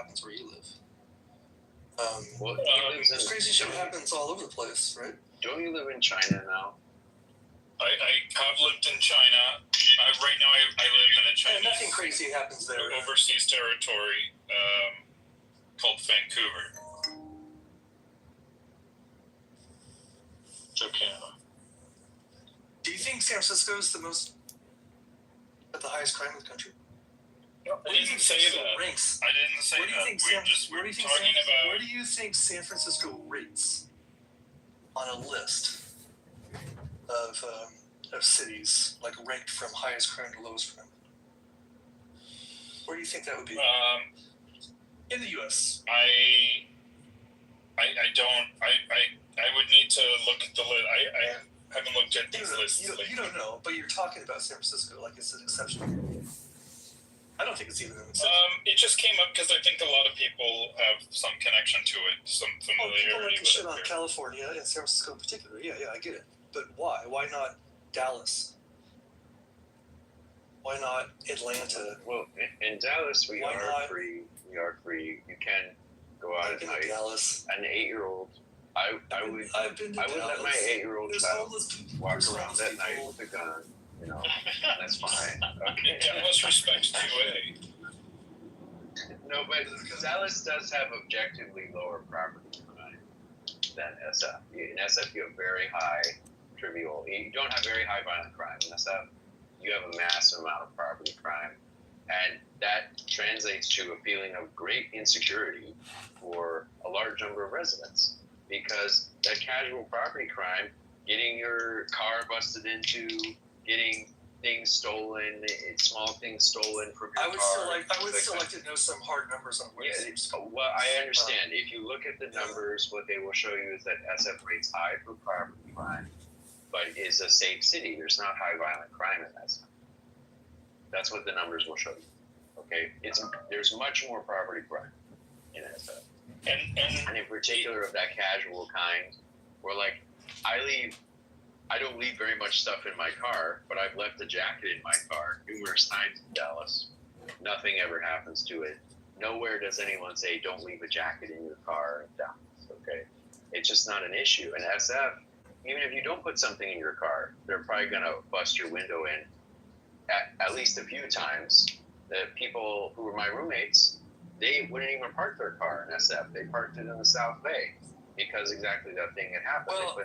happens where you live. This crazy shit happens all over the place, right? Don't you live in China now? I have lived in China. Right now, I live in a Chinese... nothing crazy happens there. Overseas territory called Vancouver. So Canada. Do you think San Francisco is the highest crime in the country? I didn't say that. Ranks? I didn't say that. Where do you think San Francisco rates on a list of cities, like ranked from highest crime to lowest crime? Where do you think that would be? In the U.S. I would need to look at the list. I haven't looked at these lists. You don't know, but you're talking about San Francisco like it's an exception. I don't think it's even an exception. It just came up because I think a lot of people have some connection to it, some familiarity people like to with shit it. on California and San Francisco in particular. Yeah, I get it. But why? Why not Dallas? Why not Atlanta? Well, in Dallas, we are free. We are free. You can go out at night. Dallas. An 8-year-old. I would let my 8-year-old child walk around at night with a gun. You know, that's fine. Okay. Dallas respects 2A. No, but Dallas does have objectively lower property crime than SF. In SF, you have very high trivial. You don't have very high violent crime. In SF, you have a massive amount of property crime, and that translates to a feeling of great insecurity for a large number of residents, because that casual property crime, getting your car busted into, getting things stolen, small things stolen from your car. I would still like to know some hard numbers on where well, I understand. If you look at the numbers, what they will show you is that SF rates high for property crime, but is a safe city. There's not high violent crime in SF. That's what the numbers will show you. Okay, there's much more property crime in SF, and in particular of that casual kind, where like I don't leave very much stuff in my car, but I've left a jacket in my car numerous times in Dallas. Nothing ever happens to it. Nowhere does anyone say don't leave a jacket in your car in Dallas. Okay, it's just not an issue. In SF, even if you don't put something in your car, they're probably gonna bust your window in at least a few times. The people who were my roommates, they wouldn't even park their car in SF. They parked it in the South Bay because exactly that thing had happened. Well,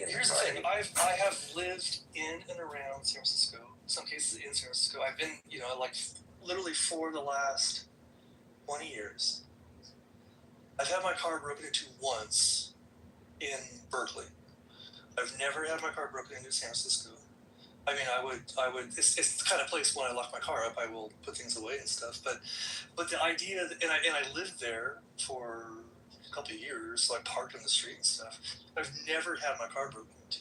here's the thing. I have lived in and around San Francisco. In some cases in San Francisco. I've been, like literally for the last 20 years. I've had my car broken into once in Berkeley. I've never had my car broken into San Francisco. I mean, I would. It's the kind of place when I lock my car up, I will put things away and stuff. But the idea, and I lived there for a couple of years, so I parked on the street and stuff. I've never had my car broken into.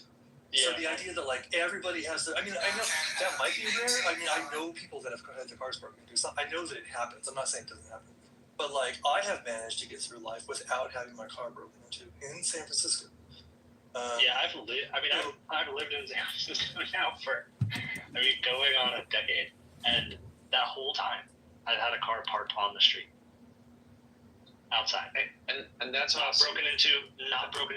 Yeah. So the idea that like everybody has I know that might be rare. I mean, I know people that have had their cars broken into. So I know that it happens. I'm not saying it doesn't happen. But like I have managed to get through life without having my car broken into in San Francisco. I've lived in San Francisco now for, going on a decade, and that whole time I've had a car parked on the street, outside, and that's not broken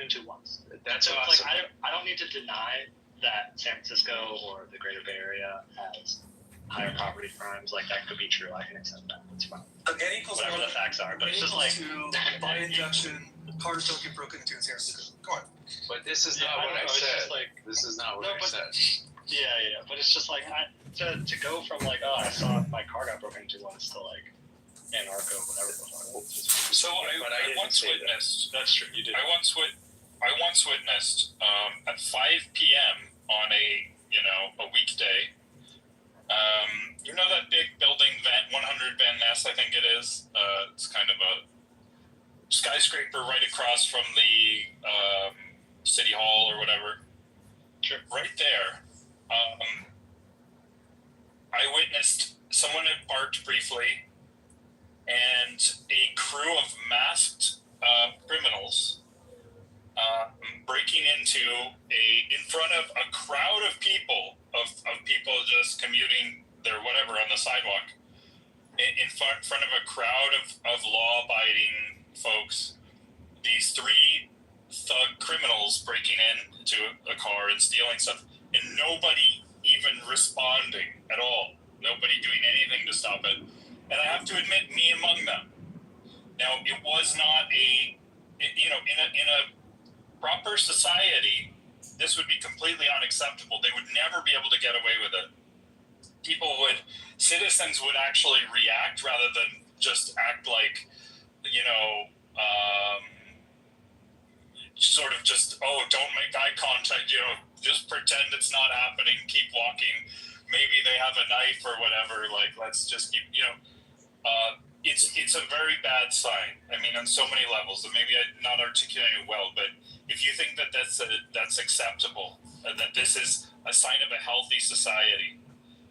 into once. That's so awesome. It's like I don't need to deny that San Francisco or the Greater Bay Area has higher property crimes. Like that could be true. I can accept that. It's fine. Whatever the facts are, but it's just like by induction, cars don't get broken into in San Francisco. Come on. But this is not what I said. This is not what I said. Yeah. But it's just like to go from like, oh, I saw my car got broken into once to like anarcho, whatever the fuck. So I once witnessed. That's true. You did. I once witnessed at 5 p.m. on a weekday. You know that big building, 100 Van Ness, I think it is. It's kind of a skyscraper right across from the city hall or whatever. Sure. Right there, I witnessed someone had parked briefly, and a crew of masked criminals breaking in front of a crowd of people just commuting their whatever on the sidewalk, in front of a crowd of law-abiding among them. Now, it was not in a proper society, this would be completely unacceptable. They would never be able to get away with it. Citizens would actually react rather than just act like, sort of just, don't make eye contact, just pretend it's not happening, keep walking. Maybe they have a knife or whatever, like, let's just keep, it's a very bad sign. I mean, on so many levels, and maybe I'm not articulating it well, but if you think that that's acceptable, that this is a sign of a healthy society,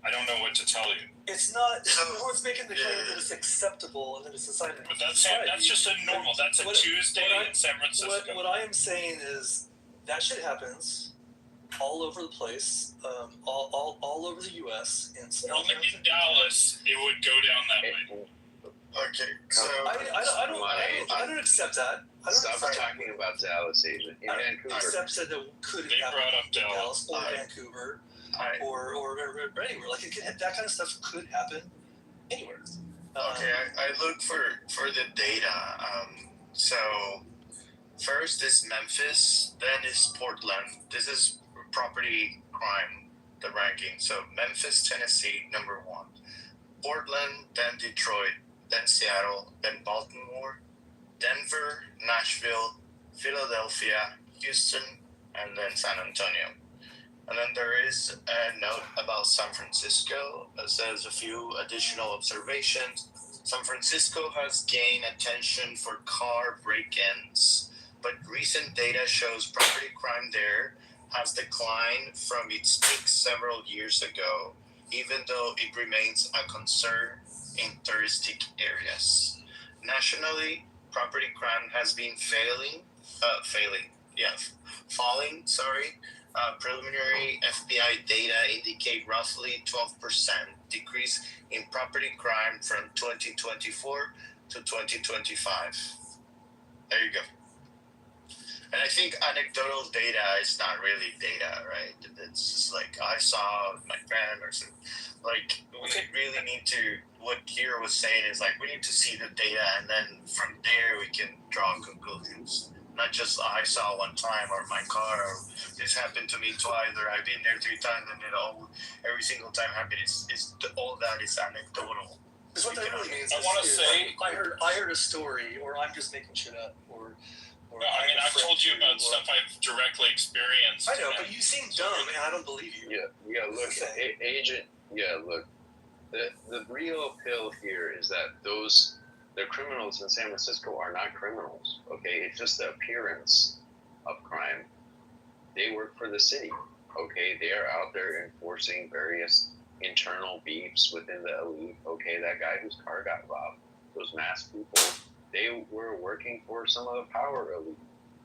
I don't know what to tell you. It's not. No one's making the claim that it's acceptable and that it's a sign of But that's society. just a normal. That's a Tuesday in San Francisco. What I am saying is that shit happens all over the place, all over the U.S. and Only in Dallas it would go down that way. Okay, so I don't accept that. Stop talking about Dallas, Agent. In Vancouver. I accept that it could They happen brought up in Dallas or Alright. Vancouver I, or anywhere. Like that kind of stuff could happen anywhere. okay, I look for the data. So first is Memphis, then is Portland. This is property crime, the ranking. So Memphis, Tennessee, number 1. Portland, then Detroit, then Seattle, then Baltimore, Denver, Nashville, Philadelphia, Houston, and then San Antonio. And then there is a note about San Francisco that says a few additional observations. San Francisco has gained attention for car break-ins, but recent data shows property crime there has declined from its peak several years ago, even though it remains a concern in touristic areas. Nationally, property crime has been falling. Preliminary FBI data indicate roughly 12% decrease in property crime from 2024 to 2025. There you go. And I think anecdotal data is not really data, right? It's just like I saw my friend or something. Like we really need to. What Kira was saying is like we need to see the data, and then from there we can draw conclusions. Not just I saw one time, or my car, or this happened to me twice, or I've been there 3 times, and every single time happened. It's all that is anecdotal. Because what that really means I is, wanna say- I heard a story, or I'm just making shit up, or I mean, I've told you about stuff I've directly experienced. I know, but you seem dumb, and I don't believe you. Yeah. Look, Agent. Yeah, look. The real appeal here is that the criminals in San Francisco are not criminals. Okay, it's just the appearance of crime. They work for the city. Okay, they are out there enforcing various internal beefs within the elite. Okay, that guy whose car got robbed, those masked people, they were working for some of the power elite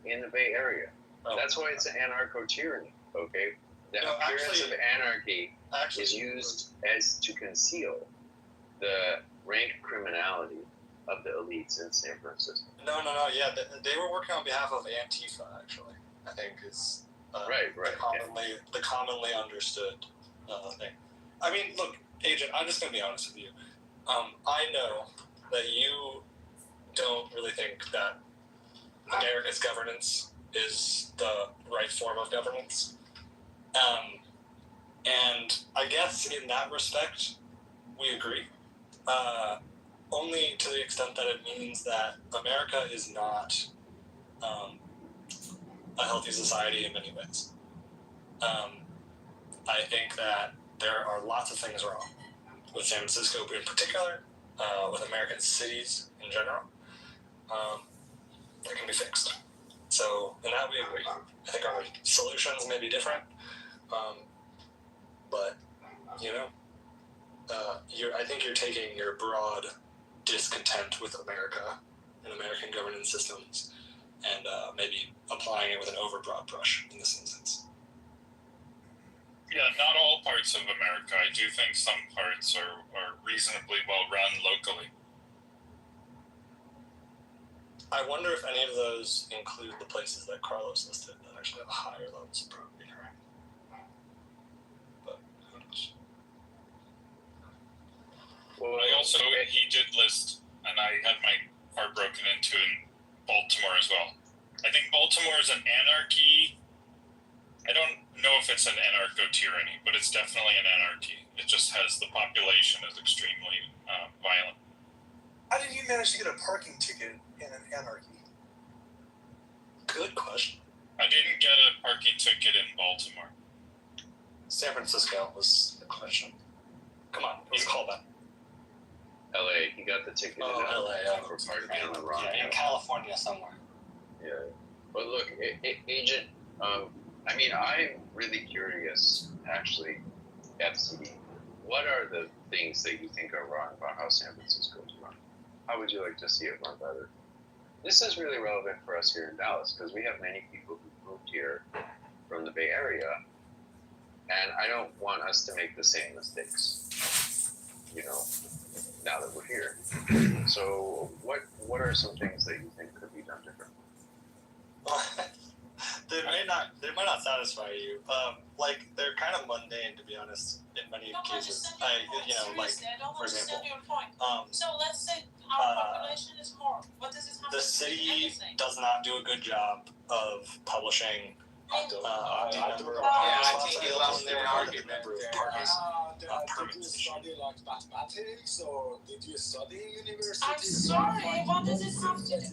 in the Bay Area. That's why it's an anarcho-tyranny. Okay, the appearance of anarchy is used as to conceal the rank criminality of the elites in San Francisco. No. Yeah, they were working on behalf of Antifa. Actually, I think is right. the commonly understood thing. I mean, look, Agent, I'm just gonna be honest with you. I know that you don't really think that America's governance is the right form of governance. And I guess in that respect, we agree. Only to the extent that it means that America is not a healthy society in many ways. I think that there are lots of things wrong with San Francisco in particular, with American cities in general, that can be fixed. So in that we agree. I think our solutions may be different, but I think you're taking your broad discontent with America and American governance systems and maybe applying it with an overbroad brush in this instance. Yeah, not all parts of America. I do think some parts are reasonably well run locally. I wonder if any of those include the places that Carlos listed that actually have higher levels of property crime. But who knows? Well, He did list and I had my car broken into in Baltimore as well. I think Baltimore is an anarchy. I don't know if it's an anarcho-tyranny, but it's definitely an anarchy. It just has the population is extremely violent. How did you manage to get a parking ticket in an anarchy? Good question. I didn't get a parking ticket in Baltimore. San Francisco was the question. Come on, it was a callback. LA, he got the ticket Oh, in LA, yeah. for parking on the wrong Yeah, in California somewhere. Yeah, but look, Agent. I mean, I'm really curious, actually, FC. What are the things that you think are wrong about how San Francisco is run? How would you like to see it run better? This is really relevant for us here in Dallas because we have many people who moved here from the Bay Area, and I don't want us to make the same mistakes. You know, now that we're here. So, what are some things that you think could be done different? They might not satisfy you. Like they're kind of mundane, to be honest, in many cases. For example, your point. So let's say our population is more. What does it have the to do city with anything? does not do a good job of publishing I think you lost their argument I'm sorry, what does it have to do?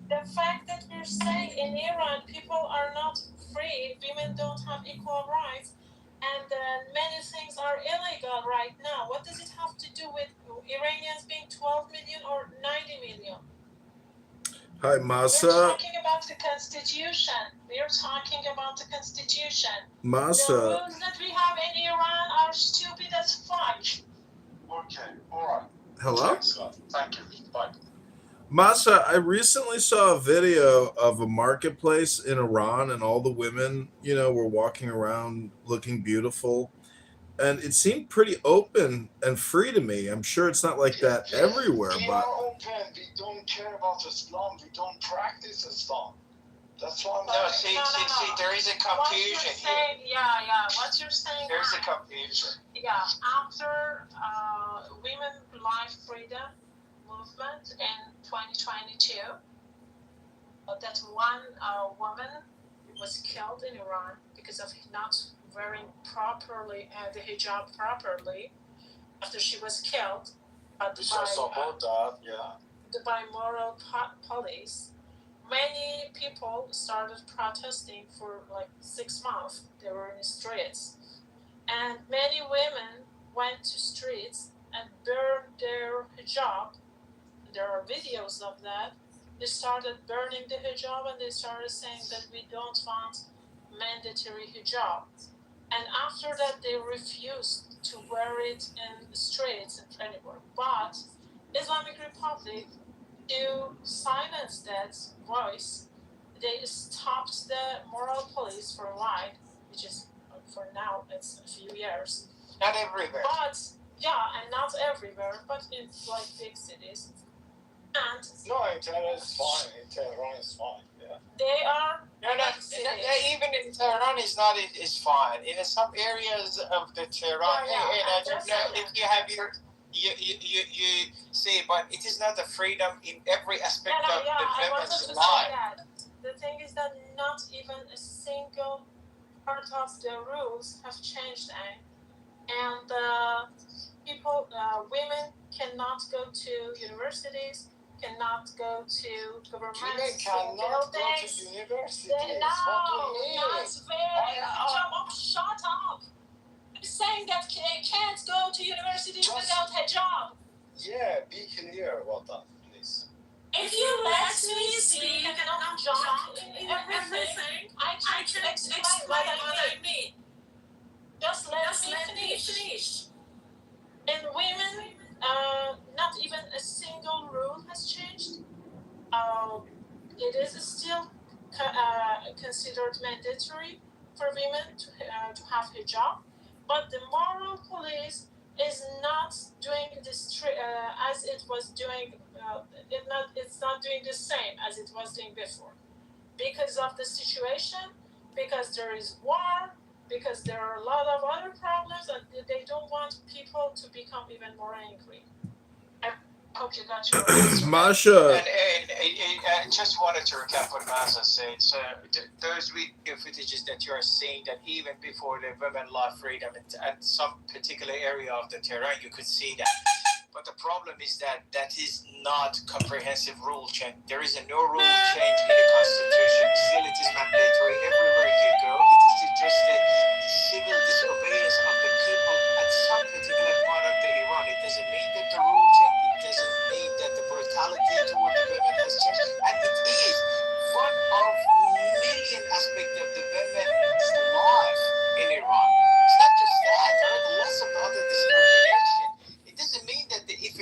The fact that we're saying in Iran people are not free, women don't have equal rights, and many things are illegal right now. What does it have to do with Iranians being 12 million or 90 million? Hi, We're Masa. talking about the Constitution. We're talking about the Constitution. The Masa. rules that we have in Iran are stupid as fuck. Okay, all right. Hello? Thank you. Bye. Masa, I recently saw a video of a marketplace in Iran and all the women, were walking around looking beautiful. And it seemed pretty open and free to me. I'm sure it's not like that everywhere, We but are open. We don't care about Islam. We don't practice Islam. That's why I'm No, saying. there is a confusion here. What you're saying. There's a confusion. Yeah, after Women Life Freedom movement in 2022, that one woman was killed in Iran because of not wearing properly the hijab properly after she was killed by moral police. Many people started protesting for like 6 months. They were in the streets, and many women went to streets and burned their hijab. There are videos of that. They started burning the hijab and they started saying that we don't want mandatory hijab. And after that, they refused to wear it in the streets and anywhere. But Islamic Republic, to silence that voice, they stopped the moral police for a while, which is for now it's a few years. Not everywhere. But and not everywhere, but in like big cities. And No, in Tehran is fine. In Tehran is fine. Yeah. they are Even in Tehran is not is fine. In some areas of the Tehran, if you have you see, but it is not the freedom in every aspect of the I wanted women's to say life. that. The thing is that not even a single part of the rules have changed, and women cannot go to universities, cannot go to government Women cannot go to buildings. universities. Not very. Shut up! I'm saying that can't go to universities without hijab. Yeah, be clear about that, please. If you let me speak, I cannot jump in everything. I can explain what I mean. Just let me finish. And women, not even a single rule has changed. It is still considered mandatory for women to have hijab, but the moral police is not doing this as it was doing. It's not doing the same as it was doing before, because of the situation, because there is war, because there are a lot of other problems, and they don't want people to become even more angry. Hope you got your answer. Masha, And just wanted to recap what Masa said. So those video footages that you are seeing, that even before the women law freedom at some particular area of the Tehran, you could see that. But the problem is that that is not comprehensive rule change. There is no rule change in the constitution. Still, it is mandatory everywhere you go. It is just the civil disobedience of the people at some particular part of the Iran. It doesn't mean that the rule change. It doesn't mean that the brutality toward the women has changed. And it is one of million aspects of the women's life in Iran. It's not just that. There are lots of other discrimination. It doesn't mean that if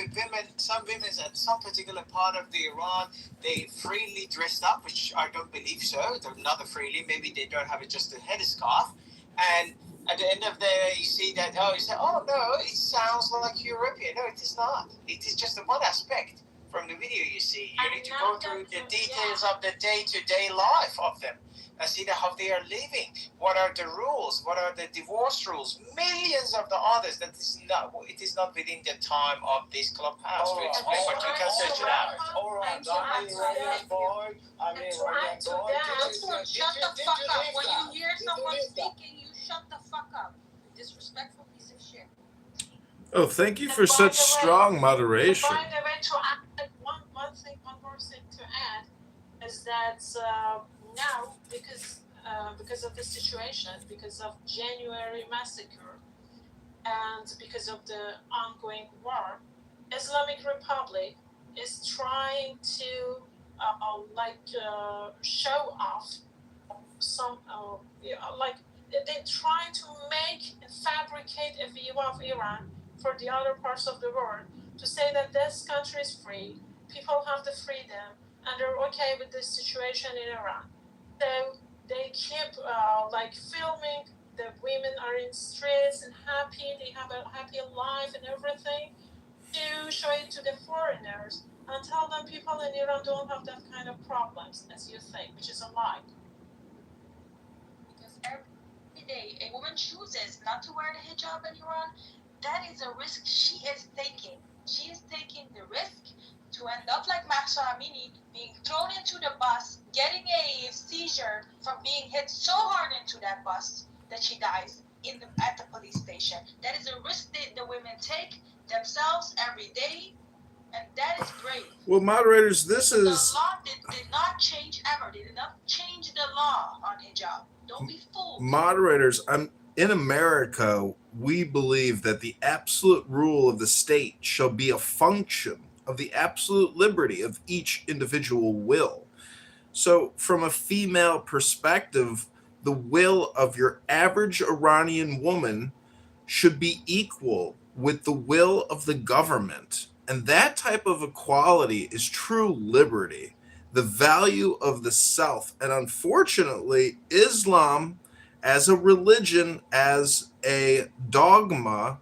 some women at some particular part of the Iran, they freely dressed up, which I don't believe so. They're not freely. Maybe they don't have just a headscarf. And at the end of the day, you see that, you say, oh, no, it sounds like European. No, it is not. It is just one aspect from the video you see. You need to go through the details of the day-to-day life of them and see how they are living. What are the rules? What are the divorce rules? Millions of the others. It is not within the time of this clubhouse to explain, but you can search it out. All right, boy. Shut the fuck up. When you hear someone speaking, you shut the fuck up. Disrespectful piece of shit. oh, thank you for such strong moderation. By the way, to add one more thing to add is that now, because of the situation, because of January massacre, and because of the ongoing war, Islamic Republic is trying to show off some they try to fabricate a view of Iran for the other parts of the world, to say that this country is free, people have the freedom, and they're okay with this situation in Iran. So they keep filming the women are in streets and happy, they have a happy life and everything, to show it to the foreigners and tell them people in Iran don't have that kind of problems as you think, which is a lie. Because every day a woman chooses not to wear the hijab in Iran, that is a risk she is taking. She is taking the risk to end up like Mahsa Amini, being thrown into the bus, getting a seizure from being hit so hard into that bus that she dies at the police station. That is a risk that the women take themselves every day, and that is brave. Well, moderators, this is... The law did not change ever. They did not change the law on hijab. Don't be fooled. Moderators, in America, we believe that the absolute rule of the state shall be a function of the absolute liberty of each individual will. So from a female perspective, the will of your average Iranian woman should be equal with the will of the government. And that type of equality is true liberty, the value of the self. And unfortunately, Islam as a religion, as a dogma,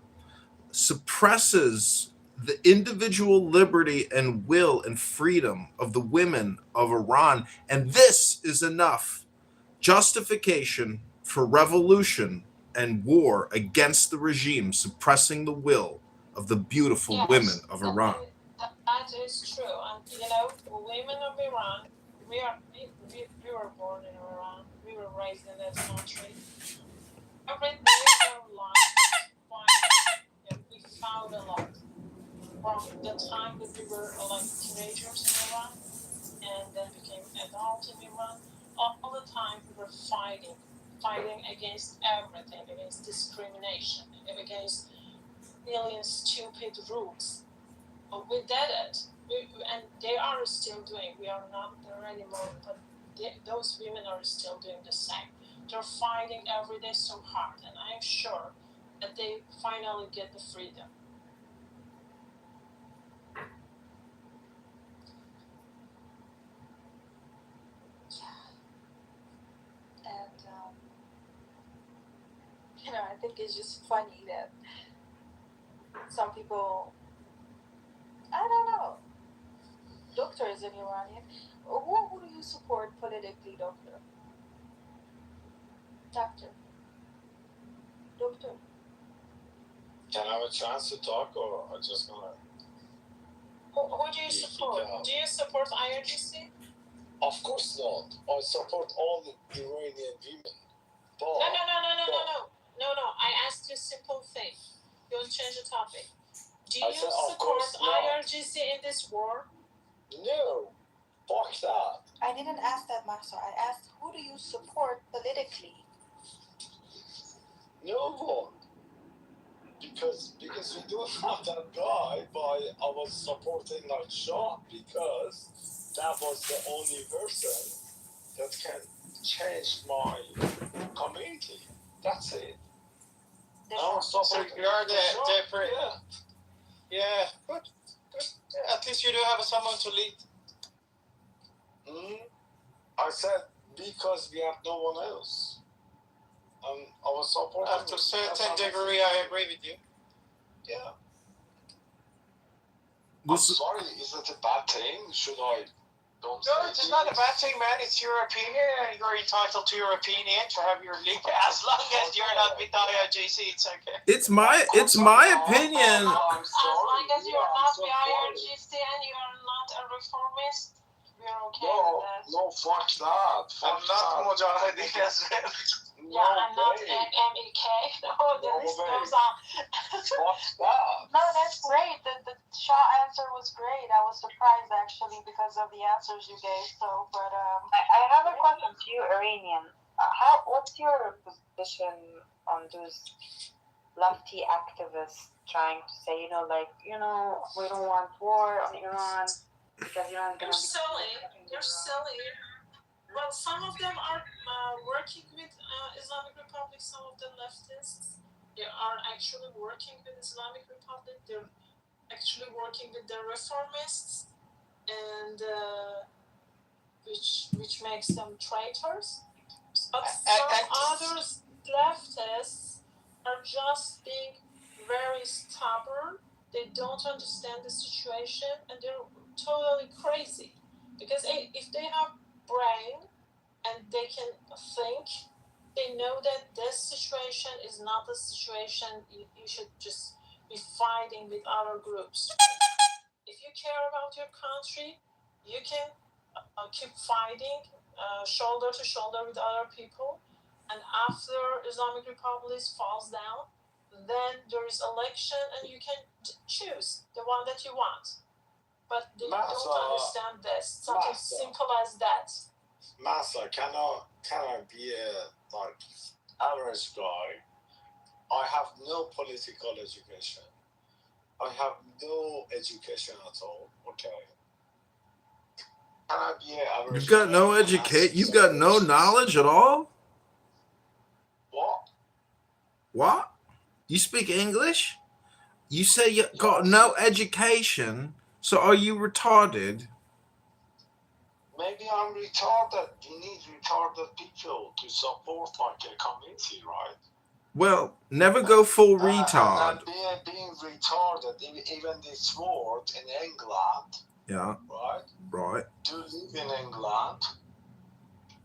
suppresses the individual liberty and will and freedom of the women of Iran. And this is enough justification for revolution and war against the regime, suppressing the will of the beautiful women of Iran. That is true. And women of Iran, we were born in Iran, we were raised in that country. Every day of our life, we found a lot. From the time that we were teenagers in Iran, and then became adults in Iran, all the time we were fighting against everything, against discrimination, against million stupid rules. But we did it, and they are still doing. We are not there anymore, but those women are still doing the same. They're fighting every day so hard, and I'm sure that they finally get the freedom. And I think it's just funny that some people, I don't know, doctors in Iranian, who do you support politically, doctor? Can I have a chance to talk, or I'm just gonna? Who do you support? Do you support IRGC? Of course not. I support all the Iranian women. But No. I asked you a simple thing. Don't change the topic. Do I you said, of support course not. IRGC in this war? No, fuck that. I didn't ask that, Mahsa. I asked, who do you support politically? No one. Because we don't have that guy, but I was supporting like Shah because that was the only person that can change my community. That's it. I was So supporting you're the yeah. yeah, good. Yeah, at least you do have someone to lead. I said because we have no one else. I was supporting. To a certain degree, I agree with you. Yeah. I'm This- sorry, is it a bad thing? Should I don't No, say it's not a bad thing, man. It's your opinion, and you're entitled to your opinion to have your league. As long as you're not with IRGC, it's okay. It's my opinion. I'm As sorry. long as you're I'm not so with sorry. IRGC and you're not a reformist, we're okay No, with that. no, fuck that. I'm Fuck not that. Mujahideen as well. Yeah, I'm not way. MEK. No, the list way. goes on. Fuck that. No, that's great. The Shah answer was great. I was surprised actually because of the answers you gave. So, but I have a question to you, Iranian. What's your position on those lefty activists trying to say, we don't want war on Iran because Iran's They're gonna silly. They're silly. Well, some of them are working with Islamic Republic. Some of the leftists, they are actually working with Islamic Republic. They're actually working with the reformists, and which makes them traitors. But some others leftists are just being very stubborn. They don't understand the situation, and they're totally crazy. Because if they have brain and they can think, they know that this situation is not the situation you should just be fighting with other groups. If you care about your country, you can keep fighting shoulder to shoulder with other people, and after Islamic Republic falls down, then there is election and you can choose the one that you want. But they don't understand this. Something simple as that. Massa, can I be a average guy? I have no political education. I have no education at all. Okay. Can I be an average? You've got no education. You've got no knowledge at all. What? What? You speak English? You say you got no education. So are you retarded? Maybe I'm retarded. You need retarded people to support like a community, right? Well, never go full retard. And being retarded, even this word in England, Yeah. right? Right. Do you live in England?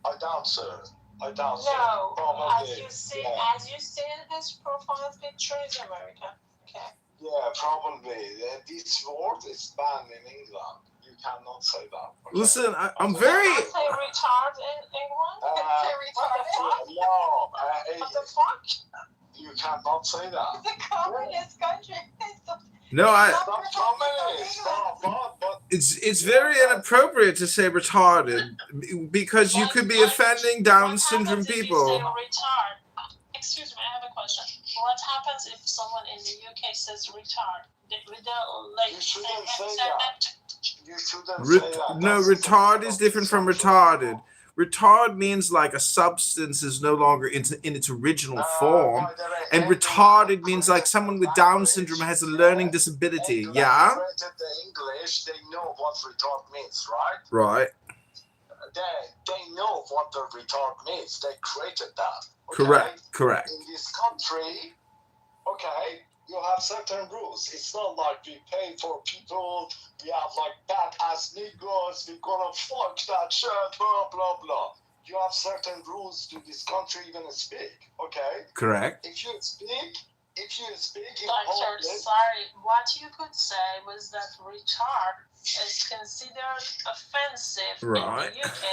I doubt so. No, Probably, as you see in his profile picture is America. Okay. Yeah, probably. This word is banned in England. You cannot say that. Okay? Listen, I'm very. You cannot say retard in England. What the fuck? No, What the fuck? you cannot say that. it's a communist country. No, It's not communist. But It's very inappropriate to say retarded because you could be offending Down syndrome people. What happens if you say retard? Excuse me, I have a question. What happens if someone in the UK says retard? you shouldn't say that. You shouldn't say that. No, retard is different from retarded. Retard means like a substance is no longer in its original form. And retarded means like someone with Down syndrome has a learning disability. Yeah? The English, they know what retard means, right? Right. They know what the retard means. They created that. Okay? Correct. In this country, okay, you have certain rules. It's not like we pay for people, we have like bad ass niggas, we're gonna fuck that shit, blah, blah, blah. You have certain rules to this country even speak, okay? Correct. If you speak, if you speak in Doctor, public, sorry, what you could say was that retard is considered offensive Right. in the UK,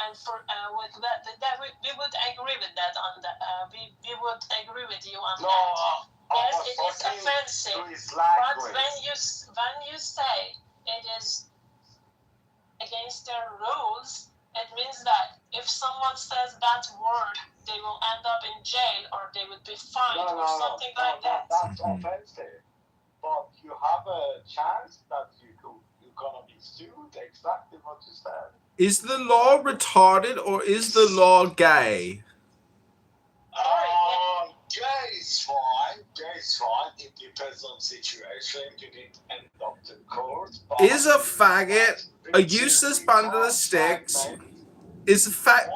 and for with that we would agree with that on the we would agree with you on no, that. Yes, I'm it is fucking offensive, to his but language. when you say it is against their rules, it means that if someone says that word, they will end up in jail or they would be fined or something like that. That's offensive. But you have a chance that you're gonna be sued. Exactly what you said. Is the law retarded or is the law gay? Gay is fine. Gay is fine. It depends on situation. You need to end up to court. Is a faggot a useless bundle of sticks? Is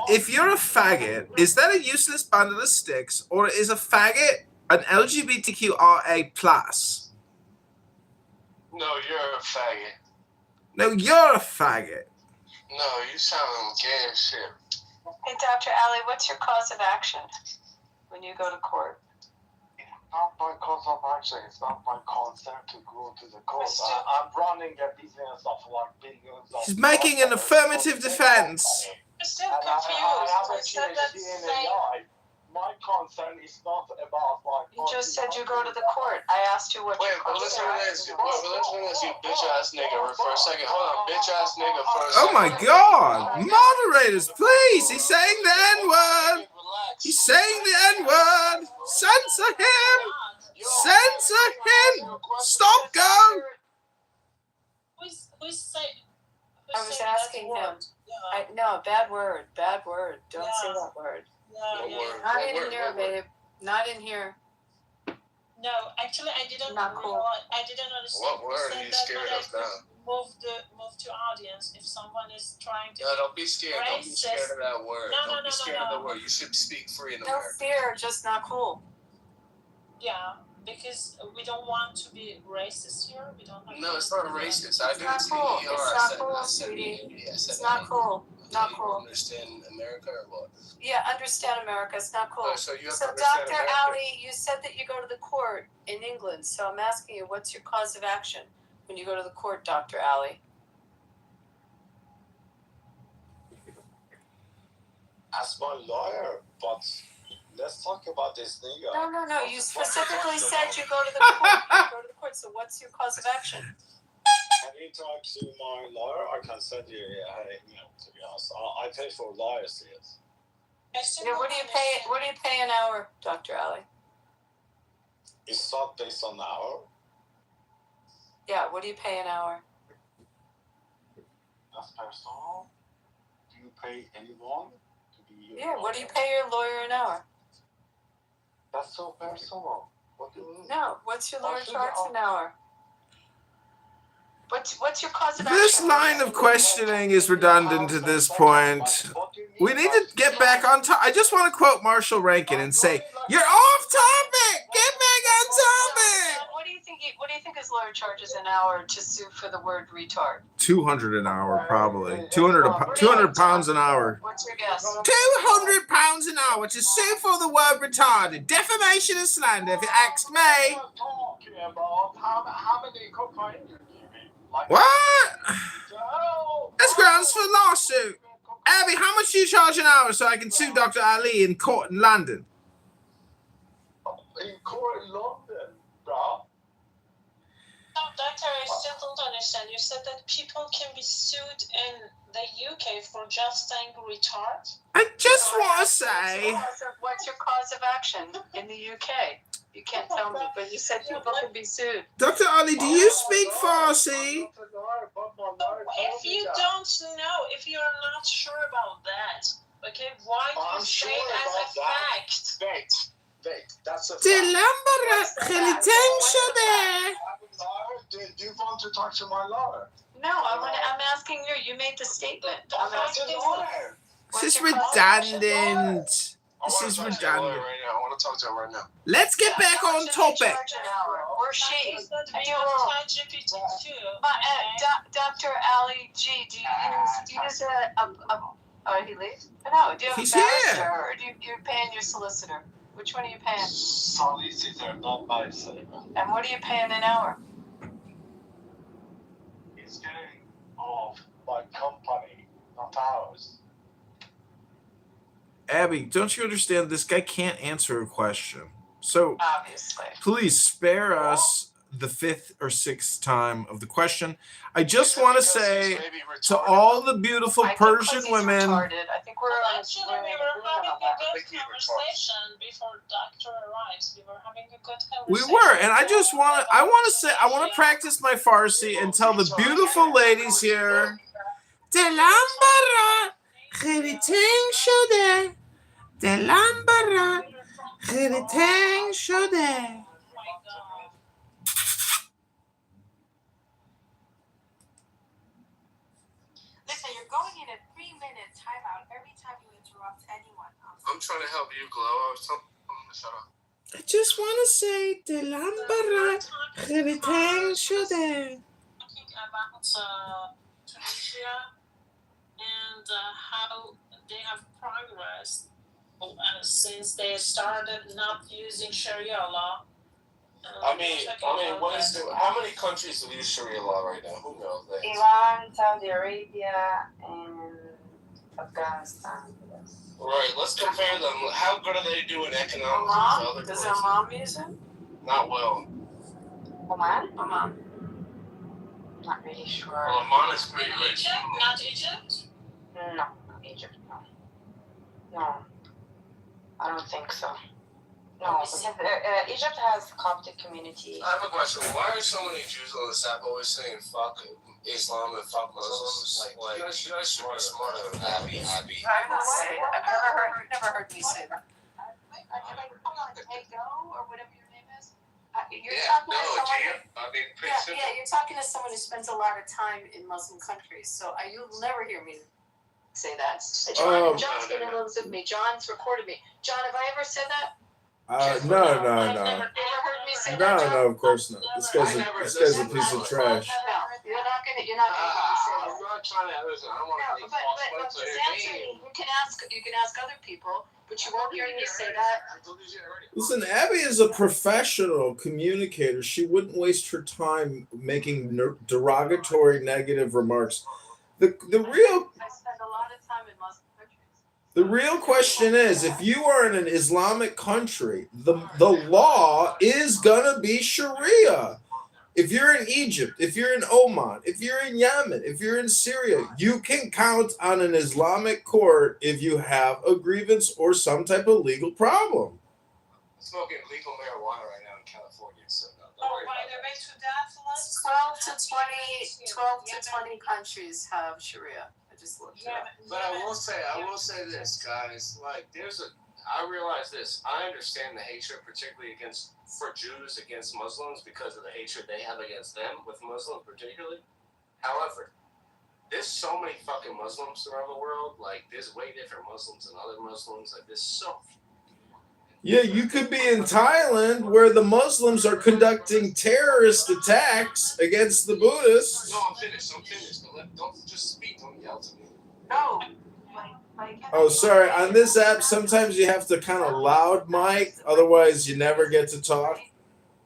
if you're a faggot, is that a useless bundle of sticks, or is a faggot an LGBTQIA plus? No, you're a faggot. No, you're a faggot. No, you sound gay as shit. Hey, Dr. Ali, what's your cause of action when you go to court? Not my cause of action. It's not my concern to go to the court. I'm running a business of like billions of. He's making an affirmative defense. I'm still And confused. I have a You said that PhD in same. AI. My concern is not about like. You just said you go to the court. I asked you what Wait, your but cause listen of to action this. was. Wait, but listen to this, you bitch ass nigga. For a second, hold on, bitch ass nigga. For a Oh second. my God! Moderators, please! He's saying the N-word. He's saying the N-word. Censor him. Censor him. Stop, go. Who's saying? I was asking him. No, bad word. Bad word. Don't say that word. What word? Not What in word? here, What word? babe. Not in here. No, actually, I didn't. Not cool. I didn't understand. What word You are you said scared that of I now? could move to audience if someone is trying to. No, don't be scared. Don't be scared of that word. No, Don't be scared of the word. You should speak free in No America. fear, just not cool. Yeah, because we don't want to be racist here. We don't. No, it's not racist. I didn't not say cool. ER. It's I not said, cool, I said sweetie. ED. I said It's not cool. Not You cool. understand America or what? Yeah, understand America. It's not cool. So you have So, to understand Dr. America. Ali, you said that you go to the court in England. So I'm asking you, what's your cause of action when you go to the court, Dr. Ali? As my lawyer, but let's talk about this nigga. No. You specifically said you go to the court. You go to the court. So what's your cause of action? Can you talk to my lawyer? I can send you an email. To be honest, I pay for lawyers. Yes. Yeah, what do you pay? What do you pay an hour, Dr. Ali? It's not based on hour. Yeah, what do you pay an hour? That's personal. Do you pay anyone to be your Yeah, what do you lawyer? pay your lawyer an hour? That's so personal. What do you mean? No, what's your lawyer Actually, charge an hour? What's your cause of This action? line of questioning is redundant at this point. We need to get back on top. I just want to quote Marshall Rankin and say, "You're off topic. Get back on topic." What do you think his lawyer charges an hour to sue for the word retard? 200 an hour, probably. 200 pounds an hour. What's your guess? 200 pounds an hour to sue for the word retarded. Defamation and slander, if you ask me. I'm talking about how many cocaine you give me. Like, What? so, That's grounds for lawsuit. Abby, how much do you charge an hour so I can sue Dr. Ali in court in London? In court in London, bro. No, doctor, I still don't understand. You said that people can be sued in the UK for just saying retard? I just want to say... What's your cause of action in the UK? You can't tell me, but you said people can be sued. Dr. Ali, do you speak Farsi? If you don't know, if you're not sure about that, okay, why do you I'm say sure it as a about that. fact? Wait, that's a fact. Do you want to talk to my lawyer? No, I'm asking you. You made the statement. I'm asking you. lawyer. This is redundant. This is I redundant. want to talk to him right now. Let's get back on topic. Or she. Is that we You have will. ChatGPT too? Dr. Ali G, do you use a oh, he leaves? No, do you have He's a barrister here. or you're paying your solicitor? Which one are you paying? Solicitor, not myself. And what are you paying an hour? He's getting off my company, not ours. Abby, don't you understand? This guy can't answer a question. So Obviously. please spare us the fifth or sixth time of the question. I just want to say to all the beautiful I think Persian 'cause he's women. retarded. I think we're on Actually, we're we in were agreement having on a that. good conversation before doctor arrives. We were having a good We conversation. were, and I just want to. I want to say. I want to practice my Farsi and tell the beautiful ladies here. دلم برات خیلی تنگ شده. دلم برات خیلی تنگ شده. Oh my god. Listen, you're going in a 3-minute timeout every time you interrupt anyone. I'm trying to help you, Glow. I was telling him to shut up. I just want to say دلم برات خیلی تنگ شده. Talking about Tunisia and how they have progressed since they started not using Sharia law. I mean, what is how many countries do we use Sharia law right now? Who knows? Iran, Saudi Arabia, and Afghanistan. Right, let's compare them. How good are they doing economically? Does Oman use it? Not well. Oman? Oman. Not really sure. Well, Oman is pretty rich. Egypt? Not Egypt? No, not Egypt, no. No, I don't think so. No, because Egypt has Coptic community. I have a question. Why are so many Jews on this app always saying fuck Islam and fuck Muslims? Like you guys should be smarter than that. Abby. I would say I've never heard me say that. Hold on, Ego or whatever your name is. You're talking to someone. I mean, pretty simple. Yeah, you're talking to someone who spends a lot of time in Muslim countries. So you'll never hear me say that. John's getting a little with me. John's recorded me. John, have I ever said that? No. I've never heard me say that, John? No, of course not. This guy's a piece of trash. No, you're not gonna say that. I'm not trying to listen. I don't want to No, make but false points. just answer me. You can ask other people, but you won't hear me say that. Listen, Abby is a professional communicator. She wouldn't waste her time making derogatory, negative remarks. The real I spend a lot of time in Muslim countries. The real question is, if you are in an Islamic country, the law is gonna be Sharia. If you're in Egypt, if you're in Oman, if you're in Yemen, if you're in Syria, you can count on an Islamic court if you have a grievance or some type of legal problem. I'm smoking legal marijuana right now in California, so no. By the way, to that list, 12 to 20 countries have Sharia. I just looked it up. But I will say this, guys. Like, I realize this. I understand the hatred, particularly for Jews against Muslims, because of the hatred they have against them, with Muslims particularly. However, there's so many fucking Muslims around the world. Like, there's way different Muslims than other Muslims. Like, there's so. Yeah, you could be in Thailand where the Muslims are conducting terrorist attacks against the Buddhists. No, I'm finished. But don't just speak. Don't yell to me. No. Oh, sorry. On this app, sometimes you have to kind of loud mic, otherwise you never get to talk.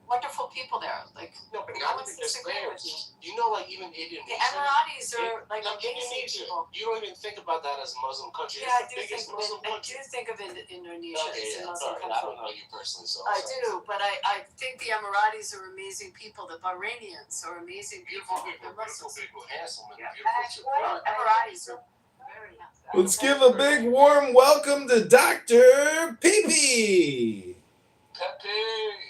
Wonderful people there. Like, No, but no now one's that they're disagreeing there, with me. you know, like even Indian. The Emiratis are like No, amazing people. You don't even think about that as a Muslim country. Yeah, It's the biggest Muslim I country. do think of Indonesia Okay, as a yeah, Muslim sorry. I country. don't know you personally, so. I do, but I think the Emiratis are amazing people. The Bahrainians are amazing people. Beautiful people, handsome, and Yeah. beautiful. Emiratis are very handsome. Let's give a big warm welcome to Dr. Pepe. Pepe.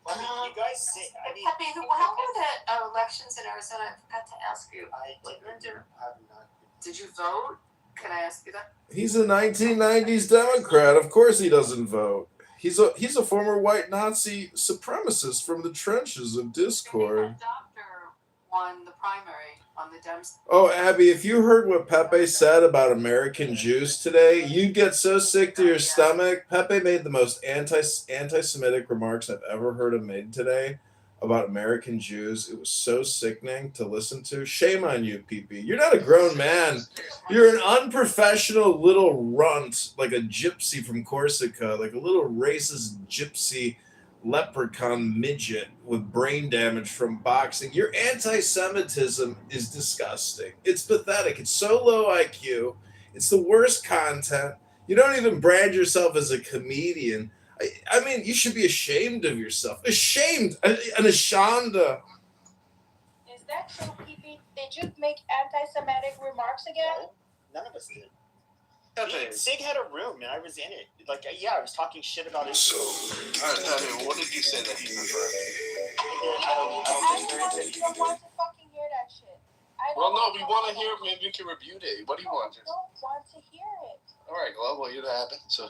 You guys say, Pepe, how were the elections in Arizona? I forgot to ask you. Did you vote? Can I ask you that? He's a 1990s Democrat. Of course he doesn't vote. He's a former white Nazi supremacist from the trenches of Discord. The doctor won the primary on the Dems. Oh, Abby, if you heard what Pepe said about American Jews today, you'd get so sick to your stomach. Pepe made the most anti-Semitic remarks I've ever heard him made today. about American Jews. It was so sickening to listen to. Shame on you, PP. You're not a grown man. You're an unprofessional little runt, like a gypsy from Corsica, like a little racist gypsy leprechaun midget with brain damage from boxing. Your anti-Semitism is disgusting. It's pathetic. It's so low IQ. It's the worst content. You don't even brand yourself as a comedian. I mean, you should be ashamed of yourself. Ashamed. An ashanda. Is that true, PP? Did you make anti-Semitic remarks again? No, none of us did. Okay. Sig had a room and I was in it. Like, yeah, I was talking shit about it. So, what did you say that he preferred? You don't want to fucking hear that shit. Well, no, we want to hear. Maybe we can review it. What do you want? I don't want to hear it. All right, well, what you happen? So,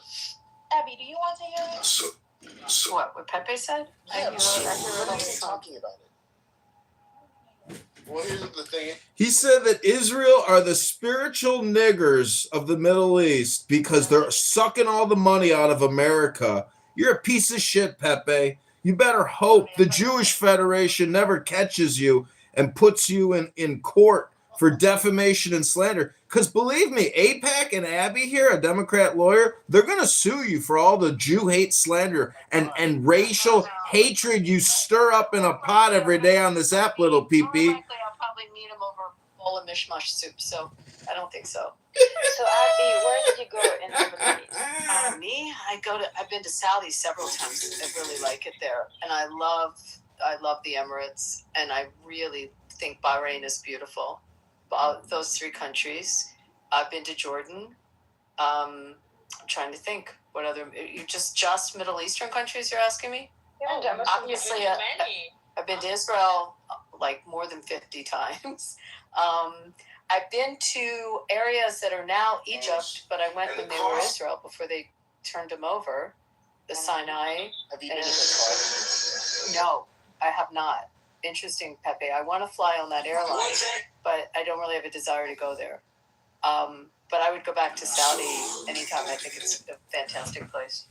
Abby, do you want to hear it? so What Pepe said? Yeah, but we're not even talking about it. well, here's the thing. He said that Israel are the spiritual niggers of the Middle East because they're sucking all the money out of America. You're a piece of shit, Pepe. You better hope the Jewish Federation never catches you and puts you in court for defamation and slander. Because believe me, APAC and Abby here, a Democrat lawyer, they're going to sue you for all the Jew hate slander and racial hatred you stir up in a pot every day on this app, little PP. More likely, I'll probably meet him over a bowl of mishmash soup, so I don't think so. So Abby, where did you go in the Middle East? Me? I've been to Saudi several times. I really like it there. And I love the Emirates, and I really think Bahrain is beautiful. Those three countries. I've been to Jordan. I'm trying to think what other. You just Middle Eastern countries you're asking me? Obviously, I've been to Israel like more than 50 times. I've been to areas that are now Egypt, but I went when they were Israel before they turned them over. The Sinai. Have you been to the No, I have not. Interesting, Pepe. I want to fly on that airline, but I don't really have a desire to go there. But I would go back to Saudi anytime. I think it's a fantastic place.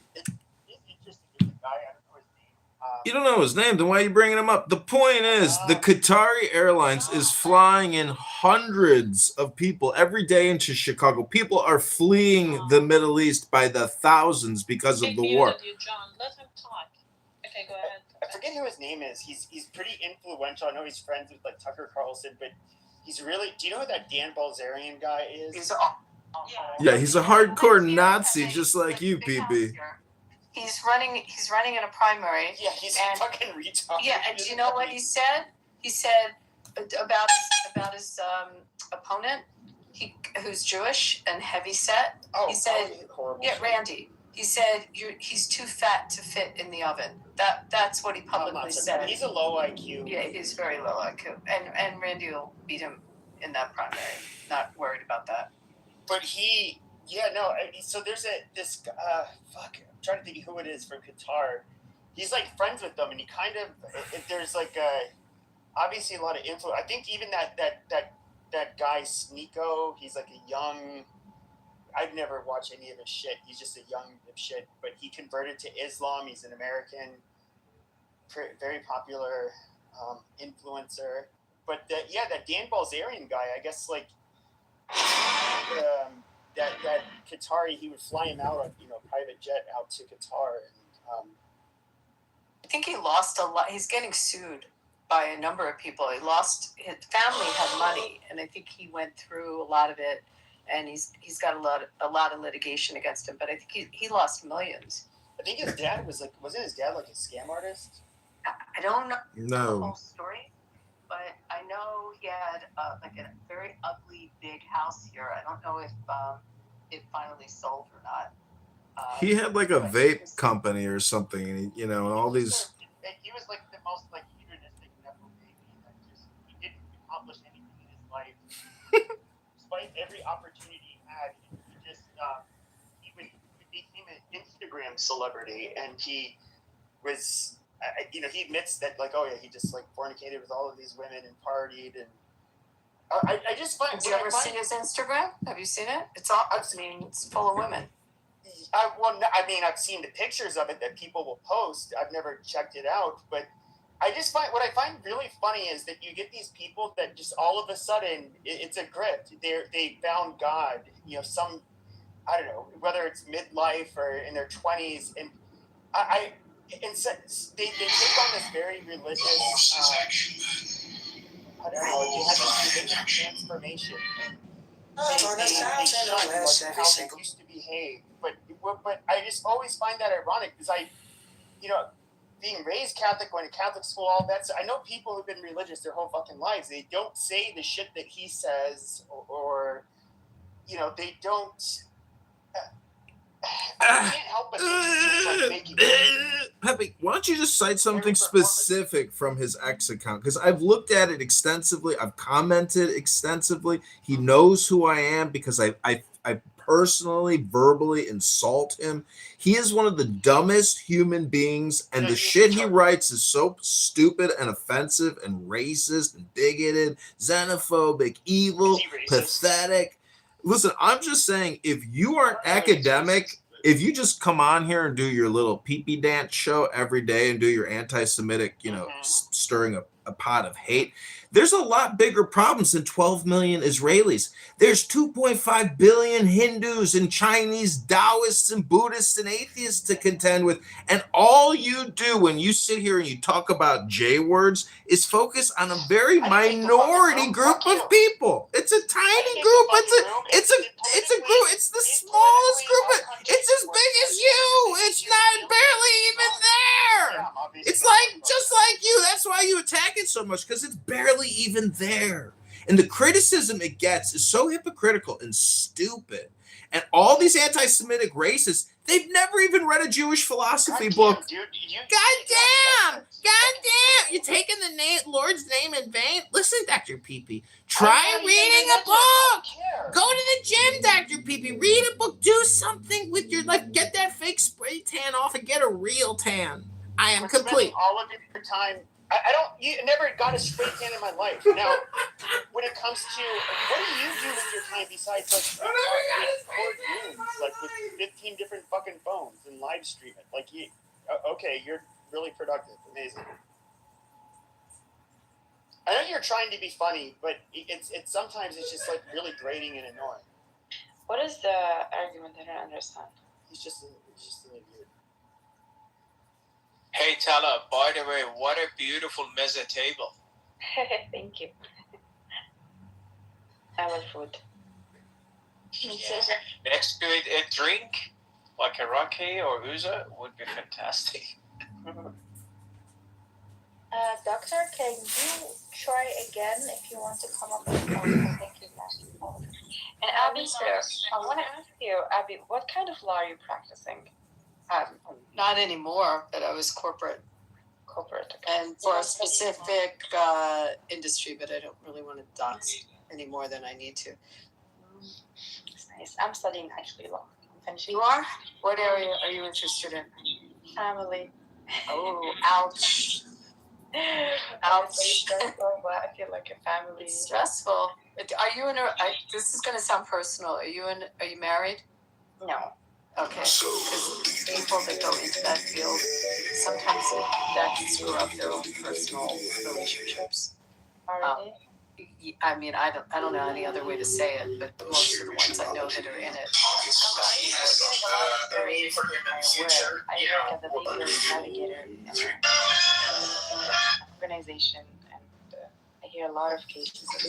You don't know his name, then why are you bringing him up? The point is, the Qatari Airlines is flying in hundreds of people every day into Chicago. People are fleeing the Middle East by the thousands because of the war. You, John. Let him talk. Okay, go ahead. I forget who his name is. He's pretty influential. I know he's friends with like Tucker Carlson, but he's really. Do you know who that Dan Balzerian guy is? Yeah, he's a hardcore Nazi, just like you, PB. He's running in a primary. Yeah, he's and, fucking retarded. Yeah, and do you know what he said? He said about his opponent, who's Jewish and heavy set. He said, Randy. He said he's too fat to fit in the oven. That's what he publicly said. He's a low IQ. Yeah, he's very low IQ, and Randy will beat him in that primary. Not worried about that. But so there's this fuck. I'm trying to think who it is from Qatar. He's like friends with them, and he kind of there's like obviously a lot of influence. I think even that guy Sneeko, he's like a young. I've never watched any of his shit. He's just a young shit, but he converted to Islam. He's an American, very popular influencer. But that Dan Balzerian guy, I guess like that Qatari, he would fly him out on private jet out to Qatar, and I think he lost a lot. He's getting sued by a number of people. His family had money, and I think he went through a lot of it. And he's got a lot of litigation against him, but I think he lost millions. I think his dad wasn't his dad like a scam artist? I don't know the No. whole story, but I know he had like a very ugly big house here. I don't know if it finally sold or not. He had like a vape company or something, and and all these. He was like the most like hedonistic nepo baby that he didn't accomplish anything in his life. Despite every opportunity he had, he became an Instagram celebrity, and he was, he admits that like, oh yeah, he just like fornicated with all of these women and partied, and I just find. Did you ever see his Instagram? Have you seen it? It's full of women. I've seen the pictures of it that people will post. I've never checked it out, but I just find what I find really funny is that you get these people that just all of a sudden it's a grift. They found God. You know, some I don't know whether it's midlife or in their 20s, and and so they take on this very religious. I don't know. You have this religious transformation. They show you like how they used to behave, but I just always find that ironic because being raised Catholic, going to Catholic school, all that. So I know people who've been religious their whole fucking lives. They don't say the shit that he says, or they don't. I can't help but think Pepe, why don't you just cite something specific from his X account? Because I've looked at it extensively. I've commented extensively. He knows who I am because I personally, verbally insult him. He is one of the dumbest human beings, and the shit he writes is so stupid and offensive and racist and bigoted, xenophobic, evil, pathetic. Listen, I'm just saying, if you aren't academic, if you just come on here and do your little pee-pee dance show every day and do your anti-Semitic, stirring a pot of hate, there's a lot bigger problems than 12 million Israelis. There's 2.5 billion Hindus and Chinese Taoists and Buddhists and atheists to contend with. And all you do when you sit here and you talk about J words is focus on a very minority group of people. It's a tiny group. It's a group. It's the smallest group. It's as big as you. It's not barely even there. It's like just like you. That's why you attack it so much, because it's barely even there. And the criticism it gets is so hypocritical and stupid. And all these anti-Semitic racists, they've never even read a Jewish philosophy book. Goddamn! You're taking the Lord's name in vain? Listen, Dr. Peepee, try reading a book. Go to the gym, Dr. Peepee. Read a book. Do something with your life. Get that fake spray tan off and get a real tan. I am complete. All of your time. You never got a straight tan in my life. Now, when it comes to what do you do with your time besides record rooms, like with 15 different fucking phones and live stream it? Like okay, you're really productive, amazing. I know you're trying to be funny, but it's sometimes it's just like really grating and annoying. What is the argument? I don't understand. He's just an idiot. Hey, Tala, by the way, what a beautiful meze table. Thank you. I love food. Yeah. Next to it, a drink, like a raki or uza, would be fantastic. Doctor, can you try again if you want to come up with more? Thank you, And Abby, I want to ask you, Abby, what kind of law are you practicing? Not anymore, but I was corporate, and for a specific industry, but I don't really want to dox any more than I need to. That's nice. I'm studying actually law. You are? What area are you interested in? Family. Oh, ouch. Ouch. Stressful, but I feel like a family. It's stressful. Are you this is going to sound personal. Are you married? No. Okay, because people that go into that field, sometimes that can screw up their own personal relationships. Already? I mean, I don't know any other way to say it, but most of the ones I know that are in it. I work as a legal navigator in an organization, and I hear a lot of cases of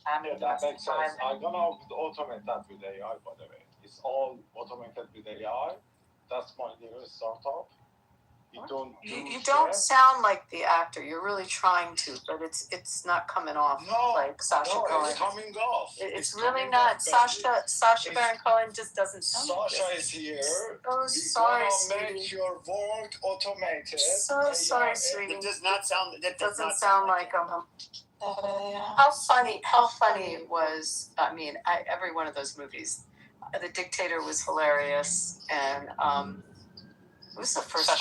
family. That makes sense. I'm gonna automate that with AI, by the way. It's all automated with AI. That's my new startup. You don't sound like the actor. You're really trying to, but it's not coming off like Sacha Cohen. It's coming off. It's really not. Sacha Baron Cohen just doesn't sound Sasha like is here. So sorry, We're gonna make sweetie. your work automated. So sorry, sweetie. It does not sound. It doesn't sound like How funny it was. I mean, every one of those movies. The Dictator was hilarious, and it was the first one.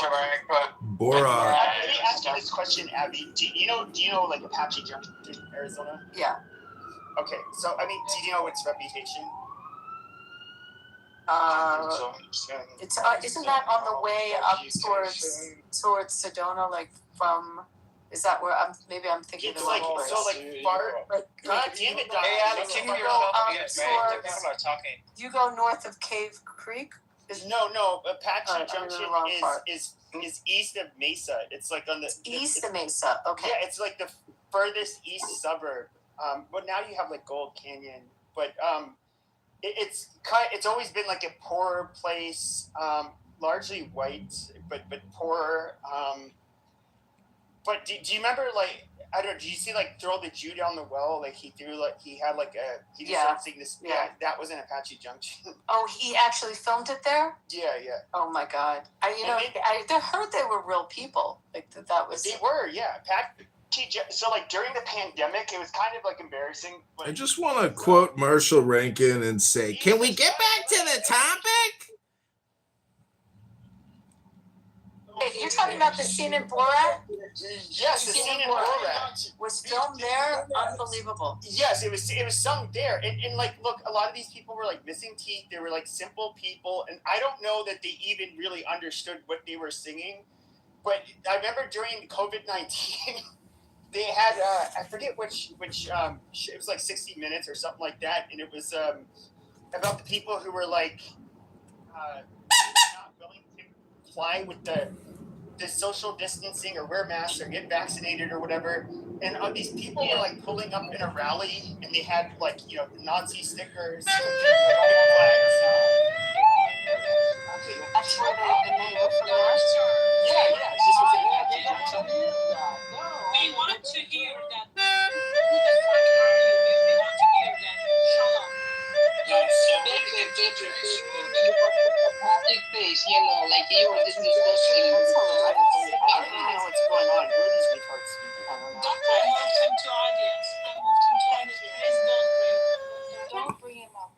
Borat. Let me ask you this question, Abby. Do you know like Apache Junction in Arizona? Yeah. Okay, so I mean, do you know its reputation? It's isn't that on the way up towards Sedona, like from Is that where I'm thinking It's the like wrong place? so like far. God damn it, Don. Hey, Alex, keep your go mouth up mute, man. towards- People are talking. You go north of Cave Creek? No. Apache I'm in the Junction wrong part. is east of Mesa. It's like on the East of Mesa. Okay. Yeah, it's like the furthest east suburb. But now you have like Gold Canyon, but it's always been like a poorer place, largely white, but poorer. But do you remember like I don't know? Did you see like Throw the Jew Down the Well? Like he had like a he just started singing this. Yeah, that was in Apache Junction. Oh, he actually filmed it there? Yeah. Oh my God! I heard they were real people. Like that was. They were, yeah. So like during the pandemic, it was kind of like embarrassing. I just want to quote Marshall Rankin and say, "Can we get back to the topic?" Hey, you're talking about the scene in Borat? Yes, the scene in Borat was filmed there. Unbelievable. Yes, it was sung there, and like, look, a lot of these people were like missing teeth. They were like simple people, and I don't know that they even really understood what they were singing. But I remember during COVID-19, they had I forget which it was like 60 Minutes or something like that, and it was about the people who were like not willing to fly with the social distancing or wear masks or get vaccinated or whatever, and these people were like pulling up in a rally, and they had like Nazi stickers. That's where the name was from last year. Yeah. This was in Apache Junction. We want to hear that. Who the fuck are you? We want to hear that. Shut up. Public place, like you were discussing. I don't know what's going on. Who are these retards speaking? I moved him to audience. Please don't bring him up.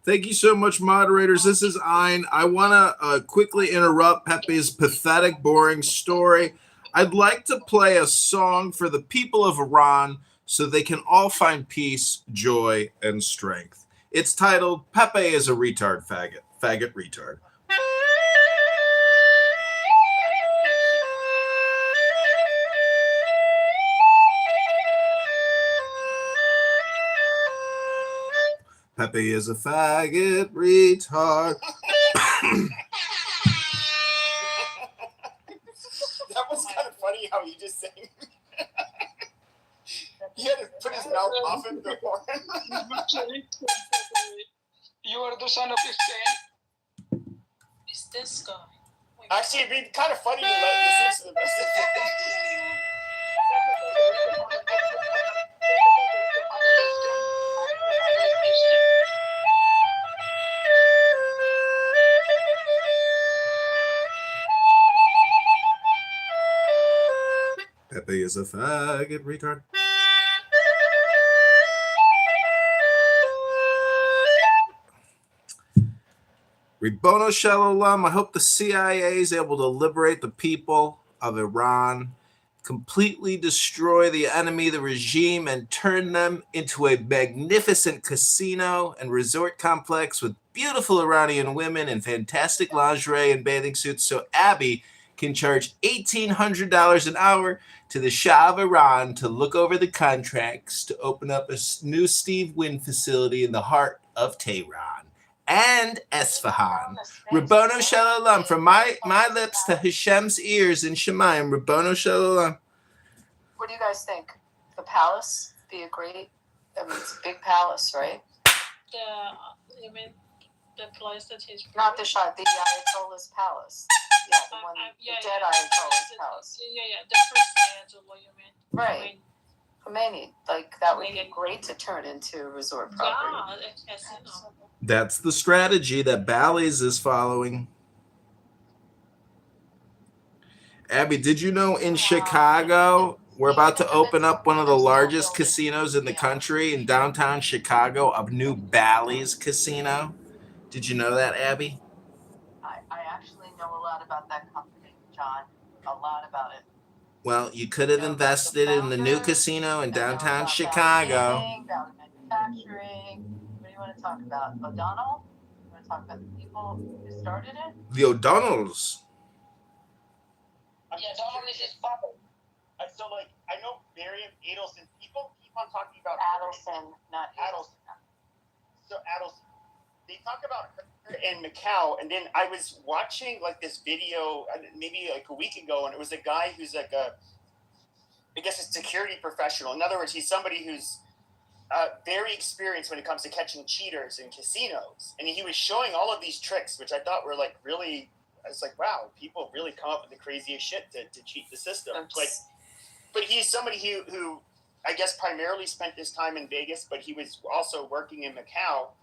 Thank you so much, moderators. This is Ein. I want to quickly interrupt Pepe's pathetic, boring story. I'd like to play a song for the people of Iran so they can all find peace, joy, and strength. It's titled, Pepe is a Retard Faggot. Faggot Retard. Pepe is a faggot retard. That was kind of funny how he just sang. He had to put his mouth off of the horn. You are the son of Spain. It's this guy. Actually, it'd be kind of funny to listen to the rest of it. Pepe is a faggot retard. Ribono Shel Olam, I hope the CIA is able to liberate the people of Iran, completely destroy the enemy, the regime, and turn them into a magnificent casino and resort complex with beautiful Iranian women in fantastic lingerie and bathing suits so Abby can charge $1,800 an hour to the Shah of Iran to look over the contracts to open up a new Steve Wynn facility in the heart of Tehran and Esfahan. Ribono Shel Olam, from my lips to Hashem's ears in Shemayim. Ribono Shel Olam. What do you guys think? The palace be a great. I mean, it's a big palace, right? You mean the place that he's not the Shah, the Ayatollah's palace. Yeah, the one, dead Ayatollah's palace. Yeah, the first Ayatollah, you mean? Right. Khomeini, like that would be great to turn into a resort property. Yeah, a casino. That's the strategy that Bally's is following. Abby, did you know in Chicago, we're about to open up one of the largest casinos in the country in downtown Chicago, a new Bally's casino? Did you know that, Abby? I actually know a lot about that company, John. A lot about it. Well, you could have invested in the new casino in downtown Chicago. About manufacturing. What do you want to talk about? O'Donnell? You want to talk about the people who started it? The O'Donnells. Yeah, Donald is his father. So like I know Marion Adelson. People keep on talking about Adelson, not Adelson. So Adelson. They talk about her in Macau, and then I was watching like this video maybe like a week ago, and it was a guy who's like I guess a security professional. In other words, he's somebody who's very experienced when it comes to catching cheaters in casinos, and he was showing all of these tricks, which I thought were like really. I was like, wow, people really come up with the craziest shit to cheat the system. Like, but he's somebody who I guess primarily spent his time in Vegas, but he was also working in Macau.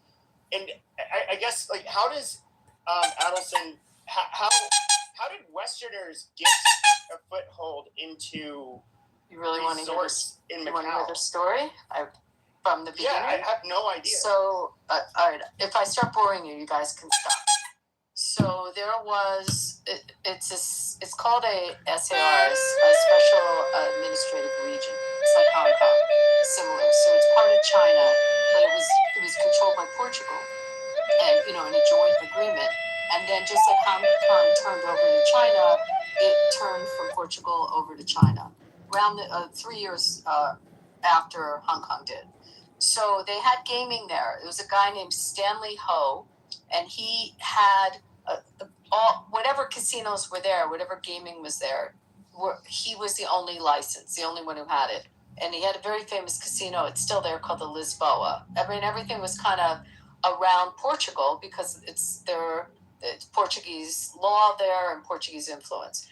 And I guess like how does Adelson how did Westerners get a foothold into You really want to hear resorts this? in You want to hear Macau? the story from the beginning? Yeah, I have no idea. So, all right, if I start boring you, you guys can stop. So there was it's called a SARS, a Special Administrative Region. It's like Hong Kong, similar. So it's part of China, but it was controlled by Portugal, and in a joint agreement. And then just like Hong Kong turned over to China, it turned from Portugal over to China. Around 3 years after Hong Kong did. So they had gaming there. It was a guy named Stanley Ho, and he had whatever casinos were there, whatever gaming was there, he was the only license, the only one who had it. And he had a very famous casino. It's still there, called the Lisboa. I mean, everything was kind of around Portugal because it's Portuguese law there and Portuguese influence.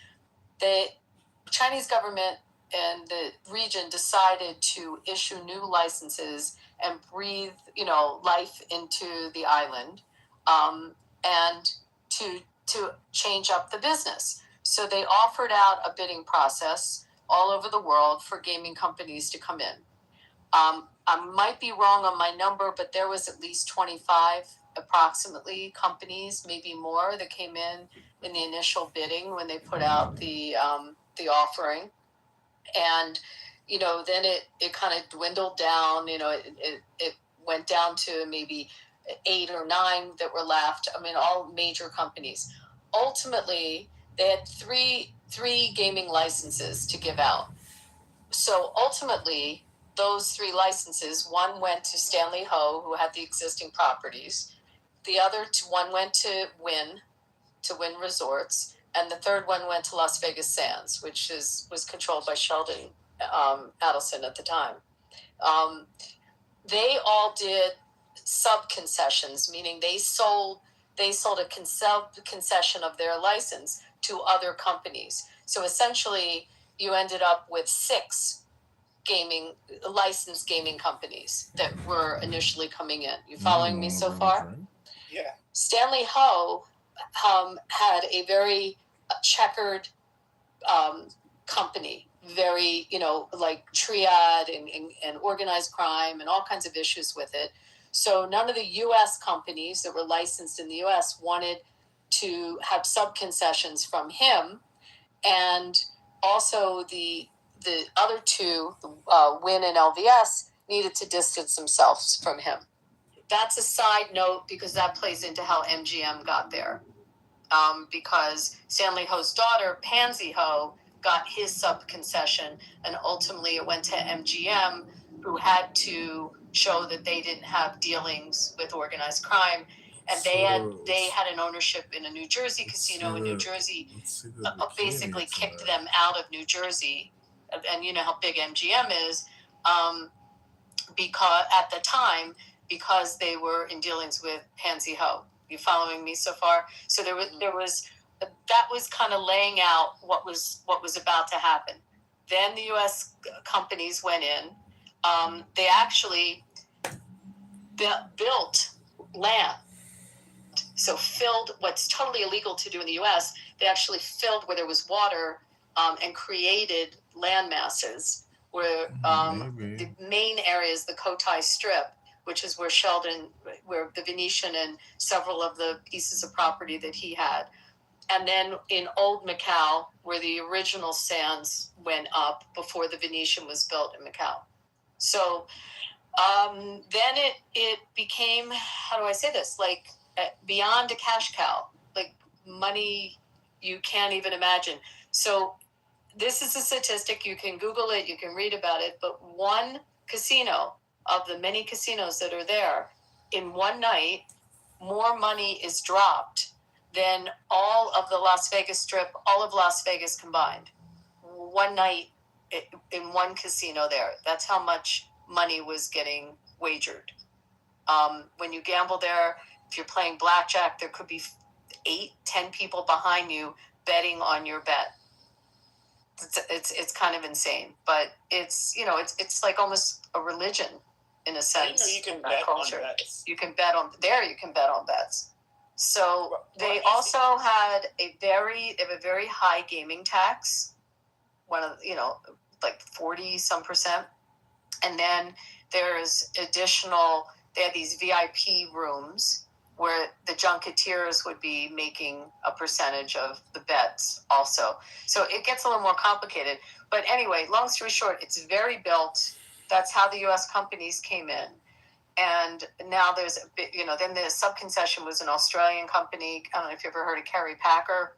The Chinese government and the region decided to issue new licenses and breathe, life into the island, and to change up the business. So they offered out a bidding process all over the world for gaming companies to come in. I might be wrong on my number, but there was at least 25 approximately companies, maybe more, that came in the initial bidding when they put out the offering. And then it kind of dwindled down. It went down to maybe 8 or 9 that were left. I mean, all major companies. Ultimately, they had three gaming licenses to give out. So ultimately, those 3 licenses, one went to Stanley Ho, who had the existing properties. The other one went to Wynn Resorts, and the third one went to Las Vegas Sands, which was controlled by Sheldon Adelson at the time. They all did sub-concessions, meaning they sold a concession of their license to other companies. So essentially, you ended up with 6 licensed gaming companies that were initially coming in. You following me so far? Yeah. Stanley Ho had a very checkered company, very, like triad and organized crime and all kinds of issues with it. So none of the U.S. companies that were licensed in the U.S. wanted to have sub-concessions from him. And also the other 2, Wynn and LVS, needed to distance themselves from him. That's a side note because that plays into how MGM got there. Because Stanley Ho's daughter, Pansy Ho, got his sub-concession, and ultimately it went to MGM, who had to show that they didn't have dealings with organized crime. And they had an ownership in a New Jersey casino in New Jersey, basically kicked them out of New Jersey. And you know how big MGM is, because at the time, because they were in dealings with Pansy Ho. You following me so far? So there was that was kind of laying out what was about to happen. Then the U.S. companies went in. They actually built land. So filled what's totally illegal to do in the U.S. They actually filled where there was water and created land masses where the main areas, the Cotai Strip, which is where the Venetian and several of the pieces of property that he had. And then in Old Macau, where the original sands went up before the Venetian was built in Macau. So then it became, how do I say this? Like beyond a cash cow, like money you can't even imagine. So this is a statistic. You can Google it. You can read about it. But one casino of the many casinos that are there, in one night, more money is dropped than all of the Las Vegas Strip, all of Las Vegas combined. One night in one casino there. That's how much money was getting wagered. When you gamble there, if you're playing blackjack, there could be 8-10 people behind you betting on your bet. It's kind of insane, but it's it's like almost a religion in a sense. You can in that bet culture. on bets. You can bet on there. You can bet on bets. So they also had a very high gaming tax. One of like 40% and then there's additional. They had these VIP rooms where the junketeers would be making a percentage of the bets also. So it gets a little more complicated. But anyway, long story short, it's very built. That's how the U.S. companies came in. And now there's, then the sub-concession was an Australian company. I don't know if you ever heard of Kerry Packer.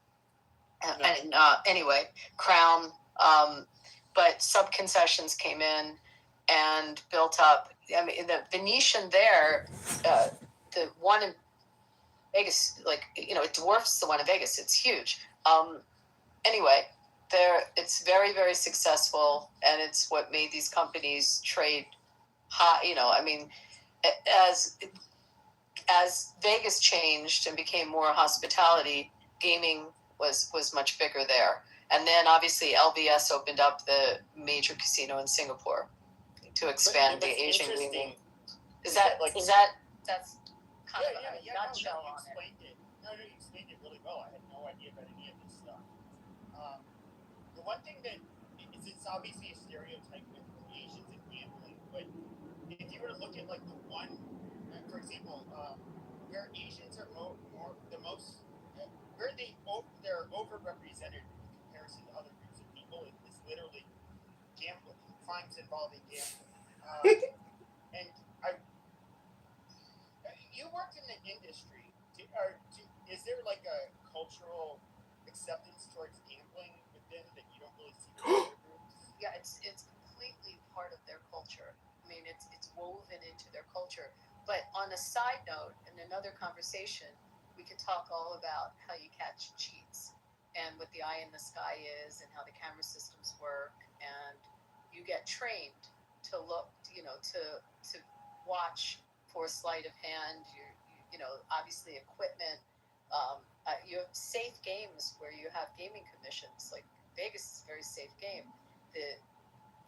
And anyway, Crown. But sub-concessions came in and built up. I mean, the Venetian there, the one in Vegas, it dwarfs the one in Vegas. It's huge. Anyway, it's very, very successful, and it's what made these companies trade high. I mean, as Vegas changed and became more hospitality, gaming was much bigger there. And then obviously LVS opened up the major casino in Singapore to expand the Asian gaming. That's kind of a nutshell on it. You explained it really well. I had no idea about any of this stuff. The one thing that it's obviously a stereotype with Asians and gambling, but if you were to look at like the one, for example, where Asians are they're overrepresented in comparison to other groups of people is literally gambling, crimes involving gambling. And you worked in the industry. Is there like a cultural acceptance towards gambling within that you don't really see with other groups? Yeah, it's completely part of their culture. I mean, it's woven into their culture. But on a side note, in another conversation, we could talk all about how you catch cheats and what the eye in the sky is and how the camera systems work. And you get trained to look, to watch for sleight of hand. Obviously equipment. You have safe games where you have gaming commissions. Like Vegas is a very safe game. The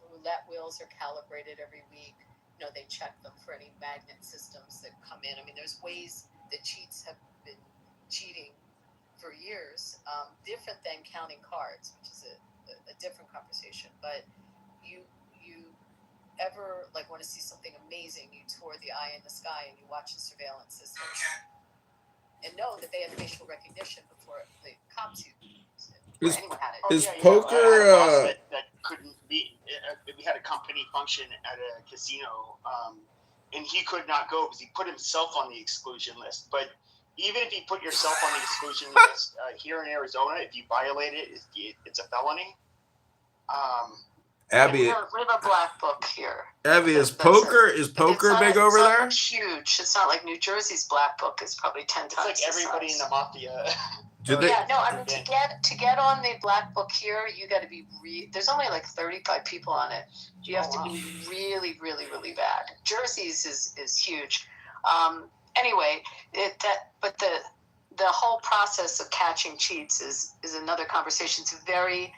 roulette wheels are calibrated every week. They check them for any magnet systems that come in. I mean, there's ways that cheats have been cheating for years, different than counting cards, which is a different conversation. But you ever want to see something amazing, you tour the eye in the sky and you watch the surveillance system and know that they have facial recognition before the cops use it. Anyone had it. Is I poker? had a boss that couldn't be. We had a company function at a casino, and he could not go because he put himself on the exclusion list. But even if you put yourself on the exclusion list here in Arizona, if you violate it, it's a felony. Abby, we have a black book here. Abby, is poker big over there? It's huge. It's not like New Jersey's black book is probably 10 times. It's like everybody in the mafia. I mean, to get on the black book here, you got to be there's only like 35 people on it. You have to be really, really, really bad. Jersey's is huge. Anyway, but the whole process of catching cheats is another conversation. It's very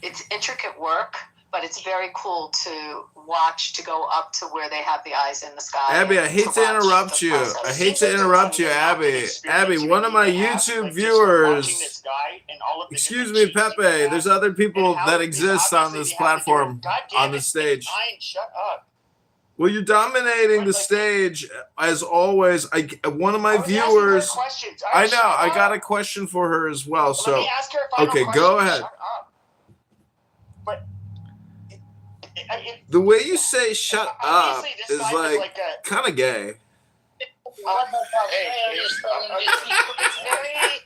it's intricate work, but it's very cool to watch, to go up to where they have the eyes in the sky. Abby, I hate to interrupt you. Abby. Abby, one of my YouTube viewers. Excuse me, Pepe. There's other people that exist on this platform, on the stage. Shut up. Well, you're dominating the stage as always. One of my viewers. I know. I got a question for her as well. So, let me ask her a final question. Go ahead. Shut up. But the way you say "shut up" is like kind of gay.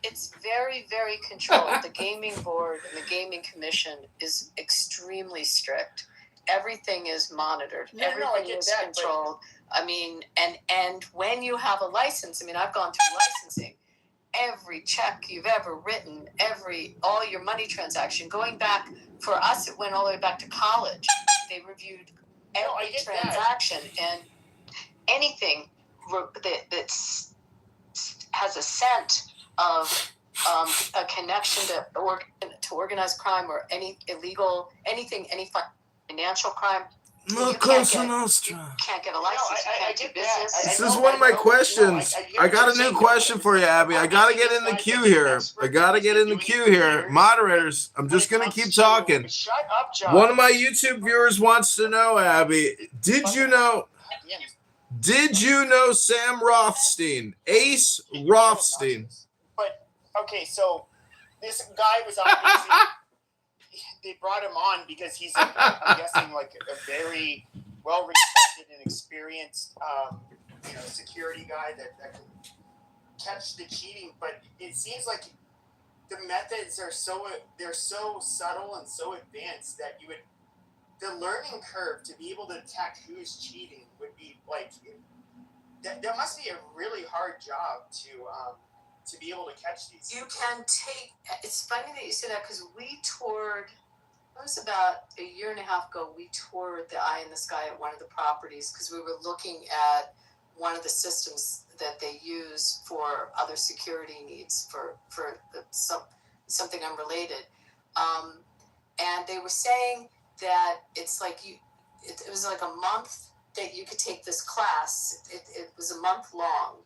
It's very, very controlled. The gaming board and the gaming commission is extremely strict. Everything is monitored. Everything is controlled. I mean, and when you have a license, I mean, I've gone through licensing. Every check you've ever written, all your money transaction, going back, for us, it went all the way back to college. They reviewed every transaction, and anything that has a scent of a connection to organized crime or any illegal, anything, any financial crime. No, You can't get a license. You can't do business. This is one of my questions. I got a new question for you, Abby. I gotta get in the queue here. Moderators, I'm just gonna keep talking. Shut up, John. One of my YouTube viewers wants to know, Abby, did you know Sam Rothstein? Ace Rothstein. But okay, so this guy was obviously they brought him on because he's I'm guessing like a very well respected and experienced security guy that can catch the cheating, but it seems like the methods are so subtle and so advanced that the learning curve to be able to detect who's cheating would be like that must be a really hard job to be able to catch these. You can take. It's funny that you say that because we toured. It was about a year and a half ago. We toured the Eye in the Sky at one of the properties because we were looking at one of the systems that they use for other security needs for something unrelated. And they were saying that it's like it was like a month that you could take this class. It was a month long.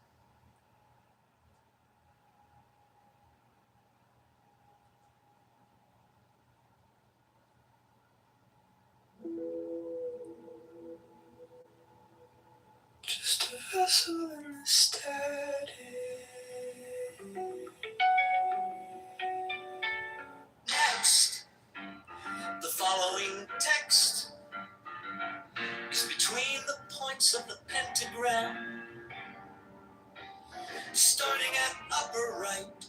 Just a vessel in a static. Next, the following text is between the points of the pentagram, starting at upper right.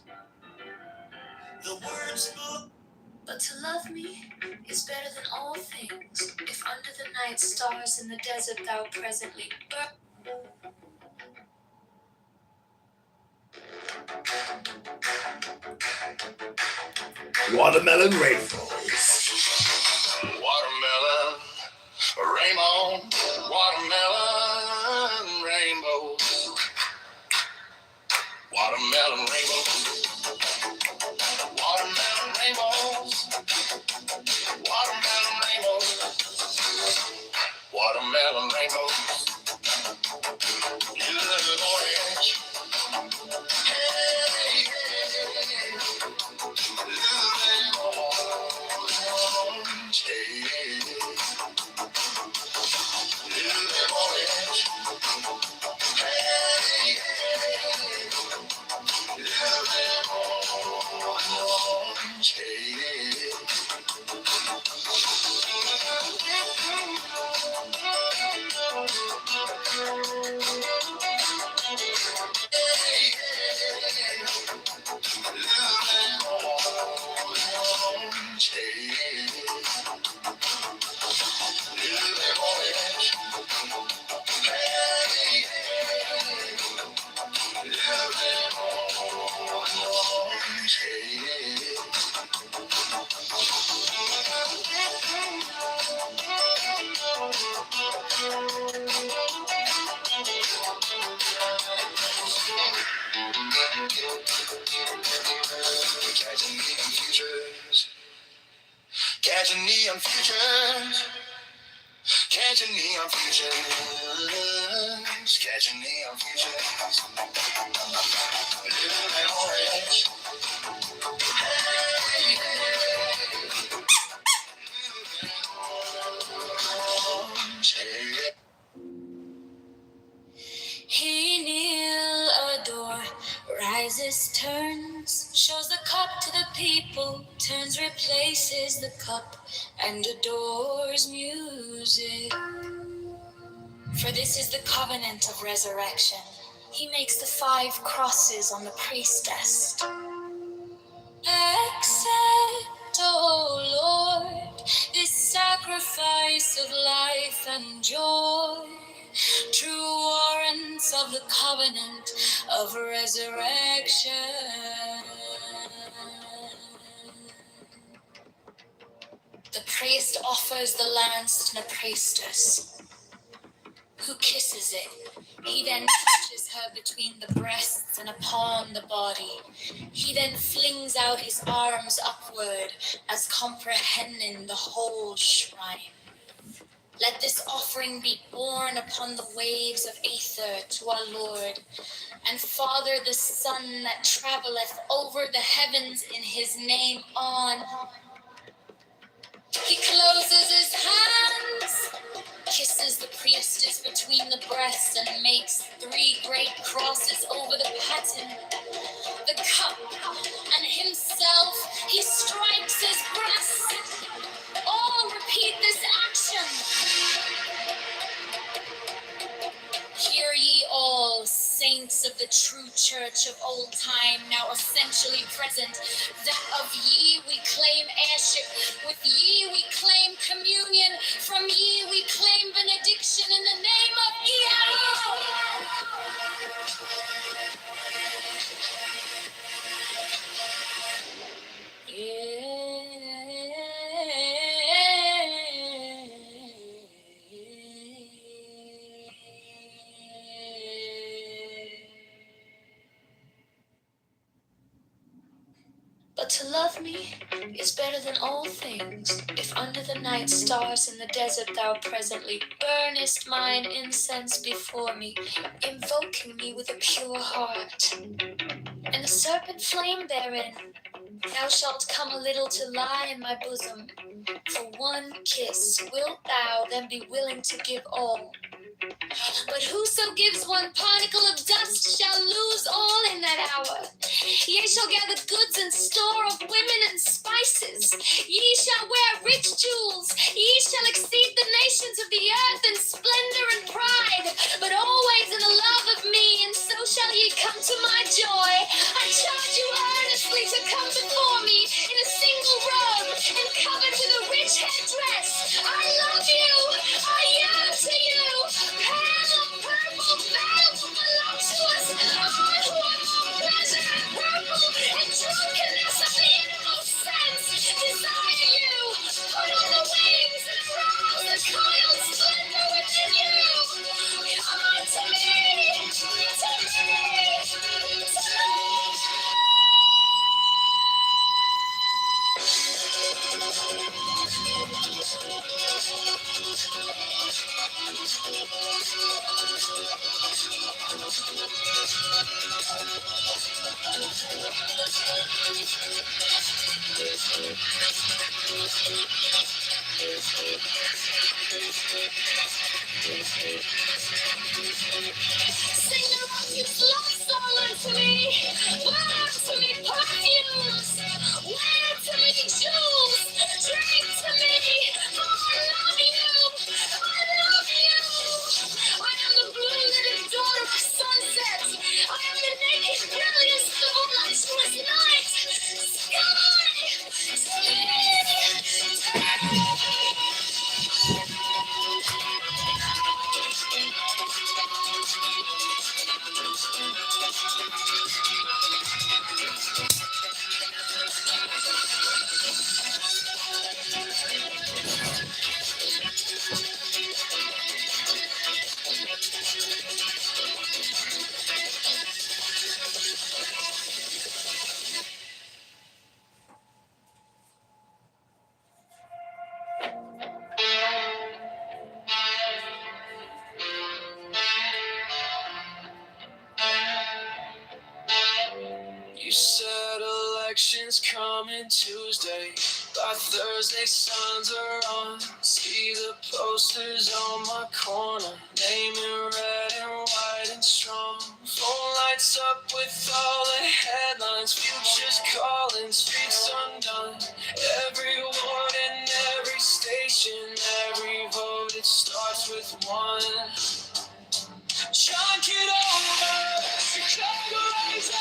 The words look. But to love me is better than all things. If under the night stars in the desert thou presently burn. Watermelon rainbows. Watermelon rainbow. Watermelon rainbow. Watermelon rainbow. Watermelon rainbows. Watermelon rainbows. Watermelon rainbows. You little orange. Hey, hey, hey. Little orange. Hey, hey. Little orange. Hey, hey. Little orange. Hey, hey. Catching neon futures. Catching neon futures. Catching neon futures. Catching neon futures. Living in orange. Hey, hey. Orange, hey. He kneel adore, rises, turns, shows the cup to the people, turns, replaces the cup, and adores music. For this is the covenant of resurrection. He makes the 5 crosses on the priestess. Accept, O Lord, this sacrifice of life and joy, true warrants of the covenant of resurrection. The priest offers the lance to the priestess, who kisses it. He then touches her between the breasts and upon the body. He then flings out his arms upward as comprehending the whole shrine. Let this offering be borne upon the waves of aether to our Lord, and Father the Son that travelleth over the heavens in his name on. He closes his hands, kisses the priestess between the breasts, and makes 3 great crosses over the paten, the cup, and himself. He strikes his breast. All repeat this action. Hear ye all, saints of the true church of old time, now essentially present, that of ye we claim heirship, with ye we claim communion, from ye we claim benediction in the name of But to love me is better than all things. If under the night stars in the desert thou presently burnest mine incense before me, invoking me with a pure heart, and the serpent flame therein, thou shalt come a little to lie in my bosom. For one kiss wilt thou then be willing to give all. But whoso gives one particle of dust shall lose all in that hour. Ye shall gather goods and store of women and spices. Ye shall wear rich jewels. Ye shall exceed the nations of the earth in splendor and pride, but always in the love of me, and so shall ye come to my joy. I charge you earnestly to come before me in a single robe and covered with a rich headdress. I love you. I yearn to you. Pale, purple, veil voluptuous. All who are more pleasure and purple and drunkenness of the innermost sense desire you. Put on the wings and arouse the coiled splendor within you. Come on to me, to me, to me. Sing the rocky's love song unto me. Burn unto me perfumes. Wear to me jewels. Drink to me. Oh, I love you. I love you. I am the blue-lidded daughter of sunset. I am the naked brilliance of the voluptuous night. You said elections coming Tuesday. By Thursday, signs are on. See the posters on my corner. Name in red and white and strong. Phone lights up with all the headlines. Futures calling, streets undone. Every ward and every station, every vote, it starts with one. John Kitover, Chicago rising.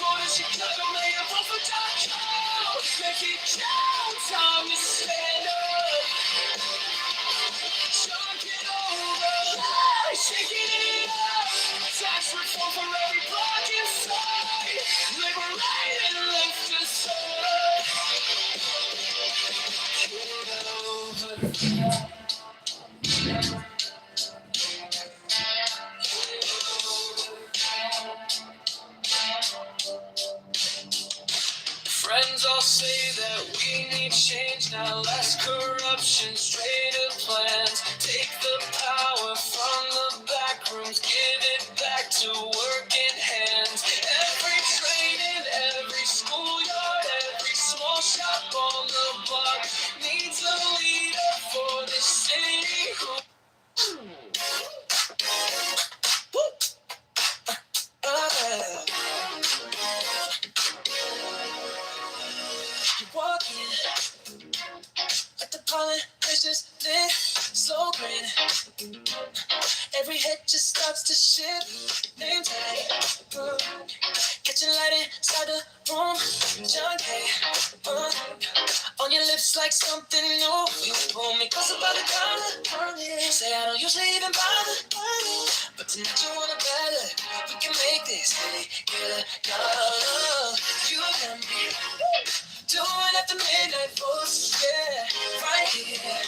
For the Chicago man, vote for Chicago. Make it count. Time to stand up. John Kitover. Shaking it up. Tax reform for every block inside. Liberate and lift us up. Friends all say that we need change now. Less corruption, straighter plans. Take the power from the back rooms, give it back to working hands. Every train in every schoolyard, every small shop on the block needs a leader for the city who. You're walking like the politicians lit, slow grin. Every head just starts to shift. Name tag, catching light inside the room. John K, on your lips like something new. You pull me closer by the collar. Say I don't usually even bother, but tonight you wanna better. We can make this get go. You got me doing at the midnight voice, yeah, right here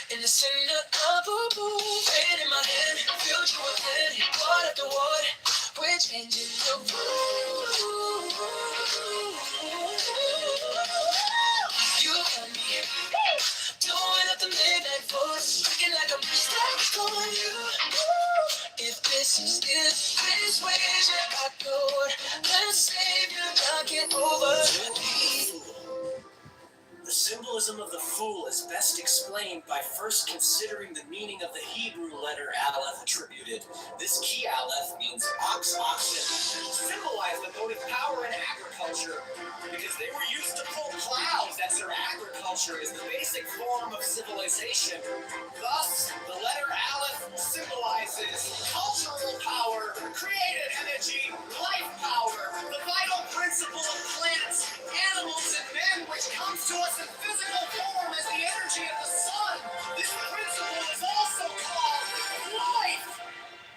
in the center of a boom. Pain in my hand, future within, word after word, we're changing the rules. You got me doing at the midnight voice, looking like I'm stuck on you. If this is this way, I go, let's save you, not get over. The symbolism of the fool is best explained by first considering the meaning of the Hebrew letter Aleph attributed. This key Aleph means oxen, symbolized the motive power in agriculture, because they were used to pull plows as their agriculture is the basic form of civilization. Thus, the letter Aleph symbolizes cultural power, creative energy, life power, the vital principle of plants, animals, and men, which comes to us in physical form as the energy of the sun. This principle is also called life.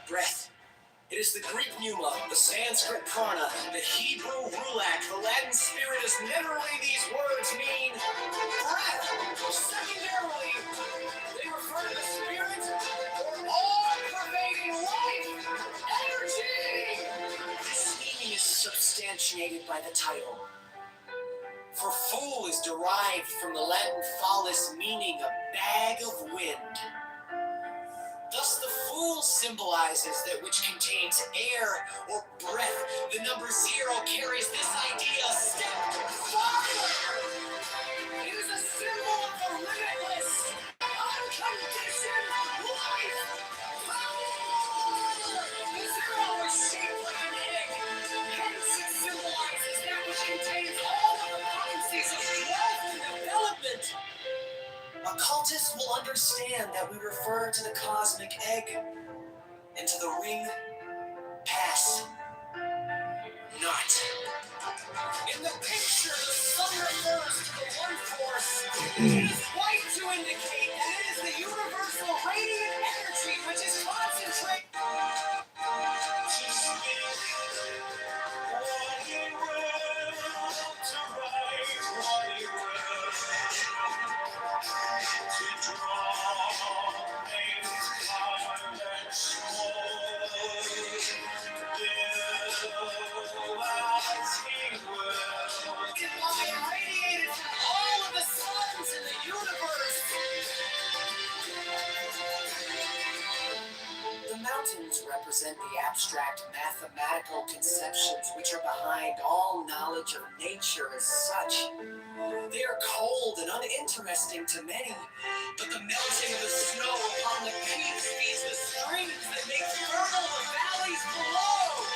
Breath. It is the Greek pneuma, the Sanskrit prana, the Hebrew ruach, the Latin spiritus. Literally, these words mean breath. Secondarily, they refer to the spirit or all-pervading life, energy. This meaning is substantiated by the title. For fool is derived from the Latin phallus, meaning a bag of wind. Thus the fool symbolizes that which contains air or breath. The number 0 carries this idea a step farther. It is a symbol of the limitless, unconditioned life. The 0 is shaped like an egg. Hence it symbolizes that which contains all of the potencies of growth and development. Occultists will understand that we refer to the cosmic egg and to the ring pass not. In the picture, the sun refers to the one force. It is white to indicate that it is the universal radiant energy which is concentrated. To speak what he will, to write what he will, to draw things hard and small. Radiated from all of the suns in the universe. The mountains represent the abstract mathematical conceptions which are behind all knowledge of nature as such. They are cold and uninteresting to many, but the melting of the snow upon the peaks feeds the streams that make fertile the valleys below.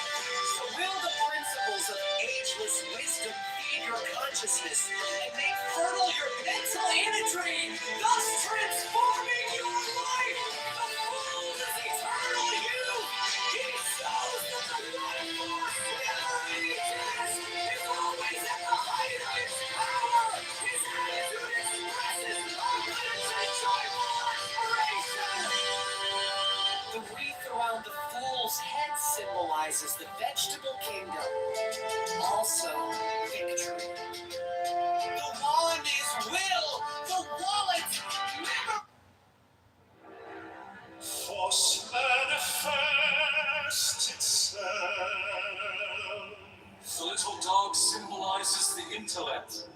So will the principles of ageless wisdom feed your consciousness and make fertile your mental imagery, thus transforming your life. The fool is eternal youth. He shows that the life Animal Kingdom. Also, victory. The wallet is will. The wallet. Force manifest itself. The little dog symbolizes the intellect,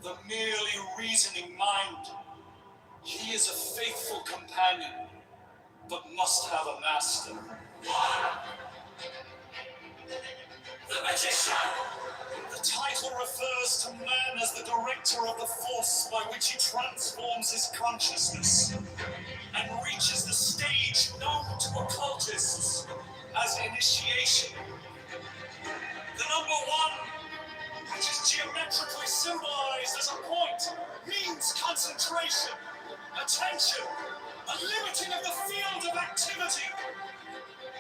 the merely reasoning mind. He is a faithful companion, but must have a master. The magician! The title refers to man as the director of the force by which he transforms his consciousness and reaches the stage known to occultists as initiation. The number one, which is geometrically symbolized as a point, means concentration, attention, a limiting of the field of activity.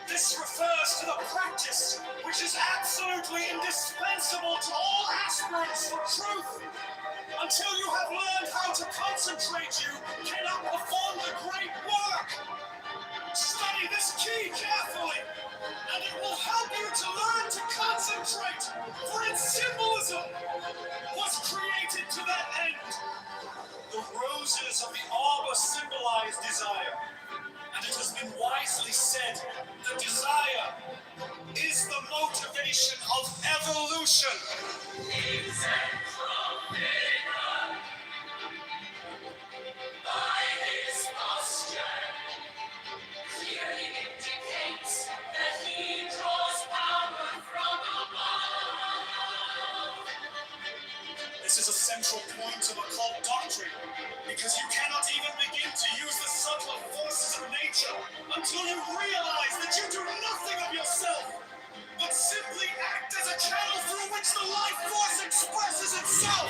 This refers to the practice which is absolutely indispensable to all aspirants for truth. Until you have learned how to concentrate, you cannot perform the great work. Study this key carefully, and it will help you to learn to concentrate, for its symbolism was created to that end. The roses of the arbor symbolize desire, and it has been wisely said that desire is the motivation of evolution. By his posture, clearly indicates that he draws power from above. This is a central point of occult doctrine, because you cannot even begin to use the subtler forces of nature until you realize that you do nothing of yourself, but simply act as a channel through which the life force expresses itself.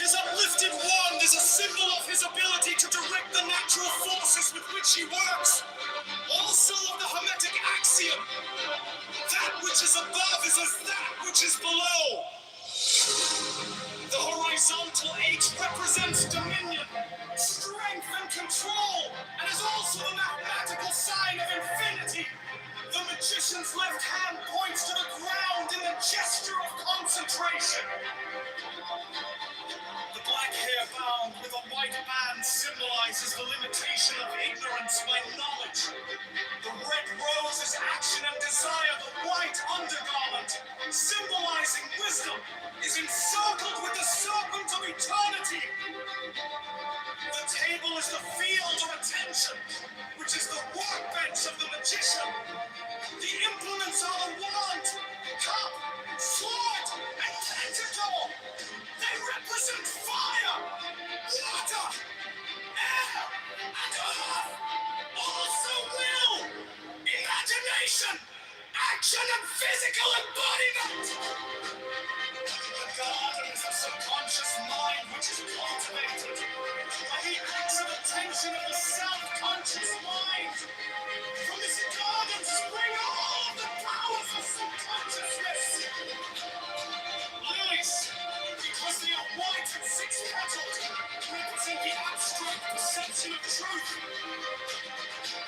His uplifted wand is a symbol of his ability to direct the natural forces with which he works. Also of the Hermetic axiom, that which is above is as that which is below. The horizontal H represents dominion, strength, and control, and is also the mathematical sign of infinity. The magician's left hand points to the ground in a gesture of concentration. The black hair bound with a white band symbolizes the limitation of ignorance by knowledge. The red rose is action and desire. The white undergarment, symbolizing wisdom, is encircled with the serpent of eternity. The table is the field of attention, which is the workbench of the magician. The implements are the wand, cup, sword, and tentacle. They represent fire, water, air, and earth. Also will, imagination, action, and physical embodiment. The garden is a subconscious mind which is cultivated by the acts of attention of the self-conscious mind. From this garden spring all of the powers of subconsciousness. Lilies, because they are white and six-petaled, represent the abstract perception of truth,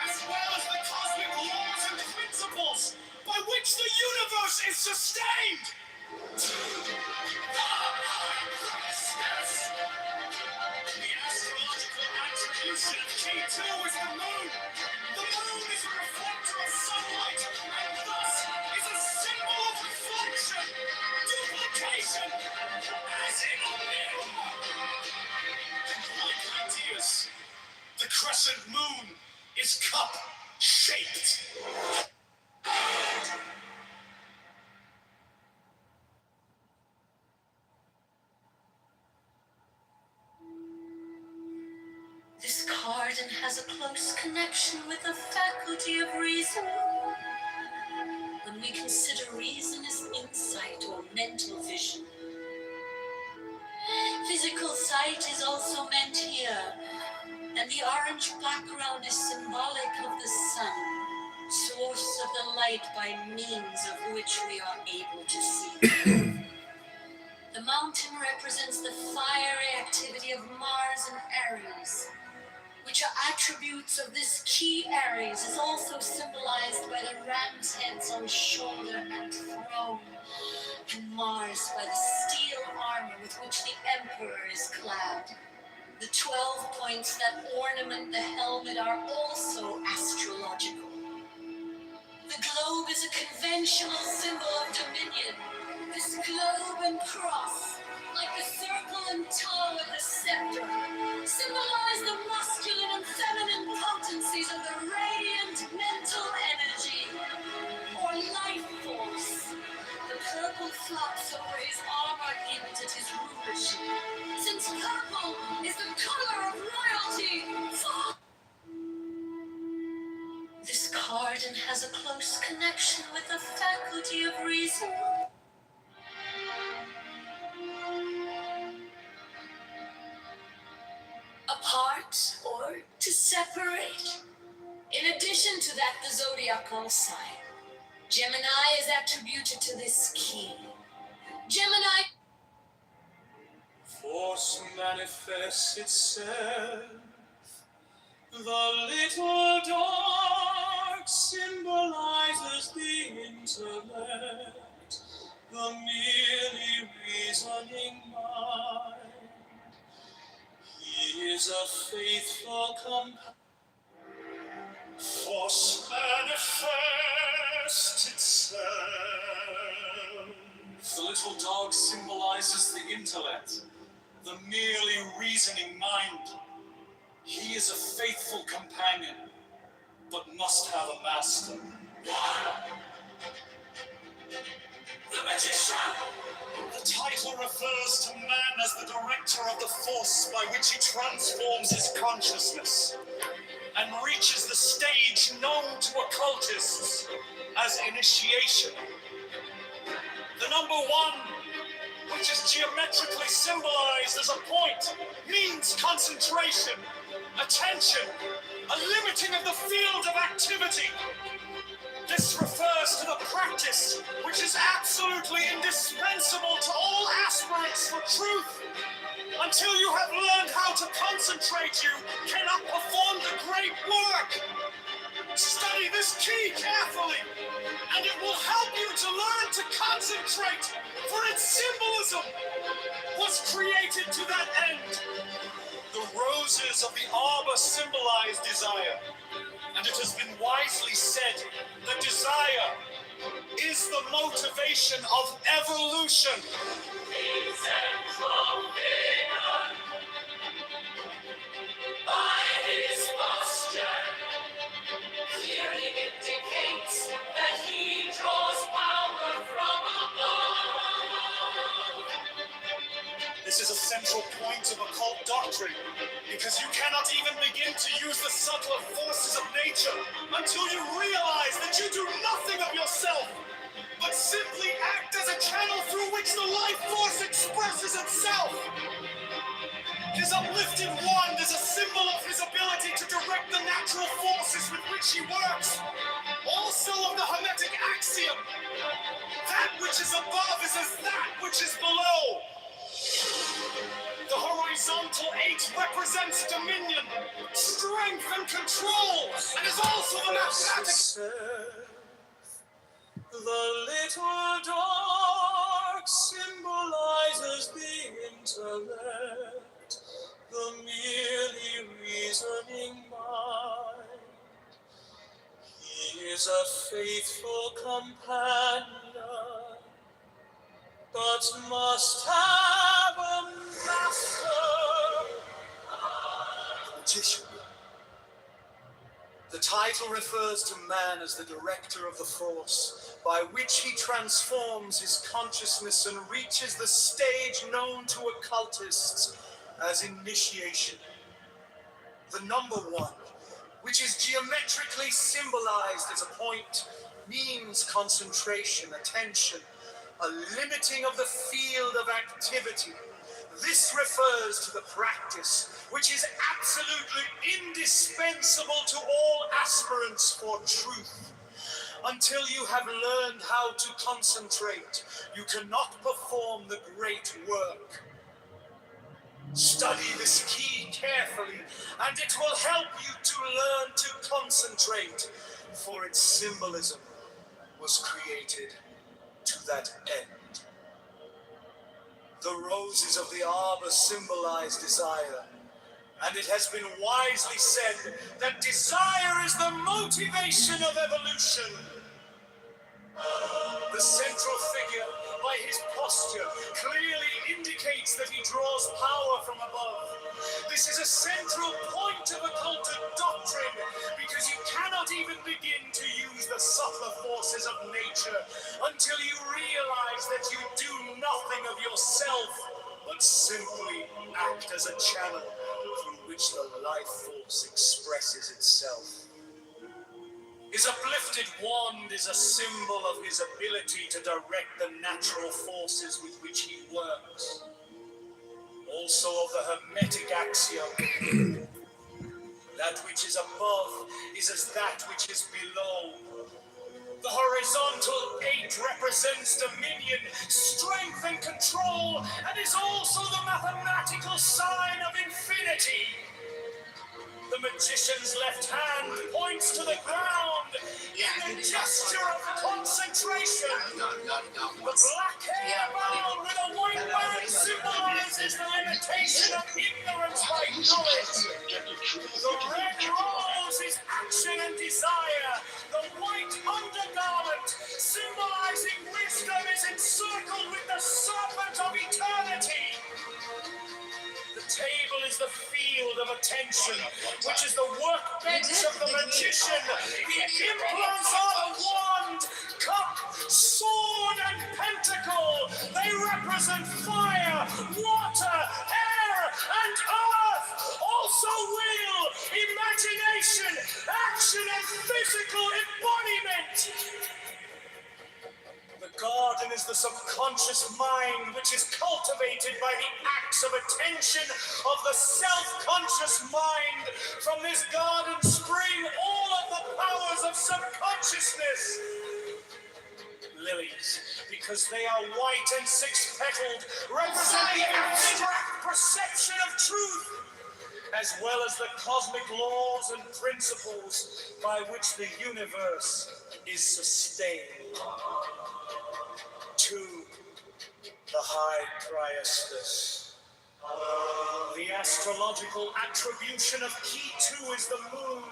as well as the cosmic laws and principles by which the universe is sustained. The astrological attribution of K2 is the moon. The moon is a reflector of sunlight, and thus is a symbol of reflection, duplication, as in a mirror. And like ideas, the crescent moon is cup-shaped. This garden has a close connection with the faculty of reason. When we consider reason as insight or mental vision, physical sight is also meant here, and the orange background is symbolic of the sun, source of the light by means of which we are able to see. The mountain represents the fiery activity of Mars and Aries, which are attributes of this key Aries, is also symbolized by the ram's heads on shoulder and throne, and Mars by the steel armor with which the Emperor is clad. The 12 points that ornament the helmet are also astrological. The globe is a conventional symbol of dominion. This globe and cross, like the circle and toe of the scepter, symbolize the masculine and feminine potencies of the radiant mental energy, or life force. The purple flops over his armor hint at his rulership, since purple is the color of royalty. This cardin has a close connection with the faculty of reason. Apart or to separate. In addition to that, the zodiacal sign, Gemini, is attributed to this key. Gemini. Force manifests itself. The little dog symbolizes the intellect, the merely reasoning mind. He is a faithful companion. Force manifests itself. The little dog symbolizes the intellect, the merely reasoning mind. He is a faithful companion, but must have a master. The magician. The title refers to man as the director of the force by which he transforms his consciousness and reaches the stage known to occultists as initiation. The number 1, which is geometrically symbolized as a point, means concentration, attention, a limiting of the field of activity. This refers to the practice which is absolutely indispensable to all aspirants for truth. Until you have learned how to concentrate, you cannot perform the great work. Study this key carefully, and it will help you to learn to concentrate, for its symbolism was created to that end. The roses of the arbor symbolize desire, and it has been wisely said that desire is the motivation of evolution. By his posture, clearly indicates that he draws power from above. This is a central point of occult doctrine, because you cannot even begin to use the subtler forces of nature until you realize that you do nothing of yourself, but simply act as a channel through which the life force expresses itself. His uplifted wand is a symbol of his ability to direct the natural forces with which he works. Also of the Hermetic axiom, that which is above is as that which is below. The horizontal 8 represents dominion, strength, and control, and is also the mathematics. The little dog symbolizes the intellect, the merely reasoning mind. He is a faithful companion, but must have a master. Magician. The title refers to man as the director of the force, by which he transforms his consciousness and reaches the stage known to occultists as initiation. The number 1, which is geometrically symbolized as a point, means concentration, attention, a limiting of the field of activity. This refers to the practice, which is absolutely indispensable to all aspirants for truth. Until you have learned how to concentrate, you cannot perform the great work. Study this key carefully, and it will help you to learn to concentrate, for its symbolism was created to that end. The roses of the arbor symbolize desire, and it has been wisely said that desire is the motivation of evolution. The central figure, by his posture, clearly indicates that he draws power from above. This is a central point of occulted doctrine, because you cannot even begin to use the subtler forces of nature until you realize that you do nothing of yourself, but simply act as a channel through which the life force expresses itself. His uplifted wand is a symbol of his ability to direct the natural forces with which he works. Also of the Hermetic axiom, that which is above is as that which is below. The horizontal 8 represents dominion, strength, and control, and is also the mathematical sign of infinity. The magician's left hand points to the ground in the gesture of concentration. The black hair bound with a white band symbolizes the limitation of ignorance by knowledge. The red rose is action and desire. The white undergarment, symbolizing wisdom, is encircled with the serpent of eternity. The table is the field of attention, which is the workbench of the magician. The implants are the wand, cup, sword, and pentacle. They represent fire, water, air, and earth. Also will, imagination, action, and physical embodiment. The garden is the subconscious mind, which is cultivated by the acts of attention of the self-conscious mind. From this garden spring all of the powers of subconsciousness. Lilies, because they are white and six-petaled, represent the abstract perception of truth, as well as the cosmic laws and principles by which the universe is sustained. To the high Priestess. The astrological attribution of Key 2 is the moon.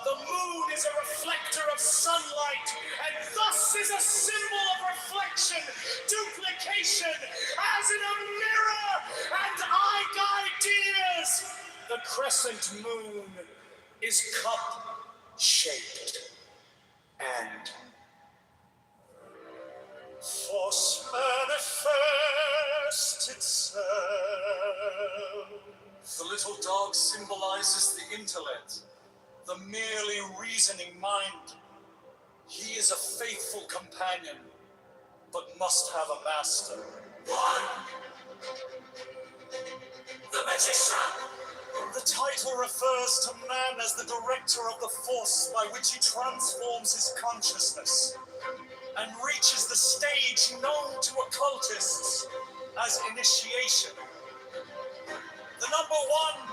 The moon is a reflector of sunlight, and thus is a symbol of reflection, duplication, as in a mirror, and ideas. The crescent moon is cup-shaped and force manifest itself. The little dog symbolizes the intellect, the merely reasoning mind. He is a faithful companion, but must have a master. One. The magician. The title refers to man as the director of the force by which he transforms his consciousness and reaches the stage known to occultists as initiation. The number 1,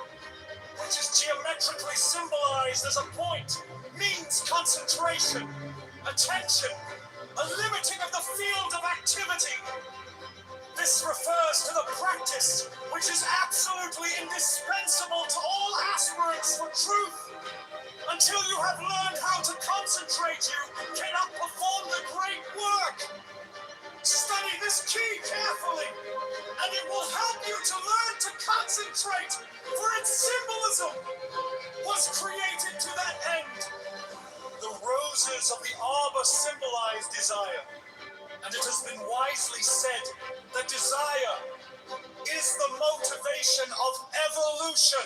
which is geometrically symbolized as a point, means concentration, attention, a limiting of the field of activity. This refers to the practice, which is absolutely indispensable to all aspirants for truth. Until you have learned how to concentrate, you cannot perform the great work. Study this key carefully, and it will help you to learn to concentrate, for its symbolism was created to that end. The roses of the arbor symbolize desire, and it has been wisely said that desire is the motivation of evolution.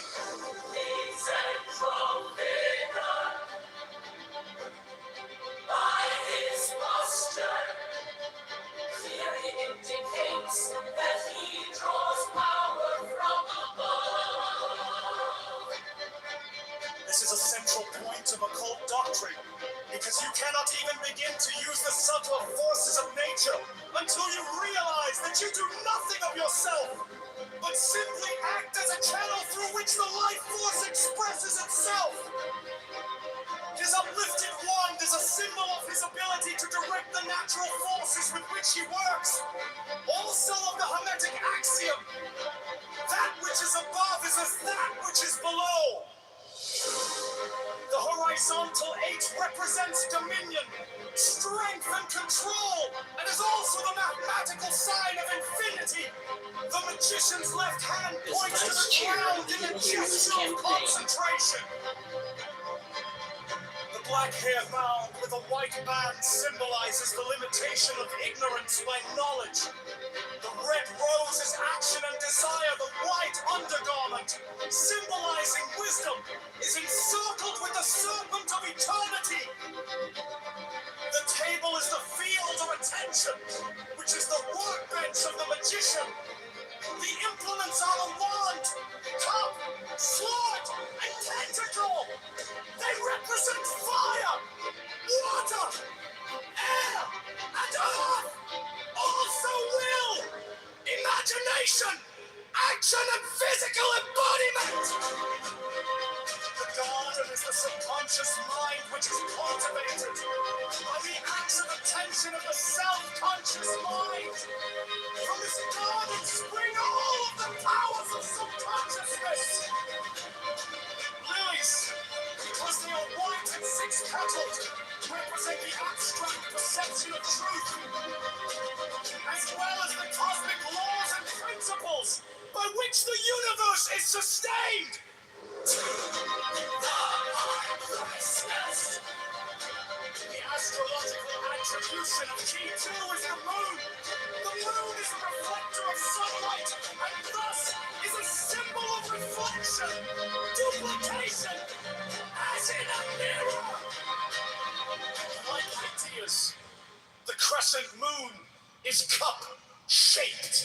Central figure, by his posture, clearly indicates that he draws power from above. This is a central point of occult doctrine, because you cannot even begin to use the subtler forces of nature until you realize that you do nothing of yourself, but simply act as a channel through which the life force expresses itself. His uplifted wand is a symbol of his ability to direct the natural forces with which he works. Also of the Hermetic axiom, that which is above is as that which is below. The horizontal 8 represents dominion, strength, and control, and is also the mathematical sign of infinity. The magician's left hand points to the ground in a gesture of concentration. The black hair bound with a white band symbolizes the limitation of ignorance by knowledge. The red rose is action and desire. The white undergarment, symbolizing wisdom, is encircled with the serpent of eternity. The table is the field of attention, which is the workbench of the magician. The implements are the wand, cup, sword, and tentacle. They represent fire, water, air, and earth. Also will, imagination, action, and physical embodiment. The garden is the subconscious mind which is cultivated by the acts of attention of the self-conscious mind. From this garden spring all of the powers of subconsciousness. Lilies, because they are white and six-petaled, represent the abstract perception of truth, as well as the cosmic laws and principles by which the universe is sustained. The astrological attribution of G2 is the moon. The moon is a reflector of sunlight, and thus is a symbol of reflection, duplication, as in a mirror. Like ideas, the crescent moon is cup-shaped.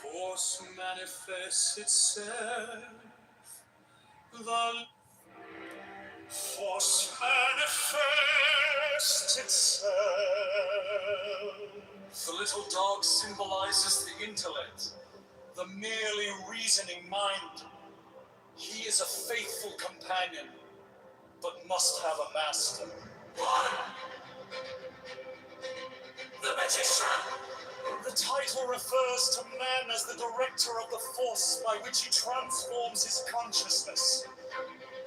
Force manifests itself. The force manifests itself. The little dog symbolizes the intellect, the merely reasoning mind. He is a faithful companion, but must have a master. The magician! The title refers to man as the director of the force by which he transforms his consciousness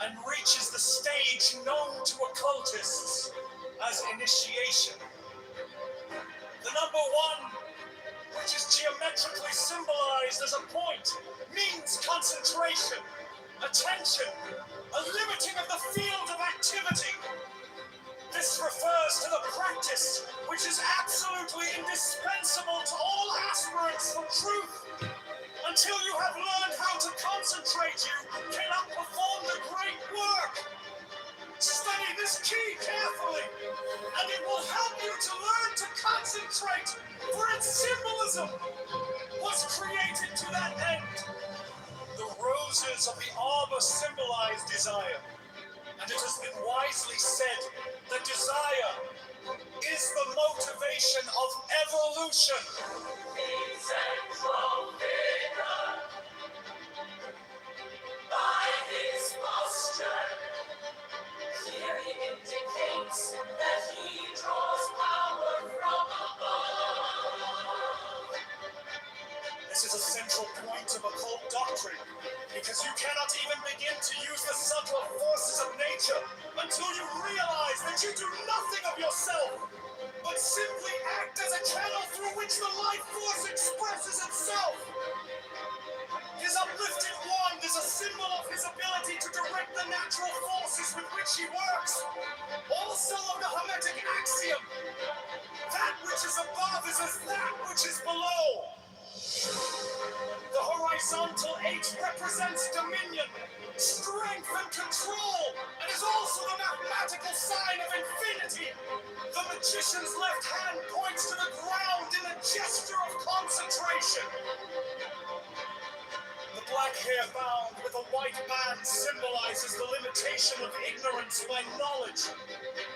and reaches the stage known to occultists as initiation. The number 1, which is geometrically symbolized as a point, means concentration, attention, a limiting of the field of activity. This refers to the practice which is absolutely indispensable to all aspirants for truth. Until you have learned how to concentrate, you cannot perform the great work. Study this key carefully, and it will help you to learn to concentrate, for its symbolism was created to that end. The roses of the arbor symbolize desire. And it has been wisely said that desire is the motivation of evolution. Central figure by his posture clearly indicates that he draws power from above. This is a central point of occult doctrine, because you cannot even begin to use the subtler forces of nature until you realize that you do nothing of yourself, but simply act as a channel through which the life force expresses itself. His uplifted wand is a symbol of his ability to direct the natural forces with which he works. Also of the Hermetic axiom, that which is above is as that which is below. The horizontal H represents dominion, strength, and control, and is also the mathematical sign of infinity. The magician's left hand points to the ground in a gesture of concentration. The black hair bound with a white band symbolizes the limitation of ignorance by knowledge.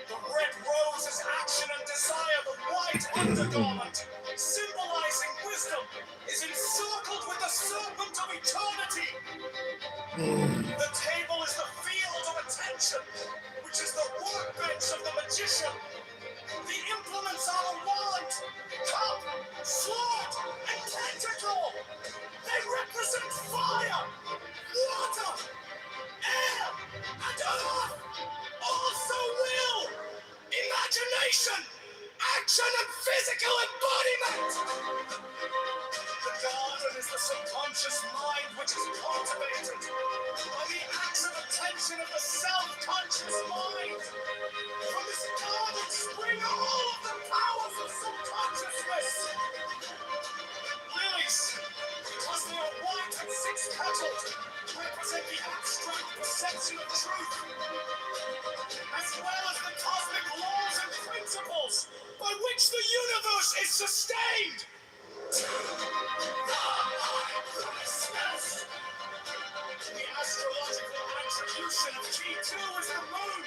The red rose is action and desire. The white undergarment, symbolizing wisdom, is encircled with the serpent of eternity. The table is the field of attention, which is the workbench of the magician. The implements are a wand, cup, sword, and tentacle. They represent fire, water, air, and earth. Also will, imagination, action, and physical embodiment. The garden is the subconscious mind which is cultivated by the acts of attention of the self-conscious mind. From this garden spring all of the powers of subconsciousness. Lilies, because they are white and six-petaled, represent the abstract perception of truth, as well as the cosmic laws and principles by which the universe is sustained. The astrological attribution of G2 is the moon.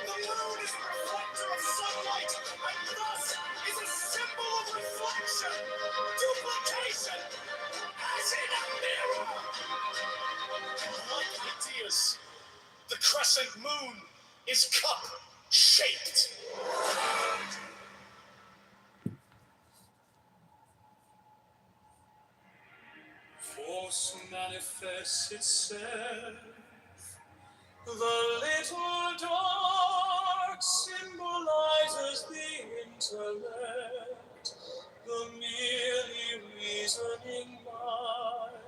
The moon is a reflector of sunlight, and thus is a symbol of reflection, duplication, as in a mirror. Like ideas, the crescent moon is cup-shaped. Force manifests itself. The little dog symbolizes the intellect, the merely reasoning mind.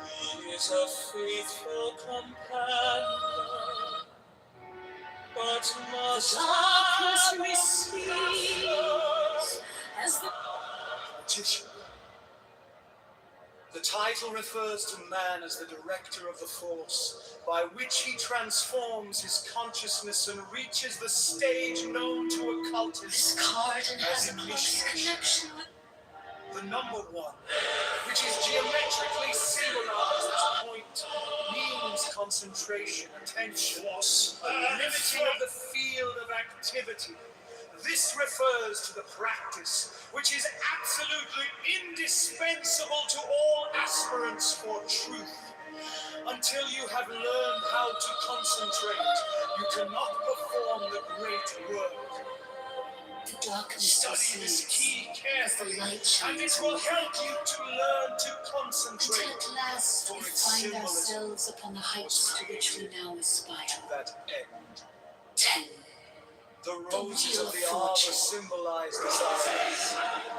He is a faithful companion, but must darkness receives as the magician. The title refers to man as the director of the force, by which he transforms his consciousness and reaches the stage known to occultists. This card has a close connection with the number one, which is geometrically symbolized as point, means concentration, attention, limiting of the field of activity. This refers to the practice, which is absolutely indispensable to all aspirants for truth. Until you have learned how to concentrate, you cannot perform the great work. The darkness study this key carefully, and it will help you to learn to concentrate. Until at last we find ourselves upon the heights to which we now aspire. To that end. 10. The roses of the arbor symbolize desire,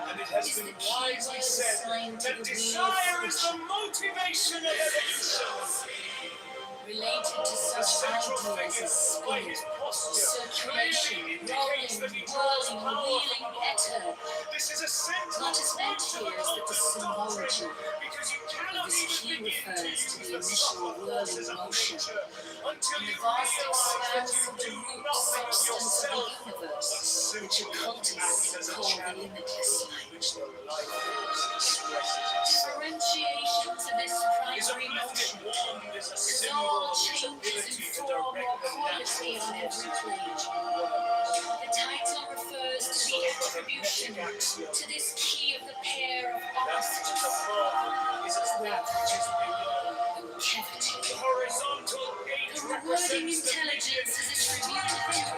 and it has been wisely said that desire is the motivation of evolution. Related to such ideas as speed, circulation, rolling, whirling, wheeling ether. What is meant here is that the symbology of this key refers to the initial whirling motion and the vast expanse of the root substance of the universe, which occultists call the limitless light. Differentiation to this every emotion. As all changes in form or quality on every page. The title refers to the attribution to this key of the pair of opposites. That which is below. Cavity. The horizontal age the rewarding intelligence is attributed to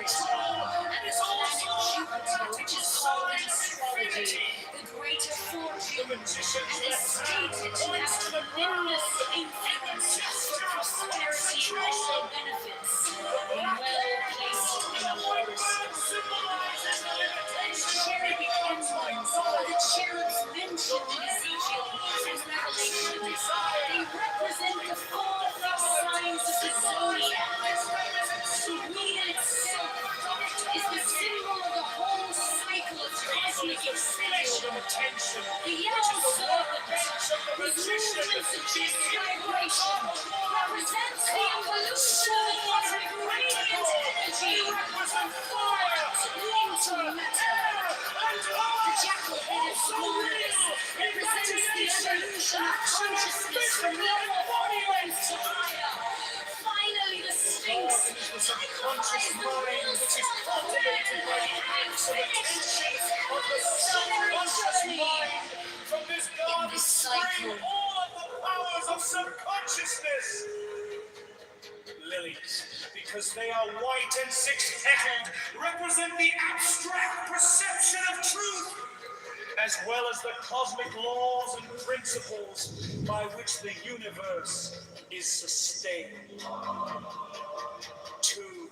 it. And the planet Jupiter, which is called in astrology the greater fortune, and is stated to have tremendous influence for prosperity and all benefits when well placed in a horoscope. The cherubic emblems are the cherubs mentioned in Ezekiel and Revelation. They represent the four signs of the zodiac. The wheel itself is the symbol of the whole cycle of cosmic expansion. The yellow serpent, whose movement suggests vibration, represents the evolution of cosmic radiant energy from fire into matter. The jackal-headed scorpius represents the evolution of consciousness from lower body to higher. Finally, the Sphinx typifies the will to cultivated by the acts of attention of the subconscious mind. From this God is spring all of the powers of subconsciousness. Lilies, because they are white and six-petaled, represent the abstract perception of truth, as well as the cosmic laws and principles by which the universe is sustained. To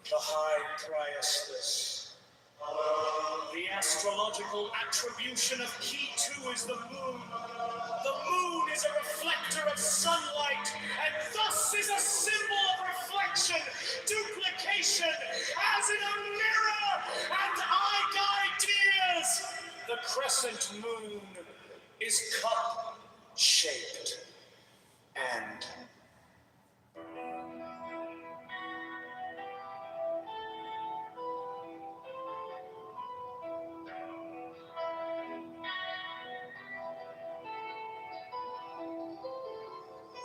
the high priestess, the astrological attribution of key 2 is the moon. The moon is a reflector of sunlight, and thus is a symbol of reflection, duplication, as in a mirror, and I guide tears. The crescent moon is cup-shaped, and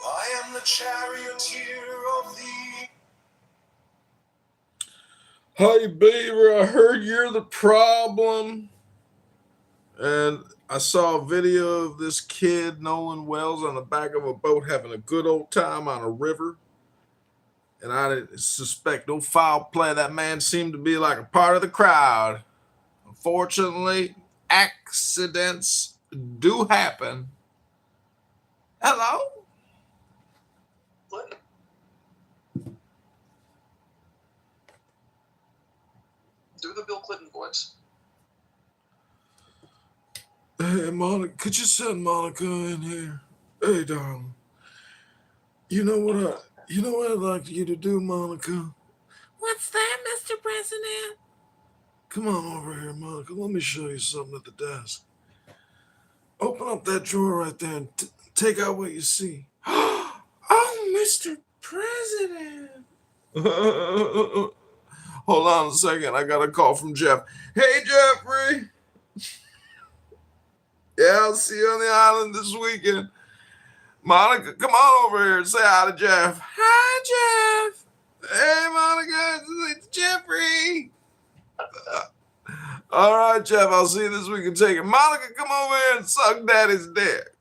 I am the charioteer of the... Hey, Beaver, I heard you're the problem. And I saw a video of this kid, Nolan Wells, on the back of a boat having a good old time on a river. And I didn't suspect no foul play. That man seemed to be like a part of the crowd. Unfortunately, accidents do happen. Hello? What? Do the Bill Clinton voice. Hey, Monica, could you send Monica in here? Hey, darling. You know what I'd like you to do, Monica? What's that, Mr. President? Come on over here, Monica. Let me show you something at the desk. Open up that drawer right there and take out what you see. Oh, Mr. President. Hold on a second. I got a call from Jeff. Hey, Jeffrey. Yeah, I'll see you on the island this weekend. Monica, come on over here and say hi to Jeff. Hi, Jeff. Hey, Monica, it's Jeffrey. All right, Jeff, I'll see you this weekend. Take it. Monica, come over here and suck Daddy's dick.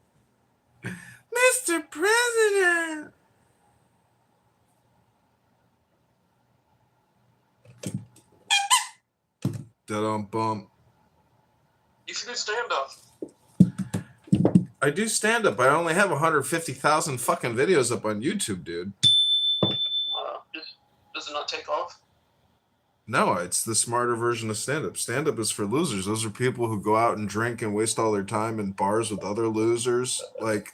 Mr. President. Da-dum-bum. You should do stand-up. I do stand up. I only have 150,000 fucking videos up on YouTube, dude. Does it not take off? No, it's the smarter version of stand up. Stand up is for losers. Those are people who go out and drink and waste all their time in bars with other losers. Like,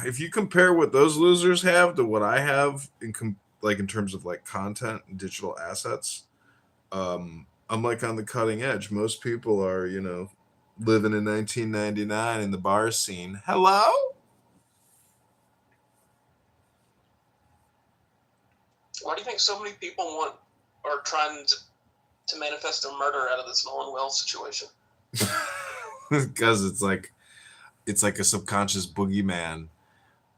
if you compare what those losers have to what I have in terms of like content and digital assets, I'm like on the cutting edge. Most people are, living in 1999 in the bar scene. Hello? Why do you think so many people are trying to manifest their murder out of this Nolan Wells situation? Because it's like a subconscious boogeyman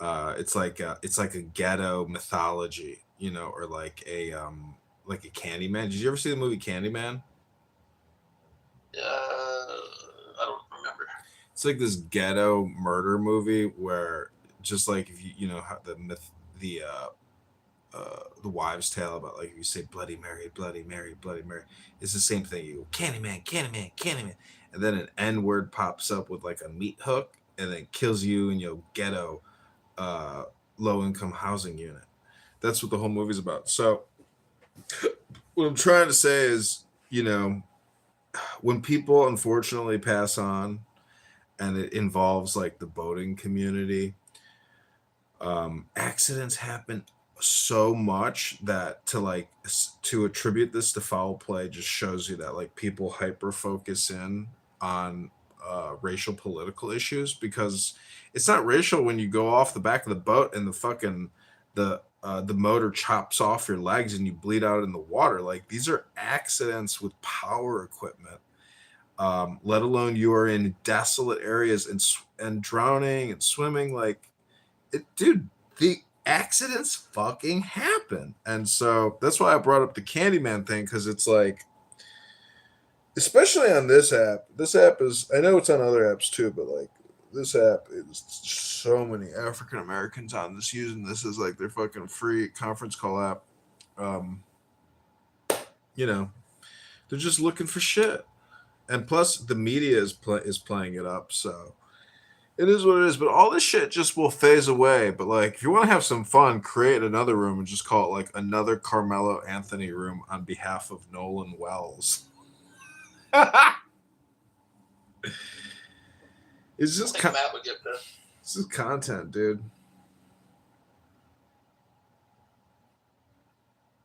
It's like a ghetto mythology, or like a Candyman. Did you ever see the movie Candyman? I don't remember. It's like this ghetto murder movie where, just like, if how the myth, the wives' tale about, like, if you say Bloody Mary, Bloody Mary, Bloody Mary, it's the same thing. You go Candyman, Candyman, Candyman, and then an N word pops up with like a meat hook and then kills you in your ghetto, uh, low income housing unit. That's what the whole movie's about. So what I'm trying to say is, when people unfortunately pass on, and it involves like the boating community, accidents happen so much that to attribute this to foul play just shows you that, like, people hyper focus in on racial political issues, because it's not racial when you go off the back of the boat and the motor chops off your legs and you bleed out in the water. Like, these are accidents with power equipment. Let alone you are in desolate areas and drowning and swimming. Like, dude, the accidents fucking happen. And so that's why I brought up the Candyman thing, because it's like, especially on this app. This app is, I know it's on other apps too, but like, this app is so many African Americans on this using this as like their fucking free conference call app. Um, they're just looking for shit, and plus the media is playing it up. So it is what it is. But all this shit just will phase away. But like, if you want to have some fun, create another room and just call it like another Carmelo Anthony room on behalf of Nolan Wells. It's just Matt would get this. This is content, dude.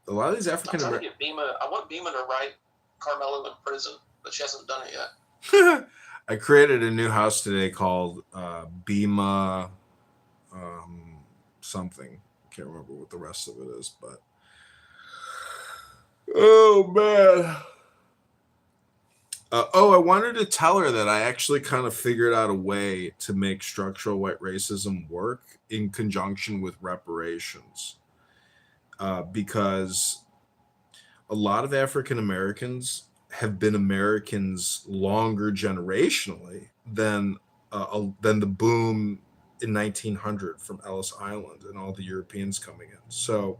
A lot of these African American. I want Bima to write Carmelo in prison, but she hasn't done it yet. I created a new house today called Bima something. Can't remember what the rest of it is, but oh man. I wanted to tell her that I actually kind of figured out a way to make structural white racism work in conjunction with reparations. Because a lot of African Americans have been Americans longer generationally than the boom in 1900 from Ellis Island and all the Europeans coming in. So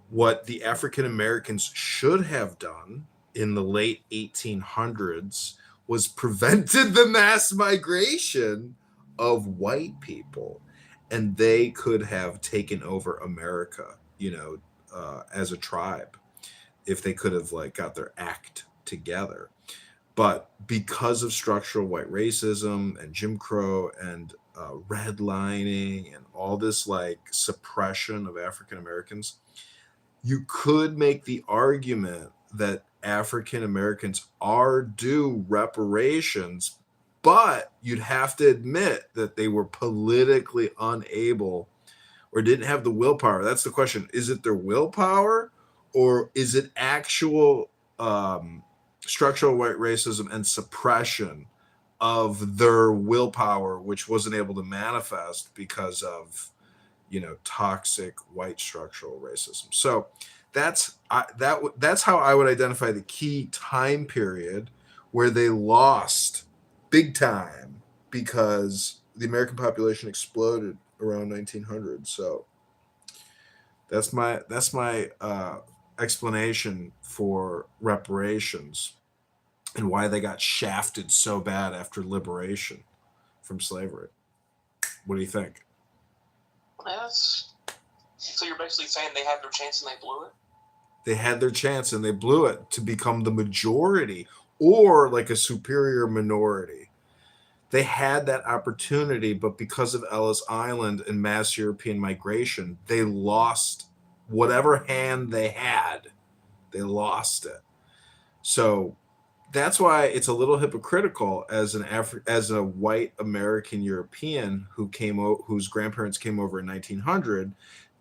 what the African Americans should have done in the late 1800s was prevented the mass migration of white people, and they could have taken over America, as a tribe, if they could have like got their act together. But because of structural white racism and Jim Crow and redlining and all this like suppression of African Americans, you could make the argument that African Americans are due reparations, but you'd have to admit that they were politically unable or didn't have the willpower. That's the question. Is it their willpower, or is it actual structural white racism and suppression of their willpower, which wasn't able to manifest because of, toxic white structural racism? So that's how I would identify the key time period where they lost big time, because the American population exploded around 1900. So that's my explanation for reparations and why they got shafted so bad after liberation from slavery. What do you think? Yes. So you're basically saying they had their chance and they blew it? They had their chance and they blew it to become the majority or like a superior minority. They had that opportunity, but because of Ellis Island and mass European migration, they lost whatever hand they had. They lost it. So that's why it's a little hypocritical as a white American European whose grandparents came over in 1900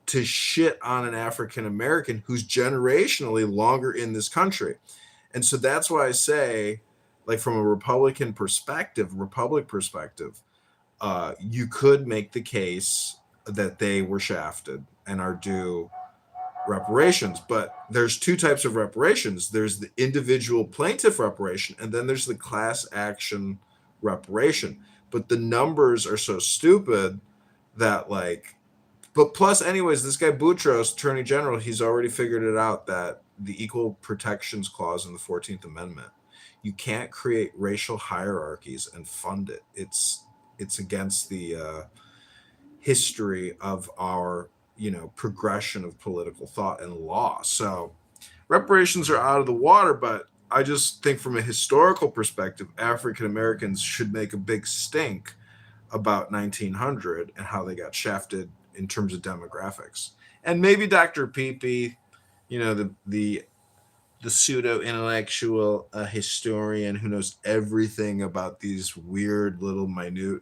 to shit on an African American who's generationally longer in this country. And so that's why I say, like, from a republic perspective, you could make the case that they were shafted and are due reparations. But there's two types of reparations. There's the individual plaintiff reparation, and then there's the class action reparation. But the numbers are so stupid that like, but plus anyways, this guy Boutros, Attorney General, he's already figured it out that the Equal Protections Clause in the 14th Amendment, you can't create racial hierarchies and fund it. It's against the history of our progression of political thought and law. So reparations are out of the water, but I just think from a historical perspective, African Americans should make a big stink about 1900 and how they got shafted in terms of demographics. And maybe Dr. Peepee, the pseudo intellectual historian who knows everything about these weird little minute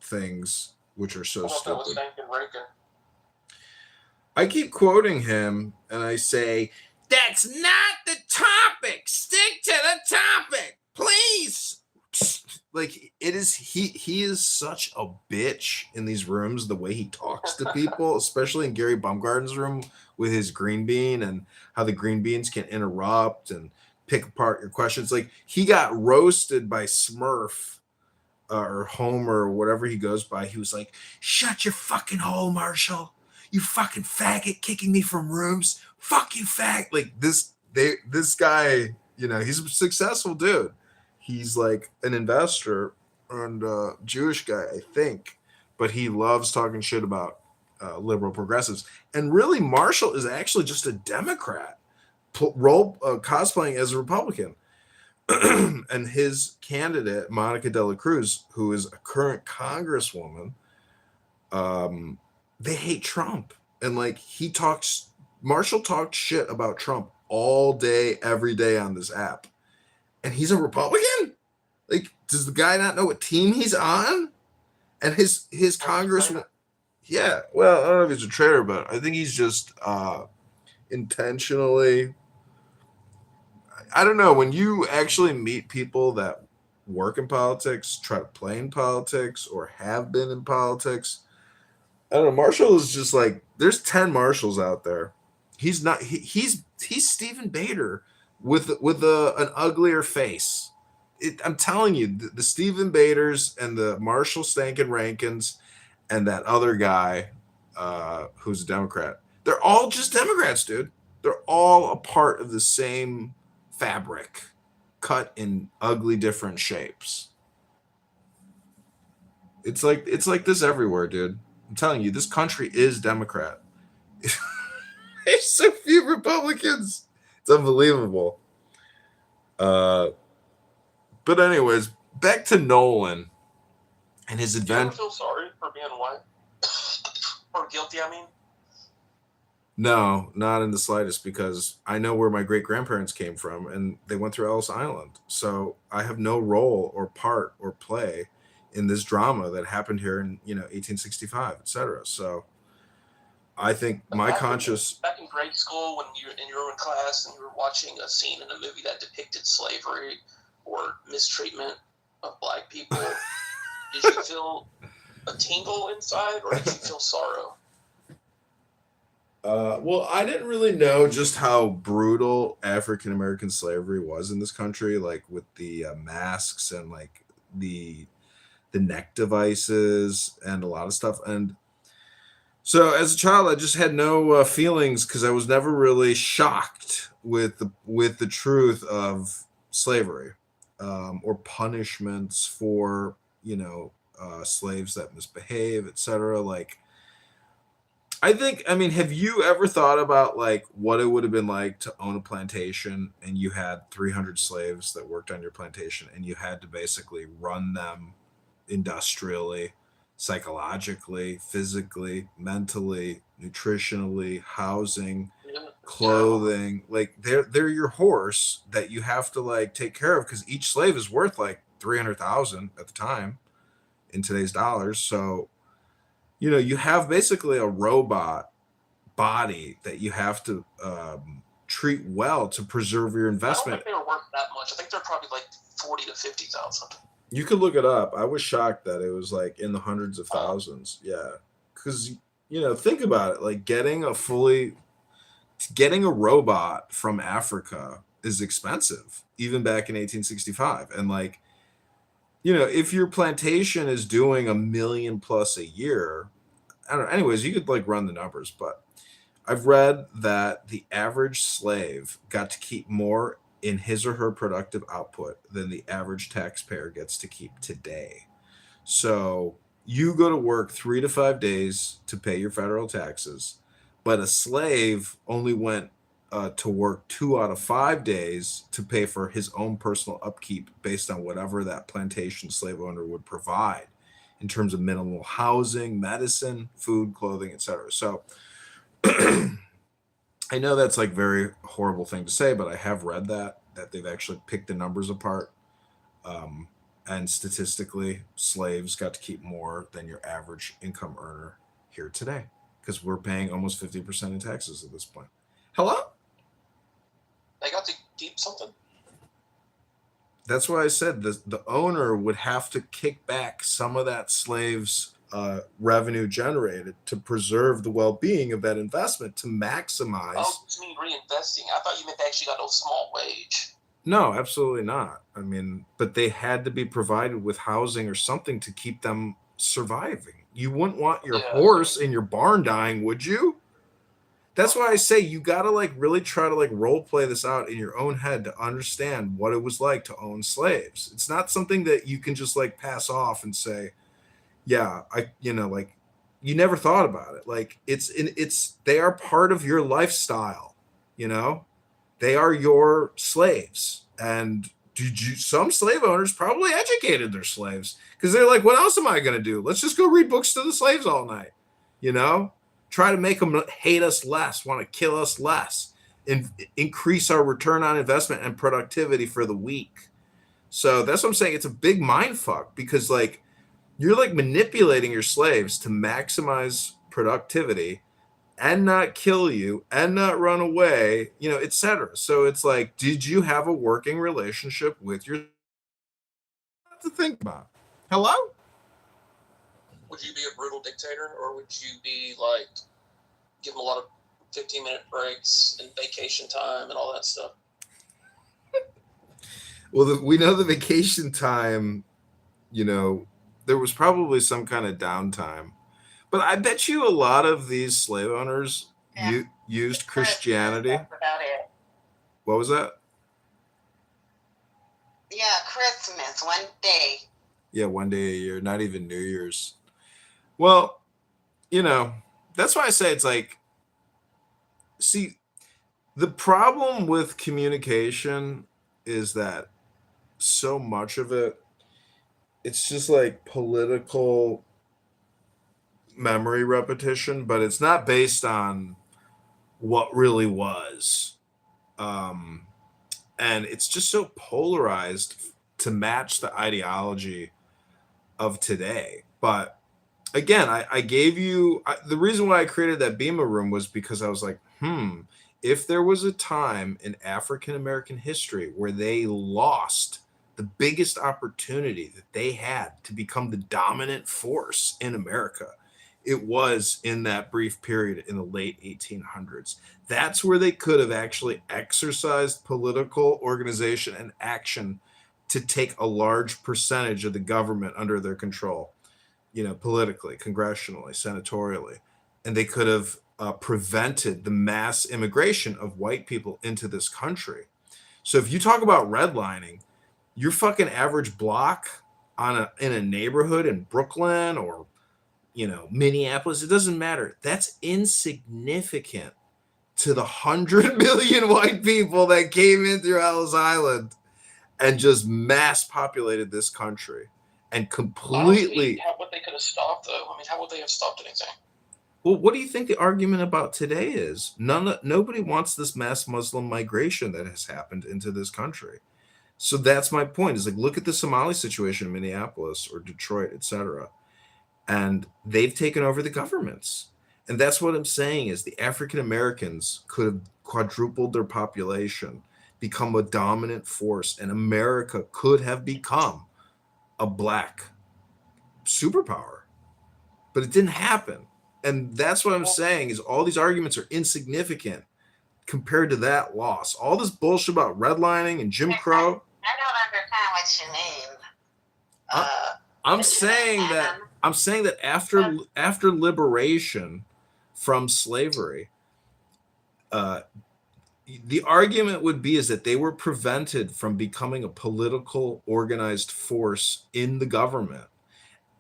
things, which are so stupid. I keep quoting him and I say, "That's not the topic. Stick to the topic, please." Like it is, he is such a bitch in these rooms, the way he talks to people, especially in Gary Baumgarten's room with his green bean and how the green beans can interrupt and pick apart your questions. Like he got roasted by Smurf or Homer or whatever he goes by. He was like, "Shut your fucking hole, Marshall. You fucking faggot kicking me from rooms. Fuck you, fag." Like this guy, he's a successful dude. He's like an investor and Jewish guy, I think, but he loves talking shit about liberal progressives. And really, Marshall is actually just a Democrat, cosplaying as a Republican. And his candidate, Monica De La Cruz, who is a current congresswoman, they hate Trump. And like Marshall talked shit about Trump all day, every day on this app. And he's a Republican? Like, does the guy not know what team he's on? And his congressman, yeah. Well, I don't know if he's a traitor, but I think he's just intentionally. I don't know. When you actually meet people that work in politics, try to play in politics, or have been in politics, I don't know. Marshall is just like, there's 10 Marshalls out there. He's not. He's Stephen Bader with an uglier face. I'm telling you, the Stephen Baders and the Marshall Stankin Rankins and that other guy who's a Democrat, they're all just Democrats, dude. They're all a part of the same fabric, cut in ugly different shapes. It's like this everywhere, dude. I'm telling you, this country is Democrat. There's so few Republicans. It's unbelievable. But anyways, back to Nolan and his adventure. Do you ever feel sorry for being white? Or guilty, I mean? No, not in the slightest, because I know where my great-grandparents came from, and they went through Ellis Island. So I have no role or part or play in this drama that happened here in 1865, etc. So I think my conscious. Back in grade school, when you were in class and you were watching a scene in a movie that depicted slavery or mistreatment of black people, did you feel a tingle inside, or did you feel sorrow? Well, I didn't really know just how brutal African American slavery was in this country, like with the masks and like the neck devices and a lot of stuff. And so as a child, I just had no feelings because I was never really shocked with the truth of slavery or punishments for slaves that misbehave, etc. Like, I mean, have you ever thought about like what it would have been like to own a plantation and you had 300 slaves that worked on your plantation and you had to basically run them industrially, psychologically, physically, mentally, nutritionally, housing, clothing? Like they're your horse that you have to like take care of, because each slave is worth like 300,000 at the time in today's dollars. So you have basically a robot body that you have to treat well to preserve your investment. I don't think they were worth that much. I think they're probably like 40 to 50,000. You could look it up. I was shocked that it was like in the hundreds of thousands. Yeah, because think about it. Like getting a robot from Africa is expensive, even back in 1865. And like, if your plantation is doing $1 million plus a year, I don't know. Anyways, you could like run the numbers, but I've read that the average slave got to keep more in his or her productive output than the average taxpayer gets to keep today. So you go to work 3 to 5 days to pay your federal taxes, but a slave only went to work 2 out of 5 days to pay for his own personal upkeep based on whatever that plantation slave owner would provide in terms of minimal housing, medicine, food, clothing, etc. So I know that's like very horrible thing to say, but I have read that they've actually picked the numbers apart. And statistically, slaves got to keep more than your average income earner here today because we're paying almost 50% in taxes at this point. Hello? They got to keep something. That's why I said the owner would have to kick back some of that slave's revenue generated to preserve the well-being of that investment to maximize. Oh, you mean reinvesting? I thought you meant they actually got a small wage. No, absolutely not. I mean, but they had to be provided with housing or something to keep them surviving. You wouldn't want your horse in your barn dying, would you? That's why I say you got to like really try to like role play this out in your own head to understand what it was like to own slaves. It's not something that you can just like pass off and say, yeah, like you never thought about it. Like they are part of your lifestyle, They are your slaves. And some slave owners probably educated their slaves because they're like, what else am I going to do? Let's just go read books to the slaves all night, Try to make them hate us less, want to kill us less, and increase our return on investment and productivity for the week. So that's what I'm saying. It's a big mind fuck because like you're like manipulating your slaves to maximize productivity and not kill you and not run away, etc. So it's like, did you have a working relationship with your to think about? Hello? Would you be a brutal dictator, or would you be like give them a lot of 15-minute breaks and vacation time and all that stuff? Well, we know the vacation time, there was probably some kind of downtime. But I bet you a lot of these slave owners used Christianity. That's about it. What was that? Yeah, Christmas, one day. Yeah, one day a year, not even New Year's. Well, that's why I say it's like, see, the problem with communication is that so much of it's just like political memory repetition, but it's not based on what really was. And it's just so polarized to match the ideology of today. But again, I gave you the reason why I created that Bema room was because I was like, if there was a time in African American history where they lost the biggest opportunity that they had to become the dominant force in America, it was in that brief period in the late 1800s. That's where they could have actually exercised political organization and action to take a large percentage of the government under their control, politically, congressionally, senatorially. And they could have prevented the mass immigration of white people into this country. So if you talk about redlining, your fucking average block in a neighborhood in Brooklyn or Minneapolis, it doesn't matter. That's insignificant to the 100 million white people that came in through Ellis Island and just mass populated this country and completely. What they could have stopped, though. I mean, how would they have stopped anything? Well, what do you think the argument about today is? Nobody wants this mass Muslim migration that has happened into this country. So that's my point. Is like, look at the Somali situation in Minneapolis or Detroit, etc. And they've taken over the governments. And that's what I'm saying is the African Americans could have quadrupled their population, become a dominant force, and America could have become a black superpower. But it didn't happen. And that's what I'm saying is all these arguments are insignificant compared to that loss. All this bullshit about redlining and Jim Crow. I don't understand what you mean. I'm saying that after liberation from slavery, the argument would be is that they were prevented from becoming a political organized force in the government.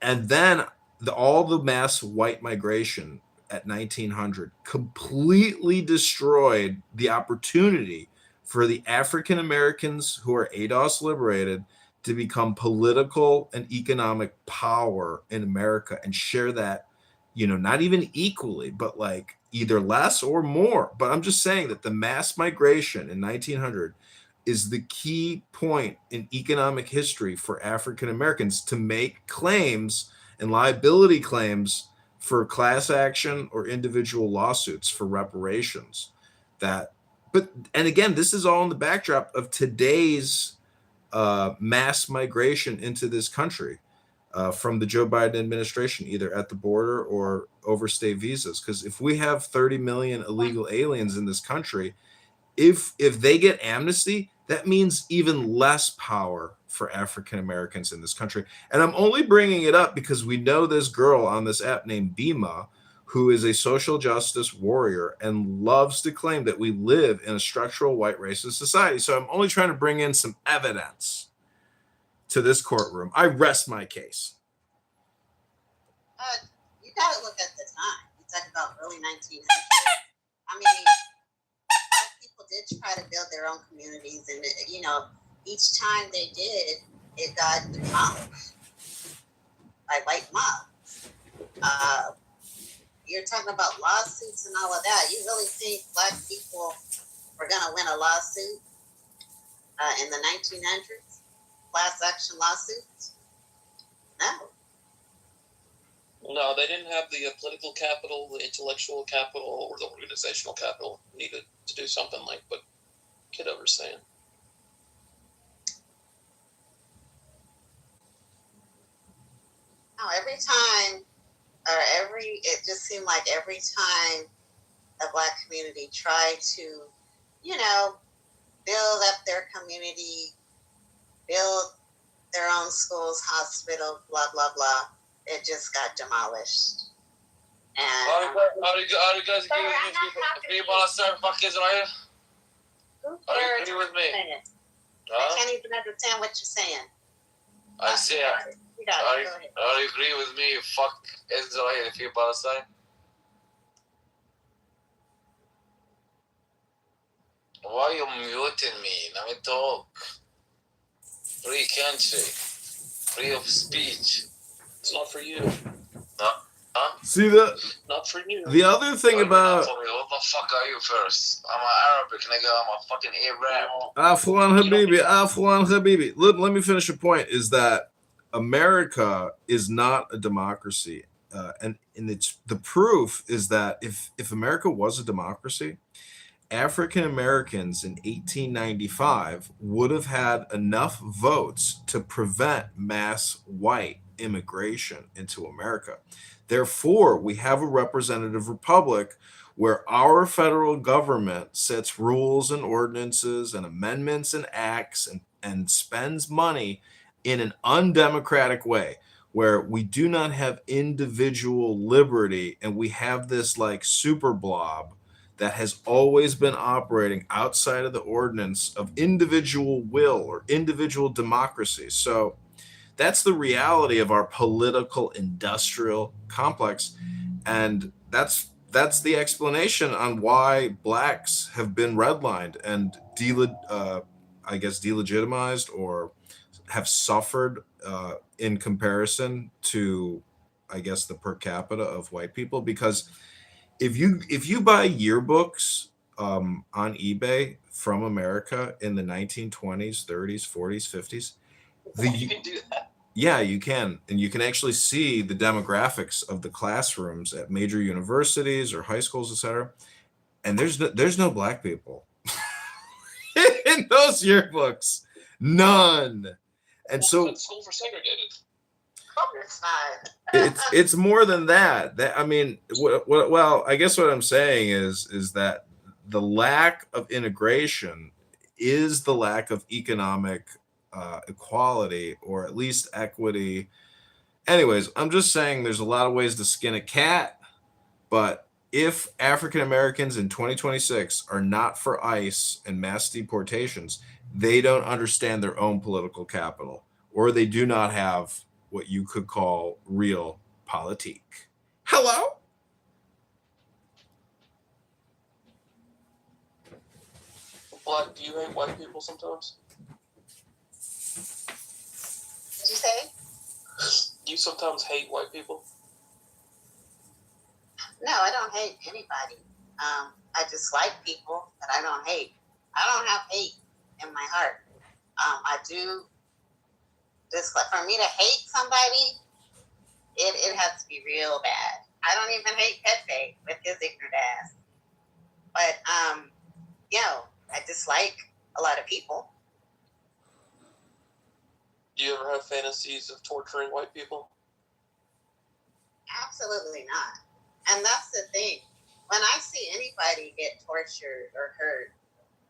And then all the mass white migration at 1900 completely destroyed the opportunity for the African Americans who are ADOS liberated to become political and economic power in America and share that, not even equally, but like either less or more. But I'm just saying that the mass migration in 1900 is the key point in economic history for African Americans to make claims and liability claims for class action or individual lawsuits for reparations. And again, this is all in the backdrop of today's mass migration into this country from the Joe Biden administration, either at the border or overstay visas. Because if we have 30 million illegal aliens in this country, if they get amnesty, that means even less power for African Americans in this country. And I'm only bringing it up because we know this girl on this app named Bima, who is a social justice warrior and loves to claim that we live in a structural white racist society. So I'm only trying to bring in some evidence to this courtroom. I rest my case. You gotta look at the time. You talk about early 1900s. I mean, people did try to build their own communities, and each time they did, it got demolished by white mobs. You're talking about lawsuits and all of that. You really think black people were gonna win a lawsuit in the 1900s? Class action lawsuits? No. No, they didn't have the political capital, the intellectual capital, or the organizational capital needed to do something like what Kitover's saying. No, it just seemed like every time the black community tried to, build up their community, build their own schools, hospital, blah, blah, blah, it just got demolished. And How do you guys agree with me? If you want to start fuck Israel? How do you agree with me? I can't even understand what you're saying. I say, how do you agree with me? Fuck Israel if you're Palestine? Why are you muting me? Let me talk. Free country. Free of speech. It's not for you. Huh? See Not for you. the other thing about What the fuck are you first? I'm an Arabic nigga. I'm a fucking Arab. Afwan Habibi. Let me finish a point. Is that America is not a democracy, and it's the proof is that if America was a democracy, African Americans in 1895 would have had enough votes to prevent mass white immigration into America. Therefore, we have a representative republic where our federal government sets rules and ordinances and amendments and acts and spends money in an undemocratic way, where we do not have individual liberty, and we have this like super blob that has always been operating outside of the ordinance of individual will or individual democracy. So that's the reality of our political industrial complex. And that's the explanation on why blacks have been redlined and delegitimized or have suffered in comparison to, I guess, the per capita of white people. Because if you buy yearbooks on eBay from America in the 1920s, 30s, 40s, 50s, You can do that. yeah, you can. And you can actually see the demographics of the classrooms at major universities or high schools, etc. And there's no black people in those yearbooks. None. And so schools were segregated. It's not. It's more than that. That I mean, well, I guess what I'm saying is that the lack of integration is the lack of economic equality, or at least equity. Anyways, I'm just saying there's a lot of ways to skin a cat, but if African Americans in 2026 are not for ICE and mass deportations, they don't understand their own political capital, or they do not have what you could call real politique. Hello? Black, do you hate white people sometimes? Did you say? Do you sometimes hate white people? No, I don't hate anybody. I dislike people, but I don't hate. I don't have hate in my heart. I do dislike. For me to hate somebody, it has to be real bad. I don't even hate Pepe with his ignorant ass. But I dislike a lot of people. Do you ever have fantasies of torturing white people? Absolutely not. And that's the thing. When I see anybody get tortured or hurt,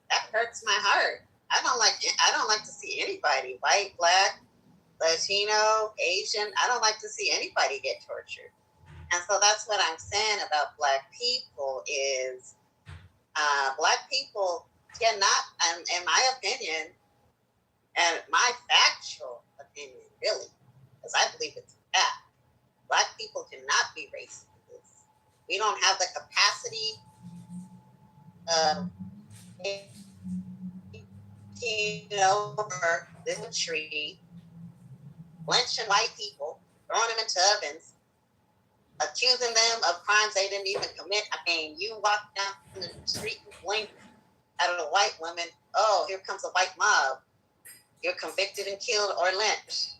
that hurts my heart. I don't like to see anybody, white, black, Latino, Asian. I don't like to see anybody get tortured. And so that's what I'm saying about black people is black people cannot, in my opinion, and my factual opinion, really, because I believe it's a fact, black people cannot be racist. We don't have the capacity of taking over this country, lynching white people, throwing them into ovens, accusing them of crimes they didn't even commit. I mean, you walk down the street and blink at a white woman, oh, here comes a white mob. You're convicted and killed or lynched.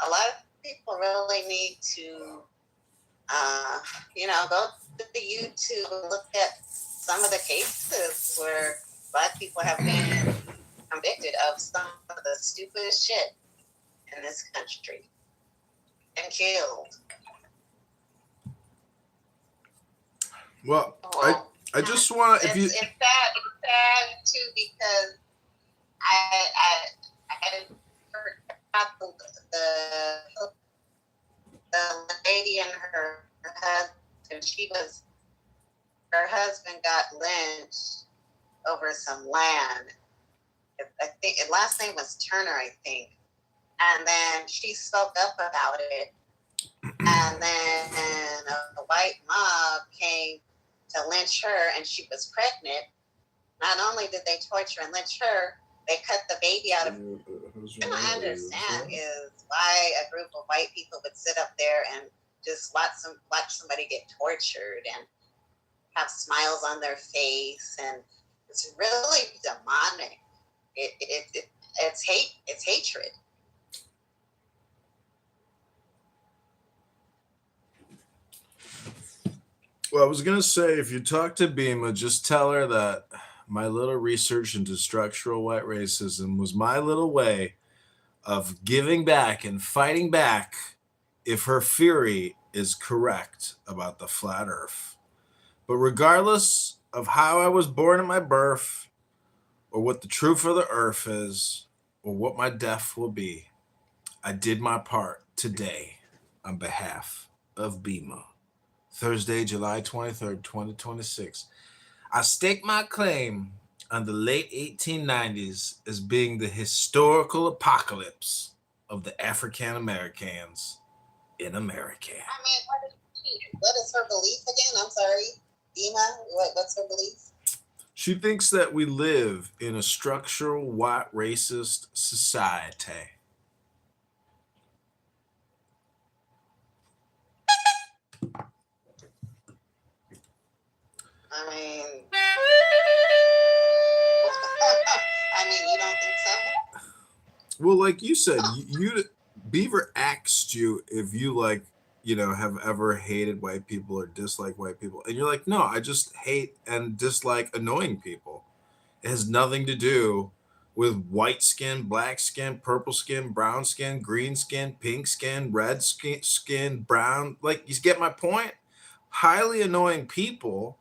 A lot of people really need to, go to the YouTube and look at some of the cases where black people have been convicted of some of the stupidest shit in this country and killed. Well, I just want to. It's sad too, because I heard about the lady and her husband. Her husband got lynched over some land. I think his last name was Turner, I think. And then she spoke up about it. And then a white mob came to lynch her, and she was pregnant. Not only did they torture and lynch her, they cut the baby out of her. What I understand is why a group of white people would sit up there and just watch somebody get tortured and have smiles on their face, and it's really demonic. It's hate. It's hatred. Well, I was going to say, if you talk to Bima, just tell her that my little research into structural white racism was my little way of giving back and fighting back if her theory is correct about the flat earth. But regardless of how I was born at my birth, or what the truth of the earth is, or what my death will be, I did my part today on behalf of Bima. Thursday, July 23rd, 2026. I stake my claim on the late 1890s as being the historical apocalypse of the African Americans in America. I mean, what is her belief again? I'm sorry, Dima. What's her belief? She thinks that we live in a structural white racist society. I mean, you don't think so? Well, like you said, you Beaver asked you if you have ever hated white people or dislike white people, and you're like, no, I just hate and dislike annoying people. It has nothing to do with white skin, black skin, purple skin, brown skin, green skin, pink skin, red skin, brown. Like, you get my point? Highly annoying people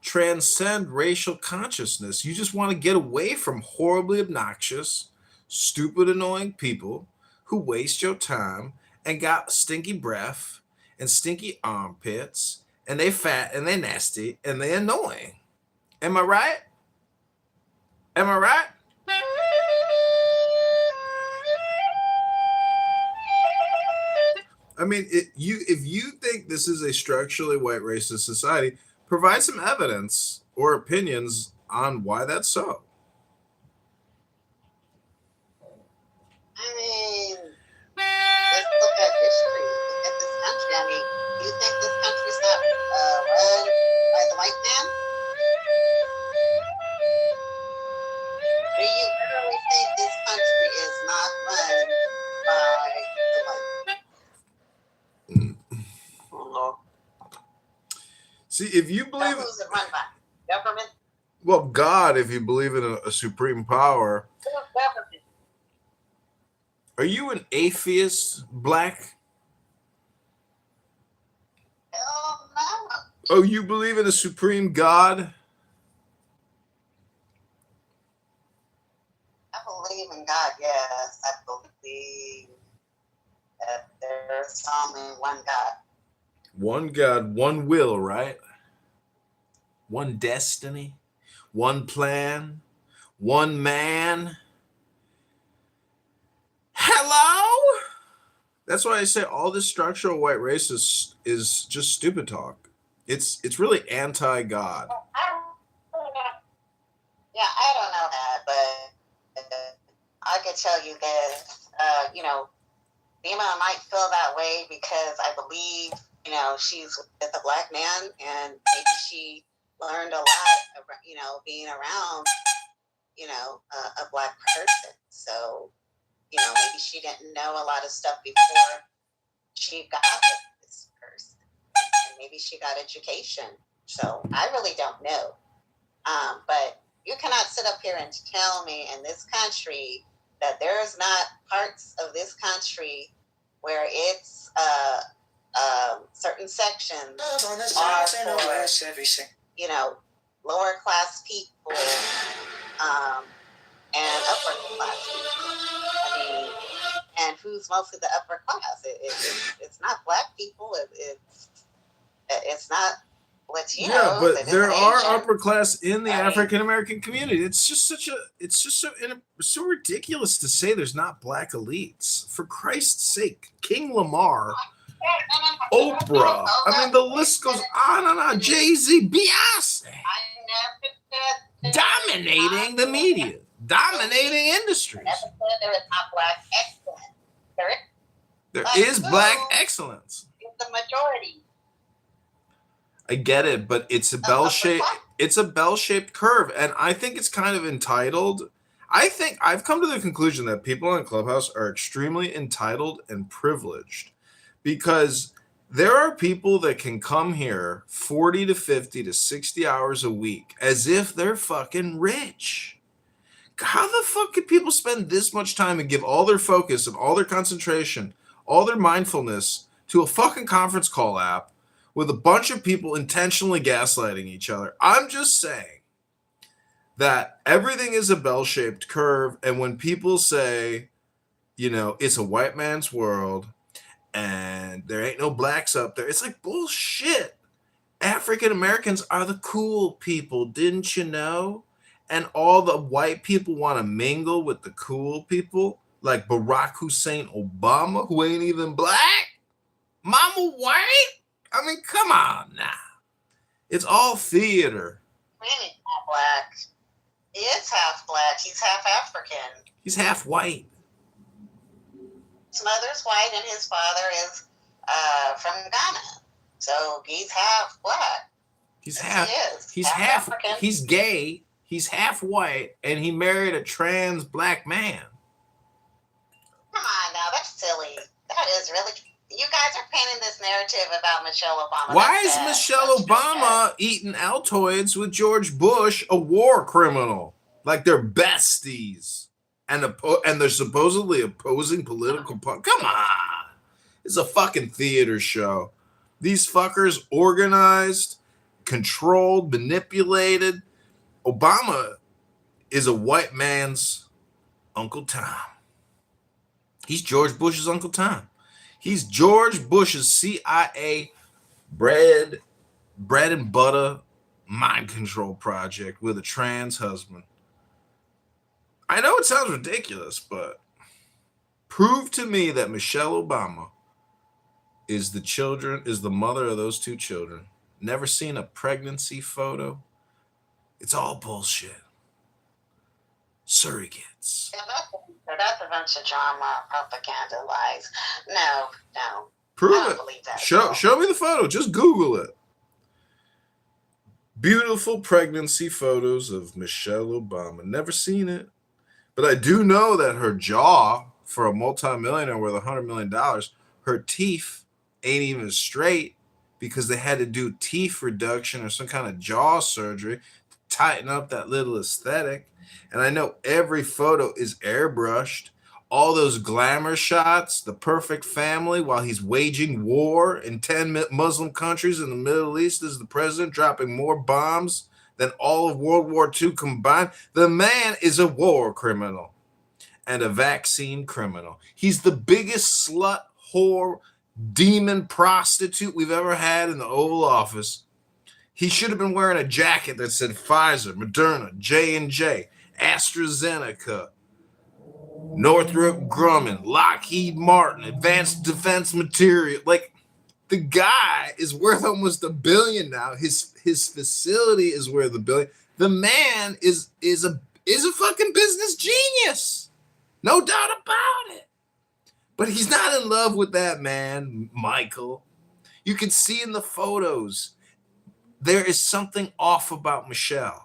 transcend racial consciousness. You just want to get away from horribly obnoxious, stupid, annoying people who waste your time and got stinky breath and stinky armpits and they fat and they nasty and they annoying. Am I right? Am I right? I mean, if you think this is a structurally white racist society, provide some evidence or opinions on why that's so. I mean, let's look at history. Look at this country. I mean, you think this country's not run by the white man? Do you literally think this country is not run by the white man? No. See, if you believe, so who's it run by? Government? Well, God, if you believe in a supreme power. Government. Are you an atheist, Black? Hell no. Oh, you believe in a supreme God? I believe in God, yes. I believe that there's only one God. One God, one will, right? One destiny, one plan, one man. Hello? That's why I say all this structural white race is just stupid talk. It's really anti-God. Yeah, I don't know that, but I could tell you this. Dima might feel that way because I believe, she's with a Black man and maybe she learned a lot, being around, a Black person. So, maybe she didn't know a lot of stuff before she got with this person. And maybe she got education. So I really don't know. But you cannot sit up here and tell me in this country that there's not parts of this country where it's certain sections are for, lower class people and upper class people. I mean, and who's mostly the upper class? It's not Black people. It's not Latinos. Yeah, but there are Asian. upper class in the African American community. It's just so ridiculous to say there's not Black elites. For Christ's sake, King Lamar, Oprah. I mean, the list goes on and on. Jay-Z, Beyonce, dominating the media, dominating industries. Never said there is not Black excellence. There is Black excellence. It's the majority. I get it, but it's a bell-shaped curve, and I think it's kind of entitled. I think I've come to the conclusion that people on Clubhouse are extremely entitled and privileged because there are people that can come here 40 to 50 to 60 hours a week as if they're fucking rich. How the fuck could people spend this much time and give all their focus and all their concentration, all their mindfulness to a fucking conference call app with a bunch of people intentionally gaslighting each other? I'm just saying that everything is a bell-shaped curve, and when people say, it's a white man's world and there ain't no Blacks up there, it's like bullshit. African Americans are the cool people, didn't you know? And all the white people want to mingle with the cool people, like Barack Hussein Obama, who ain't even Black. Mama white? I mean, come on now. It's all theater. Really not Black. He is half Black. He's half African. He's half white. His mother's white and his father is from Ghana. So he's half Black. He's He's half African. He's gay. He's half white, and he married a trans Black man. Come on now, that's silly. That is really. You guys are painting this narrative about Michelle Obama. Why is Michelle Obama eating Altoids with George Bush, a war criminal? Like they're besties. and they're supposedly opposing political parties. Come on. It's a fucking theater show. These fuckers organized, controlled, manipulated. Obama is a white man's Uncle Tom. He's George Bush's Uncle Tom. He's George Bush's CIA bread and butter mind control project with a trans husband. I know it sounds ridiculous, but prove to me that Michelle Obama is the mother of those 2 children. Never seen a pregnancy photo. It's all bullshit. Surrogates. That's a bunch of drama, propaganda, lies. No. Prove I don't it. believe that. Show me the photo. Just Google it. Beautiful pregnancy photos of Michelle Obama. Never seen it. But I do know that her jaw, for a multimillionaire worth $100 million, her teeth ain't even straight because they had to do teeth reduction or some kind of jaw surgery to tighten up that little aesthetic. And I know every photo is airbrushed. All those glamour shots, the perfect family while he's waging war in 10 Muslim countries in the Middle East as the president, dropping more bombs than all of World War II combined. The man is a war criminal and a vaccine criminal. He's the biggest slut, whore, demon prostitute we've ever had in the Oval Office. He should have been wearing a jacket that said Pfizer, Moderna, J&J, AstraZeneca, Northrop Grumman, Lockheed Martin, Advanced Defense Material. Like, the guy is worth almost $1 billion now. His facility is worth $1 billion. The man is a fucking business genius. No doubt about it. But he's not in love with that man, Michael. You can see in the photos, there is something off about Michelle.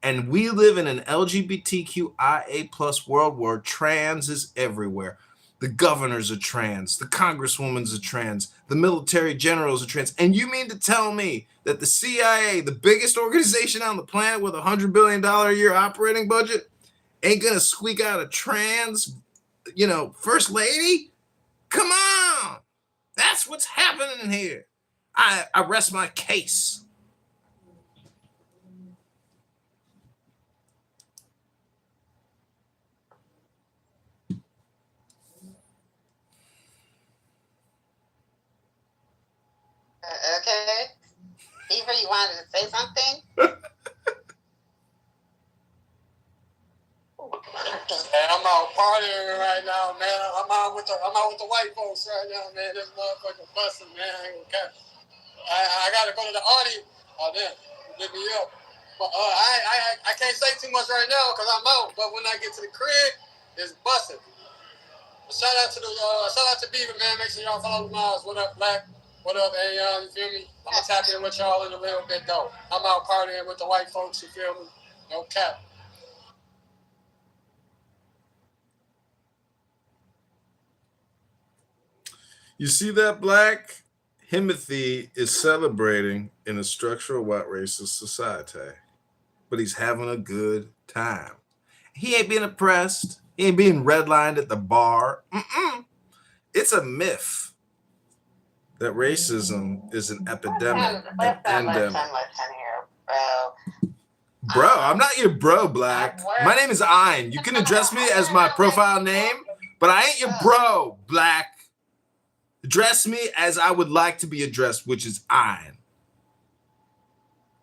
And we live in an LGBTQIA plus world where trans is everywhere. The governors are trans. The congresswomen's are trans. The military generals are trans. And you mean to tell me that the CIA, the biggest organization on the planet with $100 billion a year operating budget, ain't going to squeak out a trans, first lady? Come on. That's what's happening here. I rest my case. Okay. Eva, you wanted to say something? Hey, I'm out partying right now, man. I'm out with the white folks right now, man. This motherfucker busting, man. I gotta go to the audience. Oh, damn, get me up. But I can't say too much right now because I'm out. But when I get to the crib, it's busting. Shout out to Beaver, man. Make sure y'all follow the miles. What up, Black? What up, Ayon? You feel me? I'm gonna tap in with y'all in a little bit though. I'm out partying with the white folks. You feel me? No cap. You see that, Black? Timothy is celebrating in a structural white racist society, but he's having a good time. He ain't being oppressed. He ain't being redlined at the bar. It's a myth that racism is an epidemic. Listen here, bro. Bro, I'm not your bro, Black. My name is Ein. You can address me as my profile name, but I ain't your bro, Black. Address me as I would like to be addressed, which is Ein.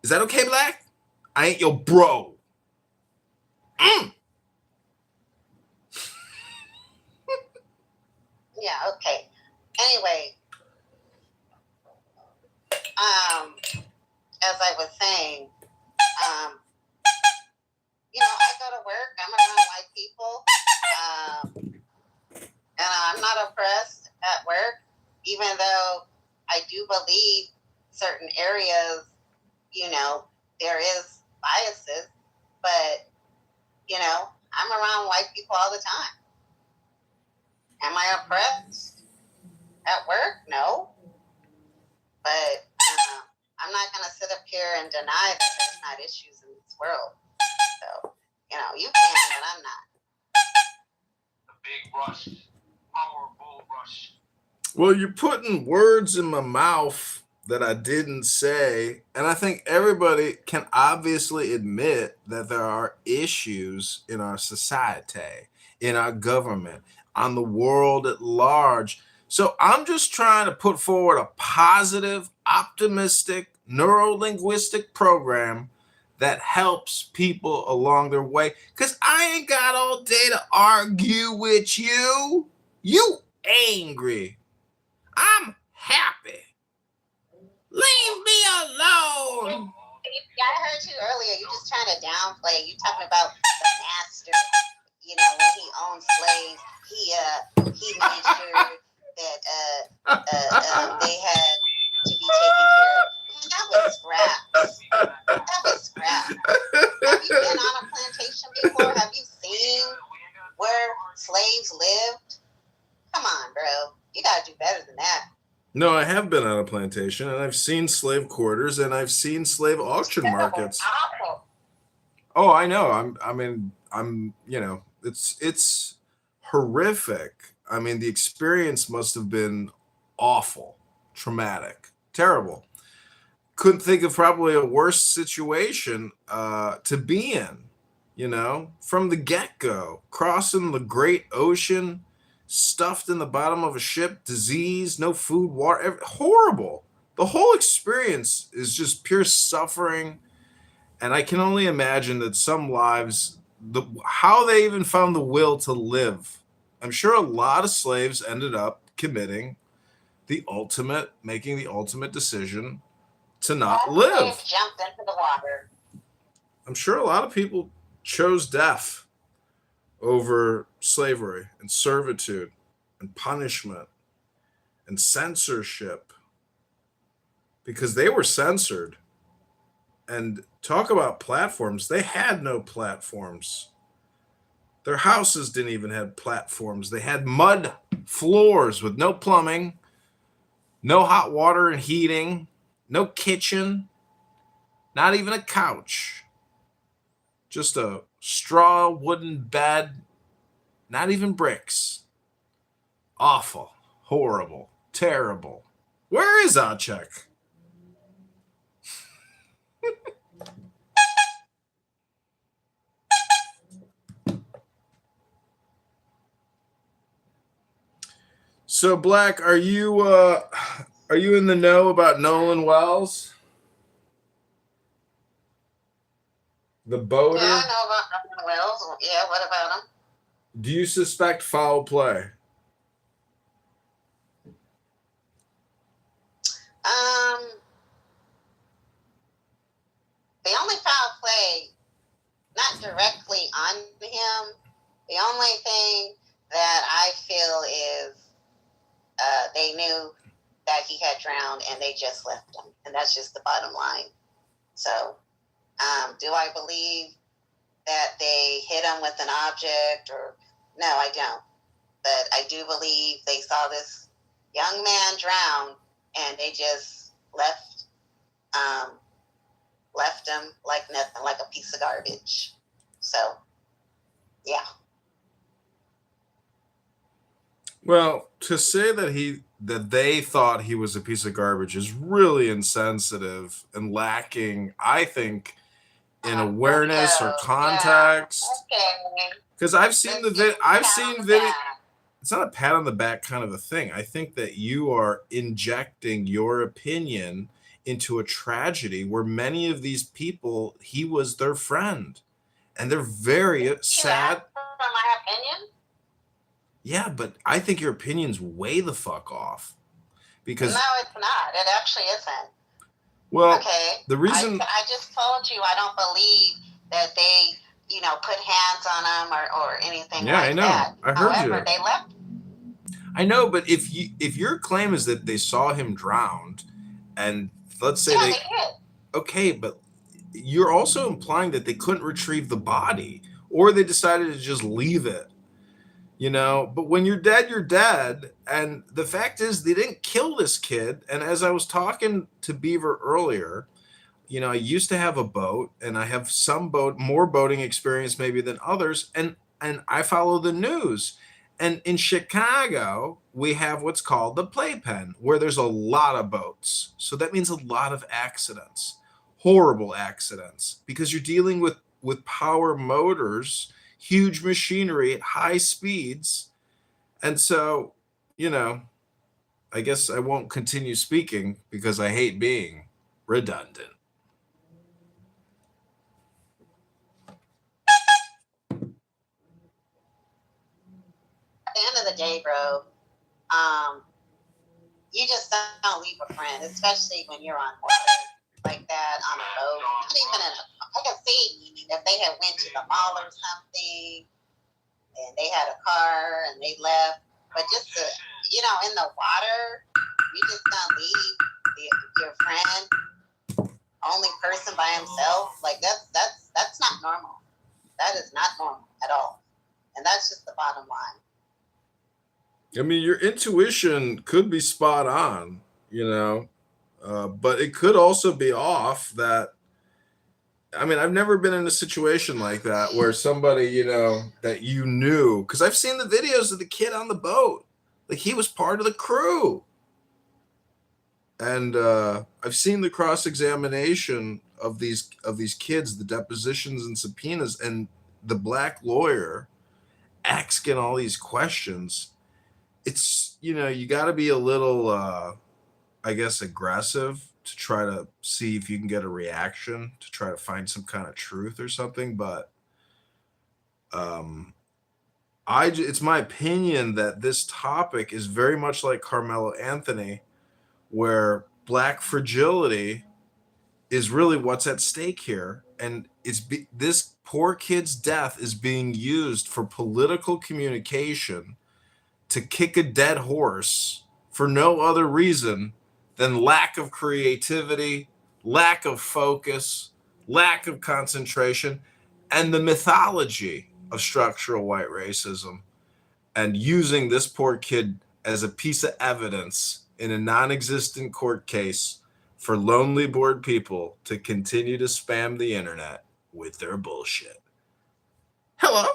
Is that okay, Black? I ain't your bro. Yeah, okay. Anyway, as I was saying, I go to work, I'm around white people, and I'm not oppressed at work, even though I do believe certain areas, there is biases, but, I'm around white people all the time. Am I oppressed at work? No. But I'm not going to sit up here and deny that there's not issues in this world. So, you can, but I'm not. big rush, powerful rush. Well, you're putting words in my mouth that I didn't say. And I think everybody can obviously admit that there are issues in our society, in our government, on the world at large. So I'm just trying to put forward a positive, optimistic, neuro-linguistic program that helps people along their way. Because I ain't got all day to argue with you. You angry. I'm happy. Leave me alone. Yeah, I heard you earlier. You just trying to downplay. You talking about the master. You know, when he owned slaves, he made sure that they had to be taken care of. Man, that was scraps. That was scraps. Have you been on a plantation before? Have you seen where slaves lived? Come on, bro. You gotta do better than that. No, I have been on a plantation and I've seen slave quarters and I've seen slave auction markets. Awful. Oh, I know. I'm, it's horrific. I mean, the experience must have been awful, traumatic, terrible. Couldn't think of probably a worse situation to be in, from the get-go, crossing the great ocean, stuffed in the bottom of a ship, disease, no food, water, horrible. The whole experience is just pure suffering. And I can only imagine that some lives, how they even found the will to live. I'm sure a lot of slaves ended up making the ultimate decision to not live. Slaves jumped into the water. I'm sure a lot of people chose death over slavery and servitude and punishment and censorship because they were censored. And talk about platforms. They had no platforms. Their houses didn't even have platforms. They had mud floors with no plumbing, no hot water and heating, no kitchen, not even a couch. Just a straw wooden bed, not even bricks. Awful, horrible, terrible. Where is Acek? So, Black, are you in the know about Nolan Wells? The boater? Yeah, I know about Nolan Wells. Yeah, what about him? Do you suspect foul play? The only foul play, not directly on him, the only thing that I feel is they knew that he had drowned and they just left him. And that's just the bottom line. So, do I believe that they hit him with an object or no, I don't. But I do believe they saw this young man drown and they just left him like nothing, like a piece of garbage. So, yeah. Well, to say that they thought he was a piece of garbage is really insensitive and lacking, I think, in awareness or context. Because I've seen video. It's not a pat on the back kind of a thing. I think that you are injecting your opinion into a tragedy where many of these people, he was their friend, and they're very sad. For my opinion? Yeah, but I think your opinion's way the fuck off. Because no, it's not. It actually isn't. Well, okay. The reason I just told you I don't believe that they, put hands on him or anything like I know. that. I heard However, you. they left. I know, but if your claim is that they saw him drowned, and let's say they did. Okay, but you're also implying that they couldn't retrieve the body, or they decided to just leave it. But when you're dead, you're dead. And the fact is, they didn't kill this kid. And as I was talking to Beaver earlier, I used to have a boat, and I have more boating experience maybe than others. And I follow the news. And in Chicago, we have what's called the playpen, where there's a lot of boats. So that means a lot of accidents, horrible accidents, because you're dealing with power motors, huge machinery at high speeds. And so, you know, I guess I won't continue speaking because I hate being redundant. At the end of the day, bro, you just don't leave a friend, especially when you're on water like that on a boat. Not even I can see if they had went to the mall or something and they had a car and they left, but just to, in the water, you just don't leave your friend, only person by himself. Like that's not normal. That is not normal at all, and that's just the bottom line. I mean, your intuition could be spot on, but it could also be off. I mean, I've never been in a situation like that where somebody, that you knew, because I've seen the videos of the kid on the boat, like he was part of the crew. And I've seen the cross-examination of these kids, the depositions and subpoenas, and the black lawyer asking all these questions. It's, you got to be a little, I guess, aggressive to try to see if you can get a reaction, to try to find some kind of truth or something. But it's my opinion that this topic is very much like Carmelo Anthony, where black fragility is really what's at stake here. And this poor kid's death is being used for political communication to kick a dead horse for no other reason than lack of creativity, lack of focus, lack of concentration, and the mythology of structural white racism, and using this poor kid as a piece of evidence in a non-existent court case for lonely bored people to continue to spam the internet with their bullshit. Hello?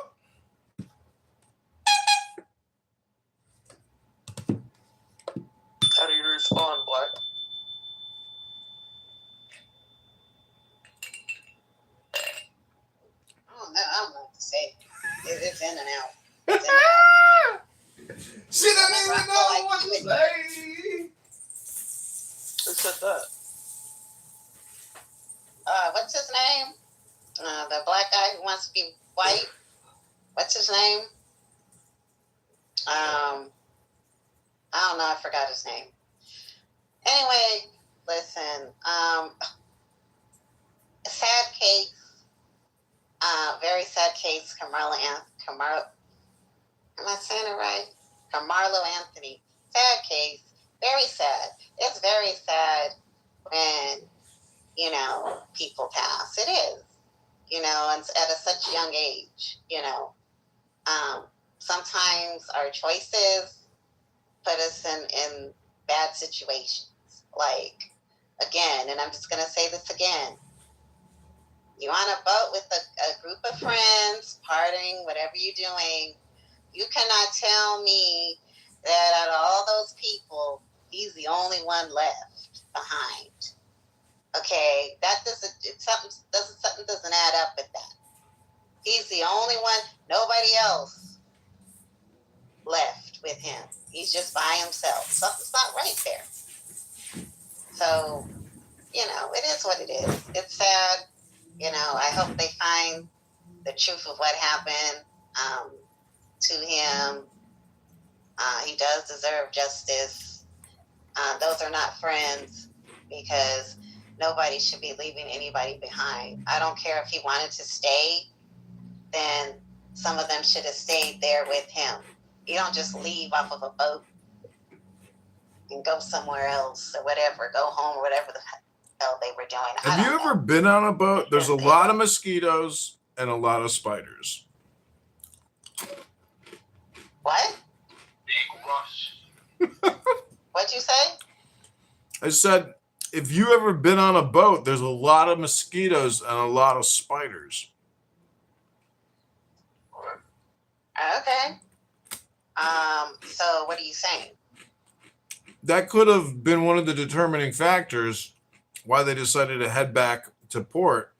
How do you respond, Black? I don't know what to say. It's in and out. It's in and out. She doesn't even know what to say. Who said that? What's his name? The black guy who wants to be white. What's his name? I don't know. I forgot his name. Anyway, listen. Sad case. Very sad case. Carmelo. Am I saying it right? Carmelo Anthony. Sad case. Very sad. It's very sad when, people pass. It is. And at such a young age, sometimes our choices put us in bad situations. Like, again, and I'm just going to say this again. You on a boat with a group of friends, partying, whatever you're doing, you cannot tell me that out of all those people, he's the only one left behind. Okay, something doesn't add up with that. He's the only one, nobody else left with him. He's just by himself. Something's not right there. So, it is what it is. It's sad. I hope they find the truth of what happened to him. He does deserve justice. Those are not friends, because nobody should be leaving anybody behind. I don't care if he wanted to stay, then some of them should have stayed there with him. You don't just leave off of a boat and go somewhere else or whatever, go home or whatever the hell they were doing. Have you ever been on a boat? There's a lot of mosquitoes and a lot of spiders. What? Big rush. What'd you say? I said, if you ever been on a boat, there's a lot of mosquitoes and a lot of spiders. Okay. So what are you saying? That could have been one of the determining factors why they decided to head back to port,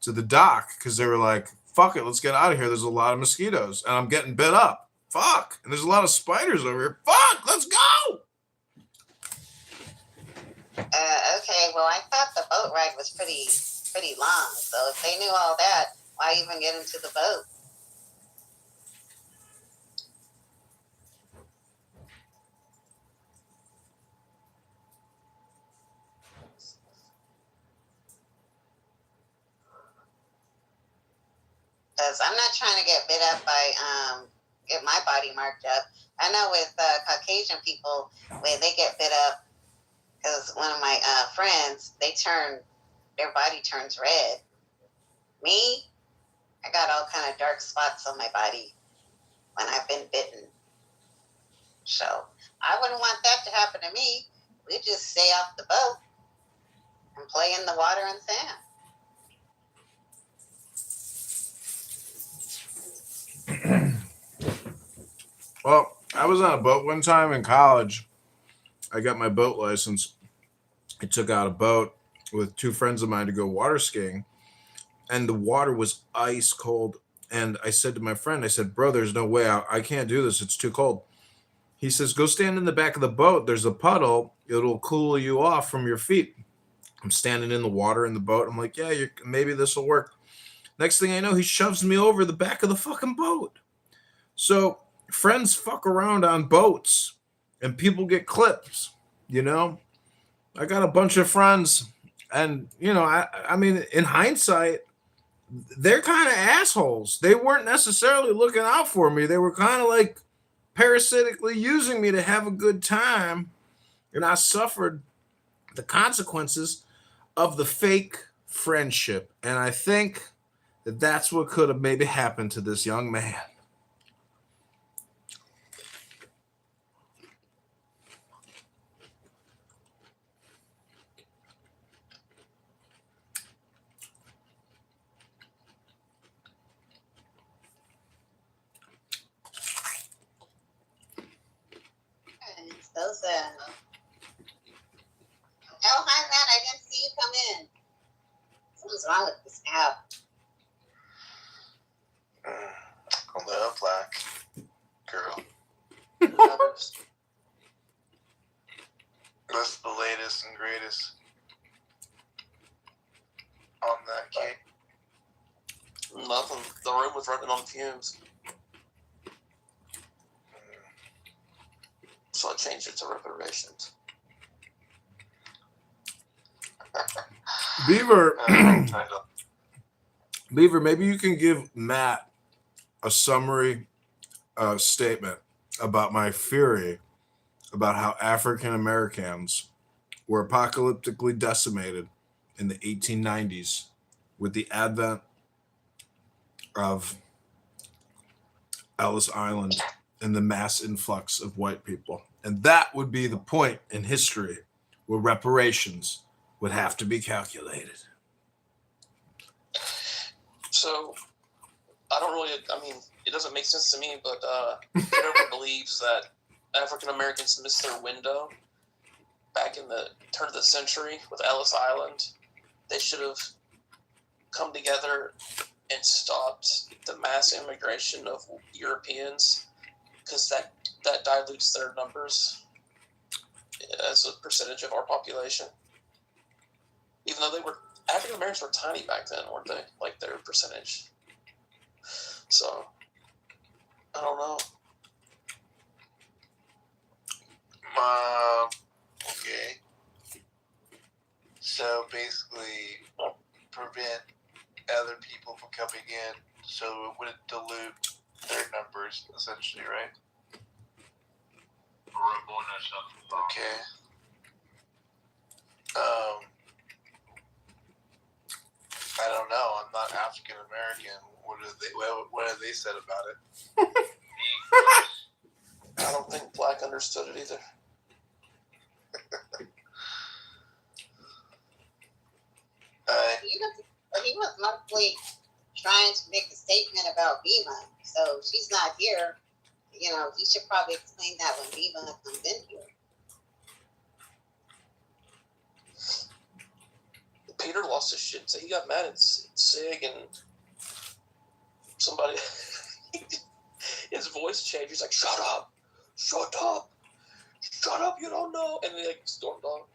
to the dock, because they were like, fuck it, let's get out of here. There's a lot of mosquitoes, and I'm getting bit up. Fuck. And there's a lot of spiders over here. Fuck, let's go. Okay, well, I thought the boat ride was pretty long. So if they knew all that, why even get into the boat? Because I'm not trying to get bit up by, get my body marked up. I know with Caucasian people, when they get bit up, because one of my friends, their body turns red. Me, I got all kind of dark spots on my body when I've been bitten. So I wouldn't want that to happen to me. We just stay off the boat and play in the water and sand. Well, I was on a boat one time in college. I got my boat license. I took out a boat with two friends of mine to go water skiing, and the water was ice cold. And I said to my friend, I said, bro, there's no way. I can't do this. It's too cold. He says, go stand in the back of the boat. There's a puddle. It'll cool you off from your feet. I'm standing in the water in the boat. I'm like, yeah, maybe this will work. Next thing I know, he shoves me over the back of the fucking boat. So friends fuck around on boats and people get clips, you know? I got a bunch of friends, and, you know, I mean, in hindsight, they're kind of assholes. They weren't necessarily looking out for me. They were kind of like parasitically using me to have a good time, and I suffered the consequences of the fake friendship. And I think that that's what could have maybe happened to this young man. It's so sad. Oh, hi, Matt. I didn't see you come in. Something's wrong with this app. Hello, black girl. What's the latest and greatest on that cake? Nothing. The room was running on fumes. So I changed it to reparations. Beaver, Beaver, maybe you can give Matt a summary statement about my theory about how African Americans were apocalyptically decimated in the 1890s with the advent of Ellis Island and the mass influx of white people. And that would be the point in history where reparations would have to be calculated. So, I don't really, I mean, it doesn't make sense to me, but whoever believes that African Americans missed their window back in the turn of the century with Ellis Island, they should have come together and stopped the mass immigration of Europeans, because that dilutes their numbers as a percentage of our population. Even though African Americans were tiny back then, weren't they? Like their percentage. So, I don't know. Okay. So basically, prevent other people from coming in, so it wouldn't dilute their numbers, essentially, right? Okay. I don't know. I'm not African American. What have they said about it? I don't think Black understood it either. He was mostly trying to make a statement about Bima. So she's not here. you know, he should probably explain that when Viva comes in here. Peter lost his shit. So he got mad at Sig and somebody. His voice changed. He's like, "Shut up, shut up, shut up! You don't know." And they like stormed off.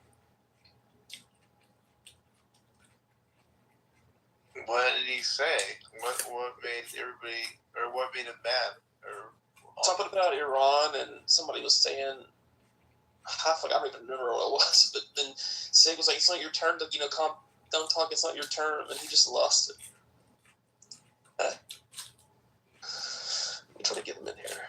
What did he say? What made everybody, or what made him mad? Or something about Iran, and somebody was saying, I don't even remember what it was, but then Sig was like, "It's not your turn to, don't talk. It's not your turn," and he just lost it. I'm trying to get him in here.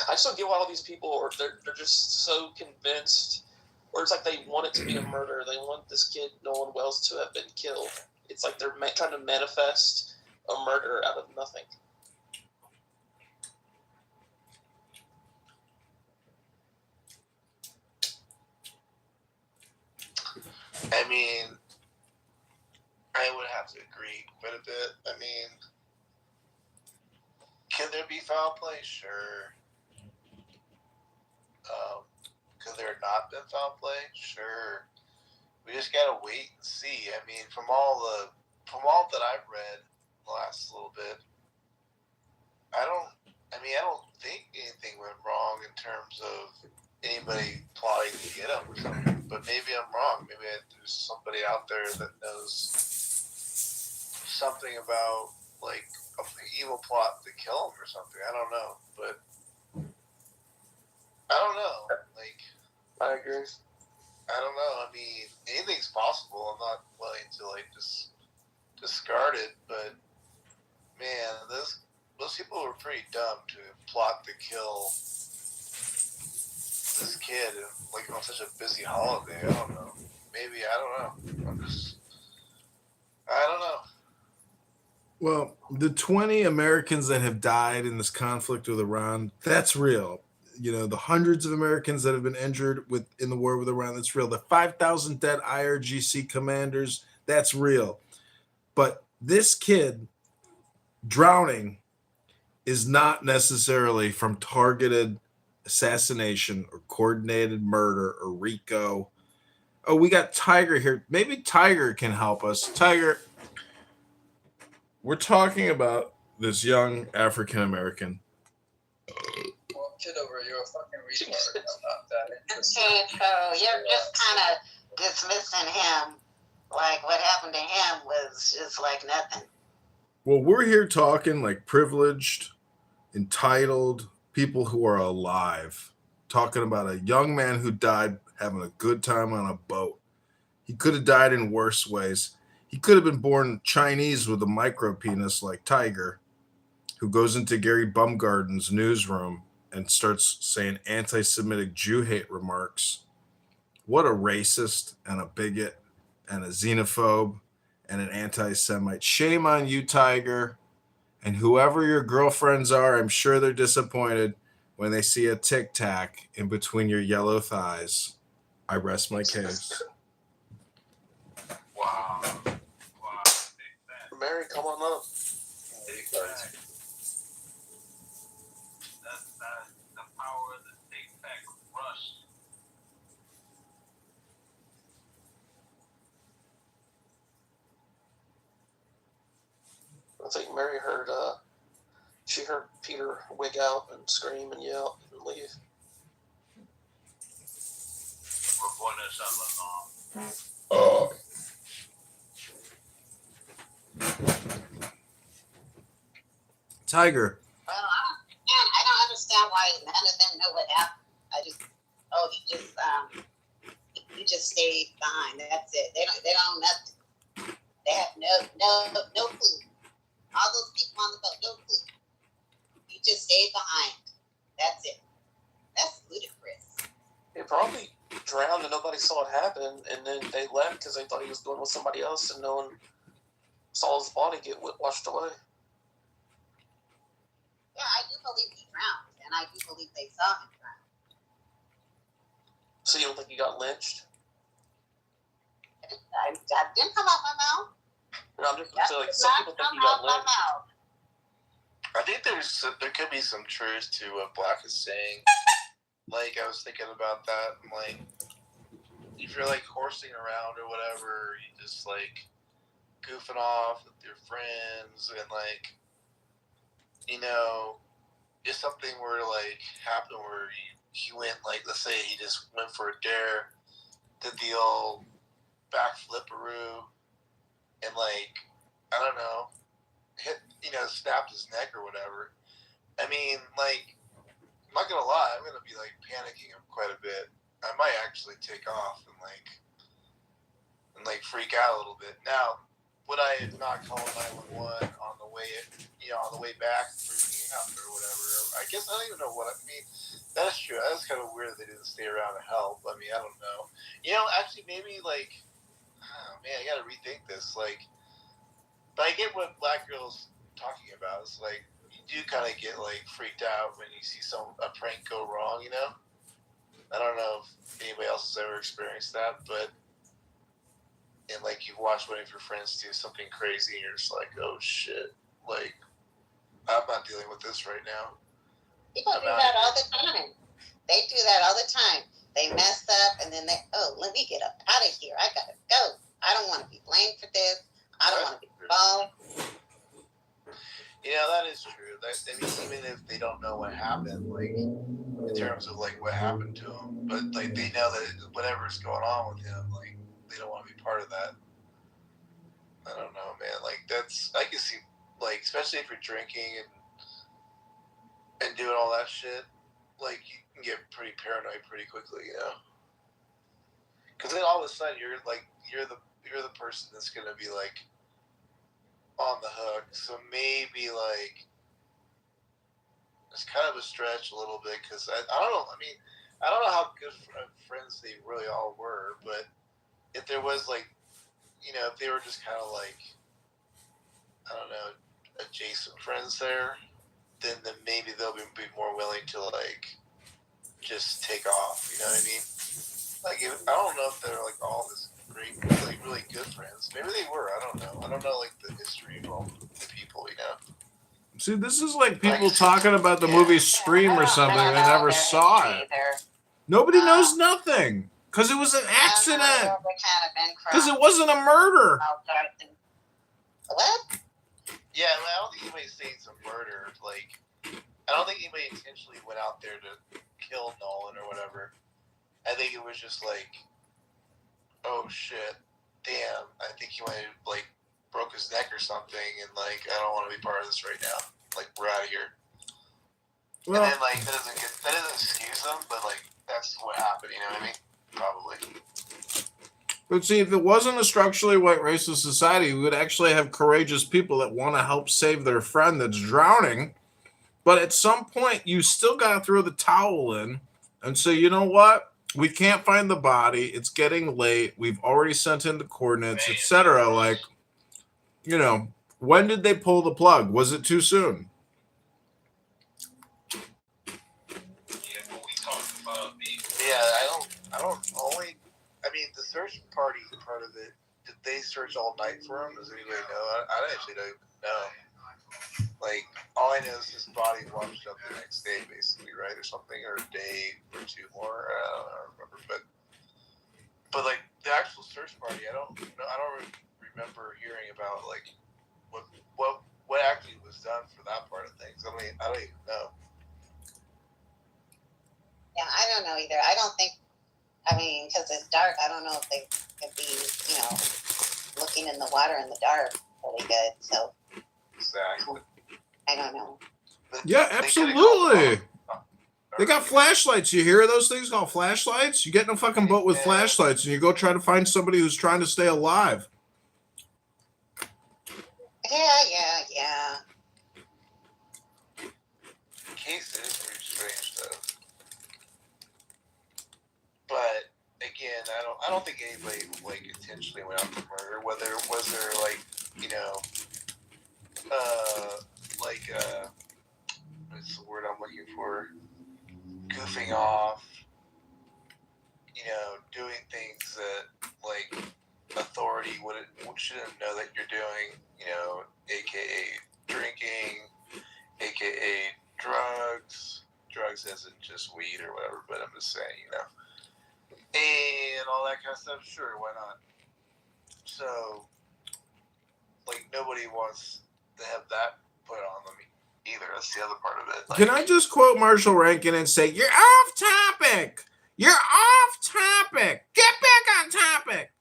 I just don't get why all these people are they're just so convinced, or it's like they want it to be a murder. They want this kid Nolan Wells to have been killed. It's like they're trying to manifest a murder out of nothing. I mean, I would have to agree quite a bit. I mean, can there be foul play? Sure. Could there not been foul play? Sure. We just gotta wait and see. I mean, from all that I've read the last little bit, I don't think anything went wrong in terms of anybody plotting to get him or something. But maybe I'm wrong. Maybe there's somebody out there that knows something about like an evil plot to kill him or something. I don't know, but I don't know. Like, I agree. I don't know. I mean, anything's possible. I'm not willing to like just discard it, but man, those people were pretty dumb to plot to kill this kid like on such a busy holiday. I don't know. Maybe I don't know. I don't know. Well, the 20 Americans that have died in this conflict with Iran, that's real. The hundreds of Americans that have been injured in the war with Iran, that's real. The 5,000 dead IRGC commanders, that's real. But this kid drowning is not necessarily from targeted assassination or coordinated murder or RICO. Oh, we got Tiger here. Maybe Tiger can help us. Tiger, we're talking about this young African American. Well, Kitover, you're a fucking retard. I'm not that interested. Okay, so you're just kind of dismissing him. Like what happened to him was just like nothing. Well, we're here talking like privileged, entitled people who are alive. Talking about a young man who died having a good time on a boat. He could have died in worse ways. He could have been born Chinese with a micro penis like Tiger, who goes into Gary Bumgarden's newsroom and starts saying anti-Semitic Jew hate remarks. What a racist and a bigot and a xenophobe and an anti-Semite. Shame on you, Tiger. And whoever your girlfriends are, I'm sure they're disappointed when they see a Tic Tac in between your yellow thighs. I rest my case. Wow. Mary, come on up. That's the power of the Tic Tac rush. I think Mary heard Peter wig out and scream and yell and leave. Tiger. Well, I don't understand why none of them know what happened. He just stayed behind. That's it. They don't know nothing. They have no clue. All those people on the boat, no clue. He just stayed behind. That's it. That's ludicrous. He probably drowned and nobody saw it happen, and then they left because they thought he was going with somebody else, and no one saw his body get washed away. Yeah, I do believe he drowned, and I do believe they saw him drown. So you don't think he got lynched? I didn't come out my mouth. No, I'm just saying, like, some people think he got lynched. I think there could be some truth to what Black is saying. Like, I was thinking about that. Like, if you're like horsing around or whatever, you just like goofing off with your friends, and like, you know, if something were to like happen where he went, like, let's say he just went for a dare, did the old backflipperoo, and like, I don't know, snapped his neck or whatever. I mean, like, I'm not gonna lie, I'm gonna be like panicking quite a bit. I might actually take off and freak out a little bit. Now, would I not call 911 on the way back, freaking out or whatever? I guess I don't even know what I mean. That's true. That's kind of weird that they didn't stay around to help. I mean, I don't know. Actually, maybe like, oh man, I gotta rethink this. Like, but I get what Black Girl's talking about. It's like, you do kind of get like freaked out when you see a prank go wrong. I don't know if anybody else has ever experienced that, but like, you watch one of your friends do something crazy and you're just like, oh shit, like, I'm not dealing with this right now. People do that all the time. They do that all the time. They mess up and then let me get up out of here. I gotta go. I don't want to be blamed for this. I don't want to be involved. That is true. Even if they don't know what happened, like, in terms of like what happened to him, but like they know that whatever's going on with him, like, they don't want to be part of that. I don't know, man. Like, I can see, like, especially if you're drinking and doing all that shit, like, you can get pretty paranoid pretty quickly, Because then all of a sudden you're the person that's gonna be like on the hook. So maybe like it's kind of a stretch a little bit, because I don't know. I mean, I don't know how good friends they really all were, but if there was like, if they were just kind of like, I don't know, adjacent friends there, then maybe they'll be more willing to like just take off. You know what I mean? Like, I don't know if they're like all this great, like really good friends. Maybe they were. I don't know. I don't know like the history of all the people. See, this is like people talking about the movie Scream or something. They never saw it. Nobody knows nothing because it was an accident. Because it wasn't a murder. What? Yeah, I don't think anybody's saying it's a murder. Like, I don't think anybody intentionally went out there to kill Nolan or whatever. I think it was just like, oh shit, damn, I think he might have like broke his neck or something, and like, I don't want to be part of this right now. Like, we're out of here. Well, and then like that doesn't excuse them, but like that's what happened. You know what I mean? Probably. But see, if it wasn't a structurally white racist society, we would actually have courageous people that want to help save their friend that's drowning. But at some point, you still got to throw the towel in and say, you know what? We can't find the body. It's getting late. We've already sent in the coordinates, etc. Like, when did they pull the plug? Was it too soon? Yeah, I mean, the search party part of it, did they search all night for him? Does anybody know? I actually don't even know. Like, all I know is his body washed up the next day, basically, right? Or something, or a day or two more. I don't remember. But like, the actual search party, I don't remember hearing about, like, what actually was done for that part of things. I don't even know. Yeah, I don't know either. I don't think, because it's dark, I don't know if they could be, looking in the water in the dark really good. So, exactly. I don't know. Yeah, absolutely. They got flashlights. You hear those things called flashlights? You get in a fucking boat with flashlights and you go try to find somebody who's trying to stay alive. Yeah. Case is pretty strange though. But again, I don't think anybody like intentionally went out to murder. Was there like, what's the word I'm looking for? Goofing off, doing things that like authority shouldn't know that you're doing, aka drinking, aka drugs. Drugs isn't just weed or whatever, but I'm just saying, you know. And all that kind of stuff, sure, why not? So, like, nobody wants to have that put on them either. That's the other part of it. Like, can I just quote Marshall Rankin and say, you're off topic? You're off topic. Get back on topic.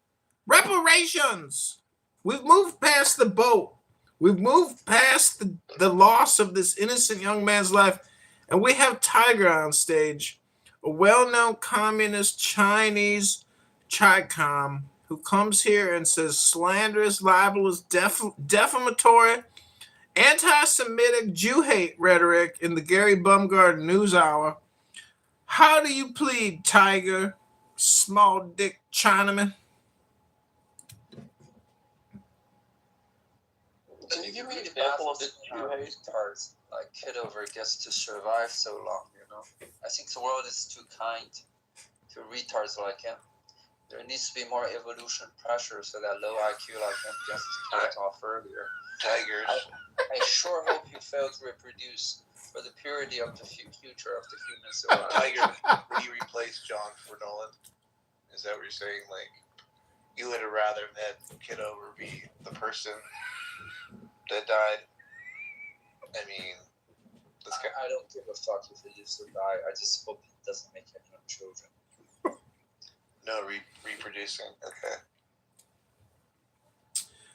Reparations. We've moved past the boat. We've moved past the loss of this innocent young man's life. And we have Tiger on stage, a well-known communist Chinese Chi-Com who comes here and says slanderous, libelous, defamatory, anti-Semitic, Jew-hate rhetoric in the Gary Bumgarner News Hour. How do you plead, Tiger, small dick Chinaman? Can you give me an example of the Jew-hate? Like Kitover gets to survive so long, you know? I think the world is too kind to retards like him. There needs to be more evolution pressure so that low IQ like him gets cut off earlier. Tigers. I sure hope you fail to reproduce for the purity of the future of the human civilization. Tiger, would you replace John for Nolan? Is that what you're saying? Like, you would have rather that Kitover be the person that died? I mean, I don't give a fuck if he lives or die. I just hope he doesn't make any young children. No reproducing. Okay.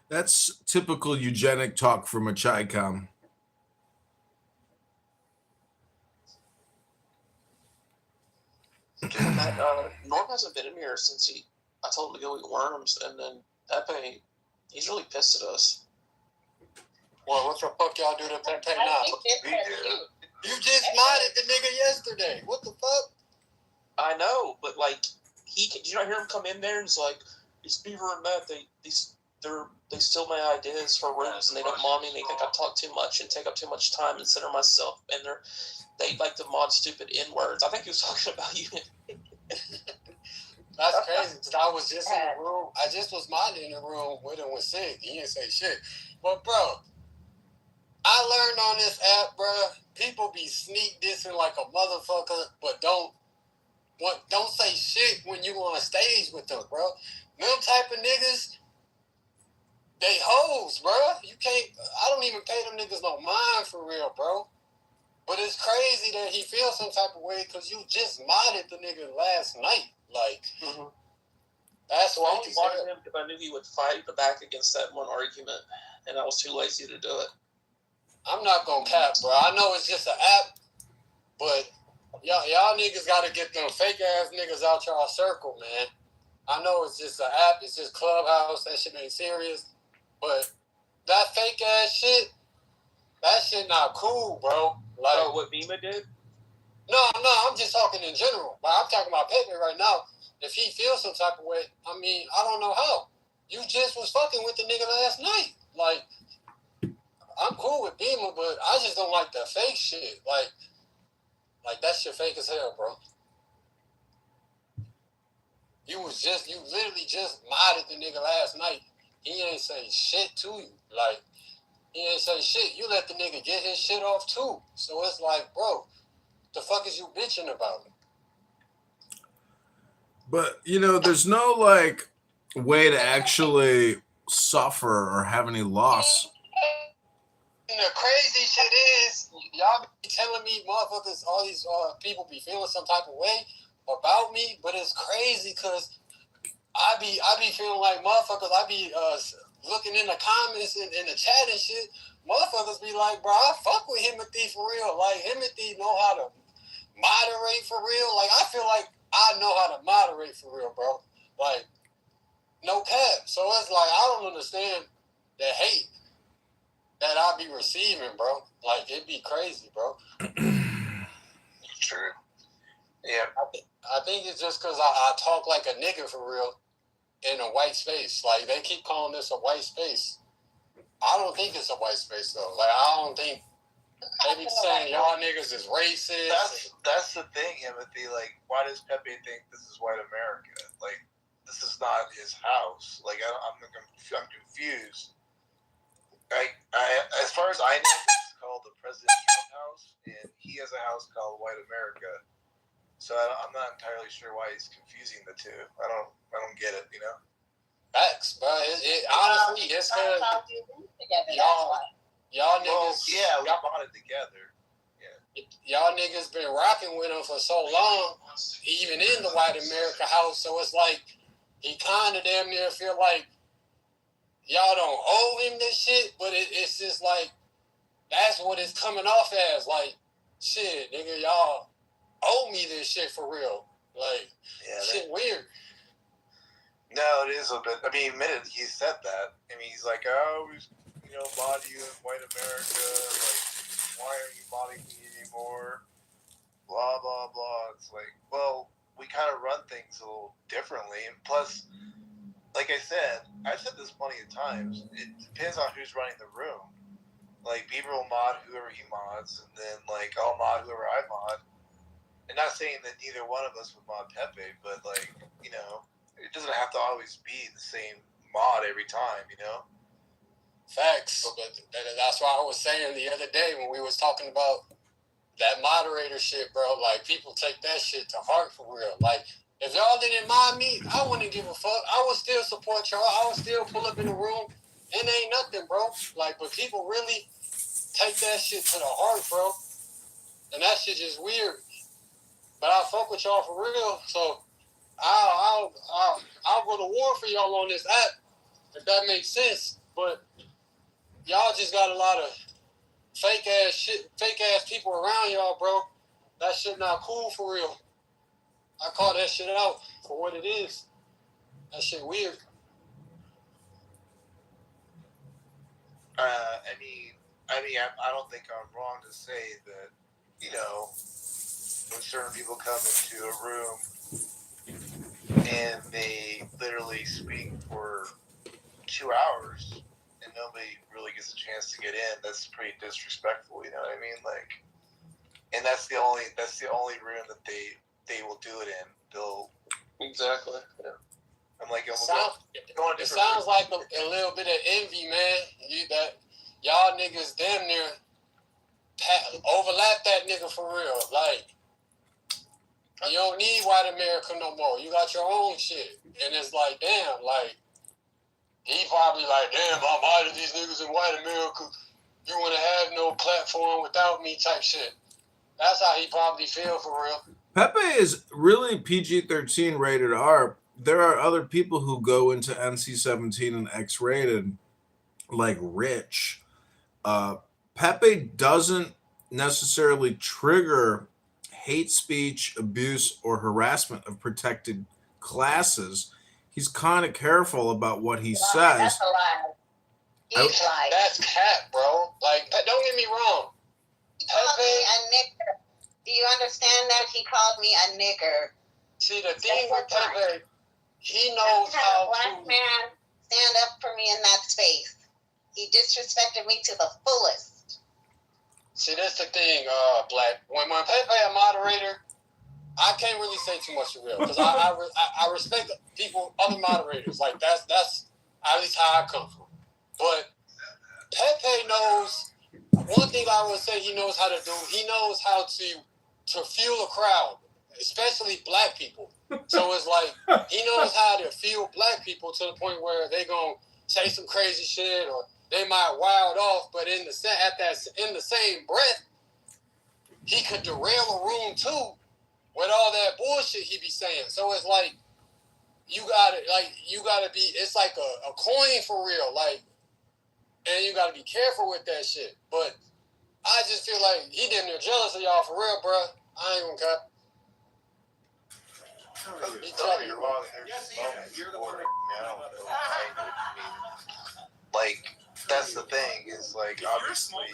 That's typical eugenic talk from a Chi-Com. Norm hasn't been in here since I told him to go eat worms, and then Pepe, he's really pissed at us. Well, what the fuck y'all do to Pepe now? You just modded the nigga yesterday. What the fuck? I know, but like, did you not hear him come in there and it's like, these Beaver and Matt, they steal my ideas for rooms and they don't mod me and they think I talk too much and take up too much time and center myself, and they like to mod stupid N-words. I think he was talking about you. That's crazy, because I was just in the room. I just was modding in the room with him with Sig. He didn't say shit. But, bro, I learned on this app, bro, people be sneak dissing like a motherfucker, but don't say shit when you on a stage with them, bro. Them type of niggas, they hoes, bro. You can't, I don't even pay them niggas no mind for real, bro. But it's crazy that he feels some type of way because you just modded the nigga last night. Like, that's why why I wanted him, because I knew he would fight back against that one argument, and I was too lazy to do it. I'm not gonna cap, bro. I know it's just an app, but y'all niggas gotta get them fake ass niggas out y'all circle, man. I know it's just an app, it's just Clubhouse, that shit ain't serious. But that fake ass shit, that shit not cool, bro. Like, what Bima did? No, I'm just talking in general. But I'm talking about Pepe right now. If he feels some type of way, I mean, I don't know how. You just was fucking with the nigga last night. Like, I'm cool with Beamer, but I just don't like the fake shit. Like that shit fake as hell, bro. You literally just modded the nigga last night. He ain't say shit to you. Like, he ain't say shit. You let the nigga get his shit off too. So it's like, bro, the fuck is you bitching about? But, you know, there's no, like, way to actually suffer or have any loss. And the crazy shit is, y'all be telling me motherfuckers, all these people be feeling some type of way about me, but it's crazy because I be feeling like motherfuckers, I be looking in the comments and in the chat and shit, motherfuckers be like, bro, I fuck with Himothy for real. Like, Himothy know how to moderate for real. Like, I feel like I know how to moderate for real, bro. Like, no cap. So it's like, I don't understand the hate that I be receiving, bro. Like, it be crazy, bro. True. Yeah. I think it's just because I talk like a nigga for real in a white space. Like, they keep calling this a white space. I don't think it's a white space, though. Like, I don't think they be saying y'all niggas is racist. That's the thing, Timothy. Like, why does Pepe think this is white America? Like, this is not his house. Like, I'm confused. I as far as I know, called the President Trump House, and he has a house called White America. So I'm not entirely sure why he's confusing the two. I don't get it, you know. Facts, bro. Honestly, it's because y'all niggas. Well, yeah, we bought it together. Y'all niggas been rocking with him for so long, even in the White America house. So it's like he kind of damn near feel like y'all don't owe him this shit, but it's just like that's what it's coming off as. Like, shit, nigga, y'all owe me this shit for real. Like, shit weird. No, it is a bit. I mean, he admitted he said that. I mean, he's like, I always, bought you in White America. Like, why aren't you buying me anymore? Blah, blah, blah. It's like, well, we kind of run things a little differently. And plus, like I said, I've said this plenty of times, it depends on who's running the room. Like, Bieber will mod whoever he mods, and then, like, I'll mod whoever I mod. And not saying that neither one of us would mod Pepe, but, like, it doesn't have to always be the same mod every time, Facts. But that's why I was saying the other day when we was talking about that moderator shit, bro. Like, people take that shit to heart for real. Like, if y'all didn't mind me, I wouldn't give a fuck. I would still support y'all. I would still pull up in the room. It ain't nothing, bro. Like, but people really take that shit to the heart, bro. And that shit just weird. But I fuck with y'all for real. So I'll go to war for y'all on this app, if that makes sense. But y'all just got a lot of fake ass people around y'all, bro. That shit not cool for real. I call that shit out for what it is. That shit weird. I don't think I'm wrong to say that, when certain people come into a room and they literally speak for 2 hours and nobody really gets a chance to get in, that's pretty disrespectful, you know what I mean? Like, and that's the only room that they will do it in. They'll Exactly. Yeah. I'm like, it sounds like a little bit of envy, man. Y'all niggas damn near overlap that nigga for real. Like, you don't need White America no more. You got your own shit. And it's like, damn, like, he probably like, damn, I'm out of these niggas in White America. You wouldn't have no platform without me type shit. That's how he probably feel for real. Pepe is really PG-13 rated R. There are other people who go into NC-17 and X-rated, like Rich. Pepe doesn't necessarily trigger hate speech, abuse, or harassment of protected classes. He's kind of careful about what he says. That's a lie. He's lying. That's cap, bro. Like, don't get me wrong. He called me a nigger. Do you understand that? He called me a nigger. See, the thing with Pepe, he knows how a black man stand up for me in that space. He disrespected me to the fullest. See, that's the thing, Black. When Pepe a moderator, I can't really say too much for real because I respect people, other moderators. Like that's at least how I come from. But Pepe knows one thing. I would say he knows how to do. He knows how to fuel a crowd, especially black people. So it's like he knows how to fuel black people to the point where they gonna say some crazy shit or they might wild off, but in the same breath, he could derail a room too with all that bullshit he be saying. So it's like you gotta be. It's like a coin for real, like, and you gotta be careful with that shit. But I just feel like he damn near jealous of y'all for real, bro. I ain't gonna cut. Like, that's the thing, is like, obviously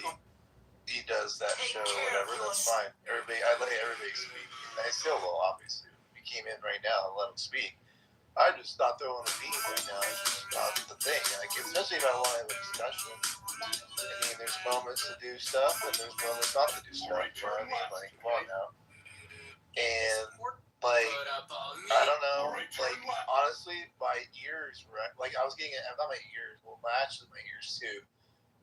he does that show or whatever, that's fine. I let everybody speak. I still will, obviously. If he came in right now and let him speak, I just not throwing a beat right now. It's just not the thing. Like, especially if I want to have a discussion. I mean, there's moments to do stuff and there's moments not to do stuff. You know what I mean? Like, come on now. And like, I don't know. Like, honestly, my ears were like, I was getting not my ears. Well, actually my ears too.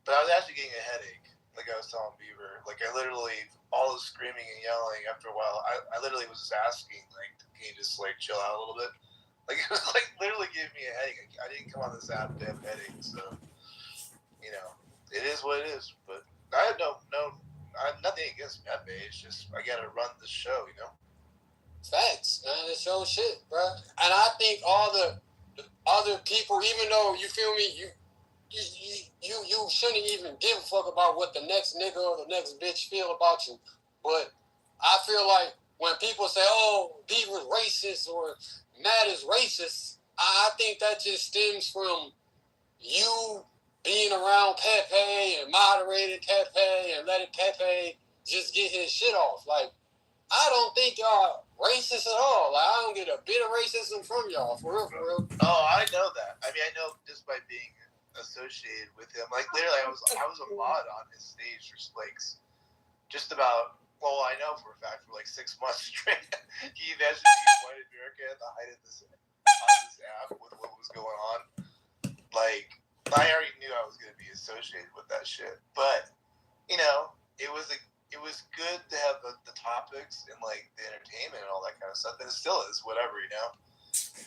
But I was actually getting a headache. like I was telling Beaver, like I literally, all the screaming and yelling after a while, I literally was just asking, like, can you just like chill out a little bit? Like it was like literally giving me a headache. I didn't come on this app to have headaches, so you know, it is what it is. But I have I have nothing against Pepe. It's just I gotta run the show, you know. Facts, man. It's your shit, bro. And I think all the other people, even though you feel me, you shouldn't even give a fuck about what the next nigga or the next bitch feel about you. But I feel like when people say, "Oh, Beaver's racist" or Matt is racist, I think that just stems from you being around Pepe and moderating Pepe and letting Pepe just get his shit off. Like, I don't think y'all racist at all. Like, I don't get a bit of racism from y'all, for real, for real. Oh, I know that. I mean, I know just by being associated with him. Like, literally, I was a mod on his stage for like just about. Well, I know for a fact for like 6 months straight. He eventually invited America at the height of this app with what was going on. Like, I already knew I was going to be associated with that shit. But you know, it was good to have the topics and like the entertainment and all that kind of stuff, and it still is whatever, you know.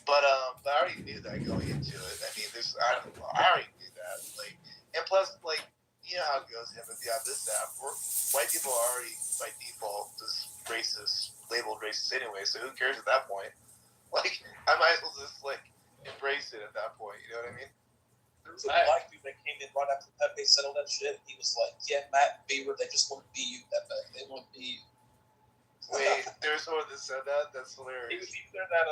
But I already knew that going into it. I mean, I already knew that. Like, and plus, like, you know how it goes. If you have this app, white people are already by default just racist, labeled racist anyway. So who cares at that point? Like, I might as well just like embrace it at that point. You know what I mean? There was a black dude that came in right after Pepe said all that shit. He was like, "Yeah, Matt and Beaver, they just want to be you, Pepe. They want to be you." Wait, there's someone that said that? That's hilarious. He was either that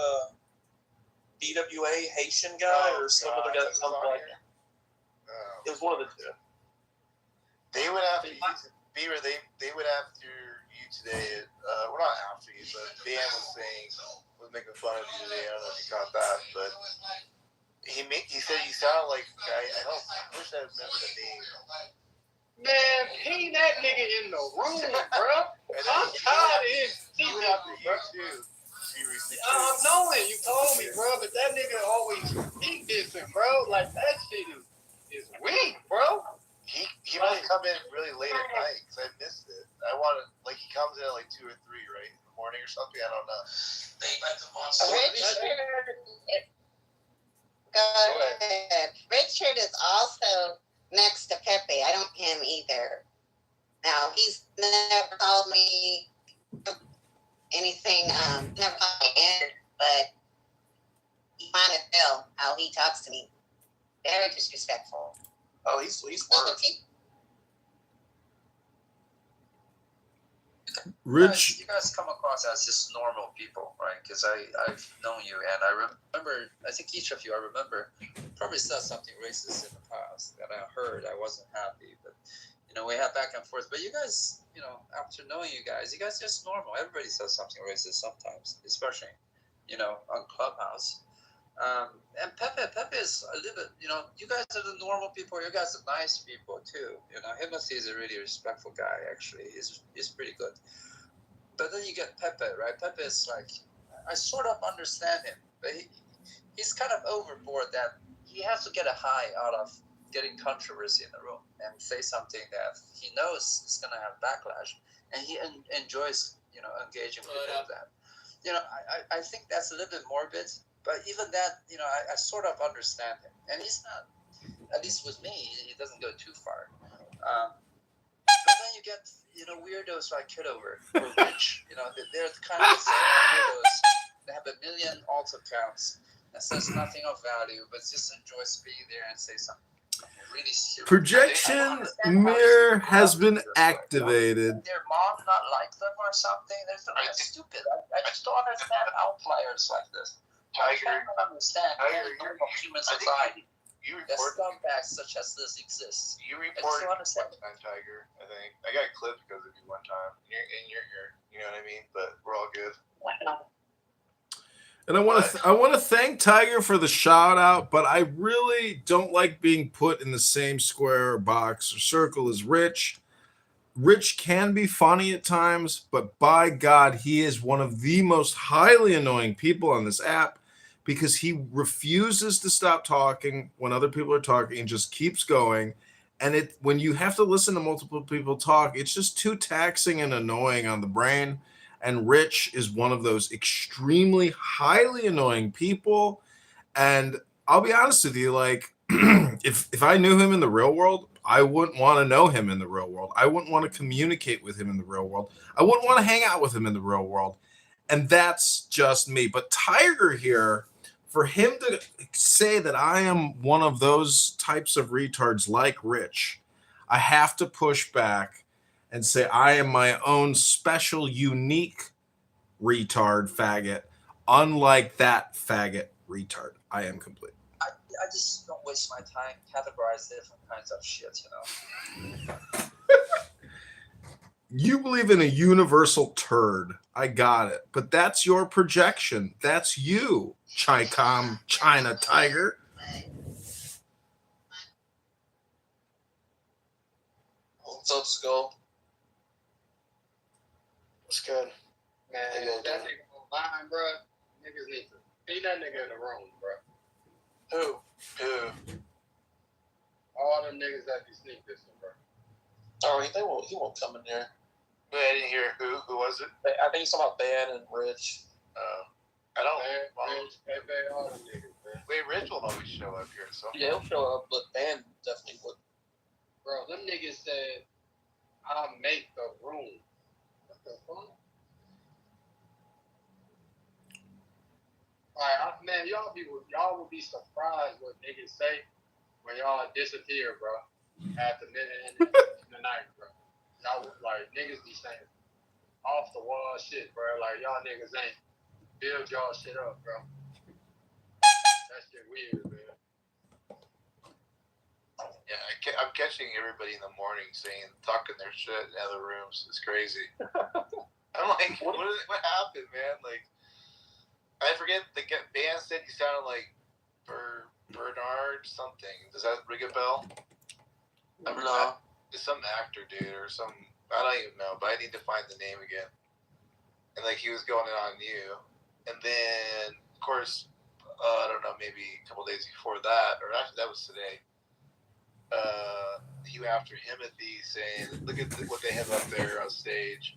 BWA Haitian guy or some other guy that sounds like him. It was one of the two. They went after you, Beaver. They went after you today. We're not after you, but Dan was making fun of you today. I don't know if you caught that, but he said you sound like I wish I remember the name. Man, ping that nigga in the room, bro. I'm tired of his secret, bro. I know it. You told me, bro, but that nigga always speak dissing, bro. Like, that shit is weak, bro. He might come in really late at night because I missed it. I wanted, like, he comes in at like 2 or 3, right, in the morning or something. I don't know. Go ahead. Richard is also next to Pepe. I don't him either. Now, he's never called me anything, never called me in, but you kind of tell how he talks to me. Very disrespectful. Oh, he's worse. Rich, You guys come across as just normal people, right? Because I've known you, and I remember, I think each of you, I remember, probably said something racist in the past that I heard. I wasn't happy, but you know, we had back and forth. But you guys, you know, after knowing you guys just normal. Everybody says something racist sometimes, especially, you know, on Clubhouse. And Pepe is a little bit, you know, you guys are the normal people. You guys are nice people too. You know, Himothy is a really respectful guy. Actually, he's pretty good. But then you get Pepe, right? Pepe is like, I sort of understand him, but he's kind of overboard that he has to get a high out of getting controversy in the room and say something that he knows is going to have backlash, and he enjoys, you know, engaging with people with that. You know, I think that's a little bit morbid. But even that, you know, I sort of understand him. And he's not, at least with me, he doesn't go too far. But then you get, you know, weirdos like Kitover or Rich. You know, they're kind of the same weirdos. They have 1 million alt accounts that says nothing of value, but just enjoys being there and say something really serious. projection mirror has been activated. Their mom not like them or something. That's stupid. I just don't understand outliers like this. I cannot understand normal human society. The scumbags such as this exists. You reported one time, Tiger. I think I got clipped because of you one time. You're here. You know what I mean? But we're all good. And I want to thank Tiger for the shout out, but I really don't like being put in the same square or box or circle as Rich. Rich can be funny at times, but by God, he is one of the most highly annoying people on this app because he refuses to stop talking when other people are talking and just keeps going. And when you have to listen to multiple people talk, it's just too taxing and annoying on the brain. And Rich is one of those extremely highly annoying people. And I'll be honest with you, like if I knew him in the real world, I wouldn't want to know him in the real world. I wouldn't want to communicate with him in the real world. I wouldn't want to hang out with him in the real world. And that's just me. But Tiger here, for him to say that I am one of those types of retards like Rich, I have to push back and say I am my own special, unique retard faggot, unlike that faggot retard. I am complete. I just don't waste my time categorize different kinds of shit, you know. You believe in a universal turd. I got it. But that's your projection. That's you, Chicom China Tiger. What's up, Skull? What's good? Man, that nigga online, bro. Niggas need to be that nigga in the room, bro. Who? All them niggas that be sneak dissing, bro. Oh, he won't come in here. Wait, I didn't hear who was it? I think he's talking about Ban and Rich. I don't. Rich, Pepe, all them niggas, man. Wait, Rich will always show up here, so. Yeah, he'll show up, but Ban definitely would. Bro, them niggas said, I'll make the room. What the fuck? Alright, man, y'all will be surprised what niggas say when y'all disappear, bro. At the minute in the night, bro. Y'all like niggas be saying off the wall shit, bro. Like y'all niggas ain't build y'all shit up, bro. That shit weird, man. Yeah, I'm catching everybody in the morning saying, talking their shit in other rooms. It's crazy. I'm like, what happened, man? Like, I forget, the band said you sounded like Bernard something. Does that ring a bell? No. It's some actor dude or some, I don't even know, but I need to find the name again. And like he was going in on you. And then, of course, I don't know, maybe a couple days before that, or actually that was today, you after Timothy saying, look at what they have up there on stage.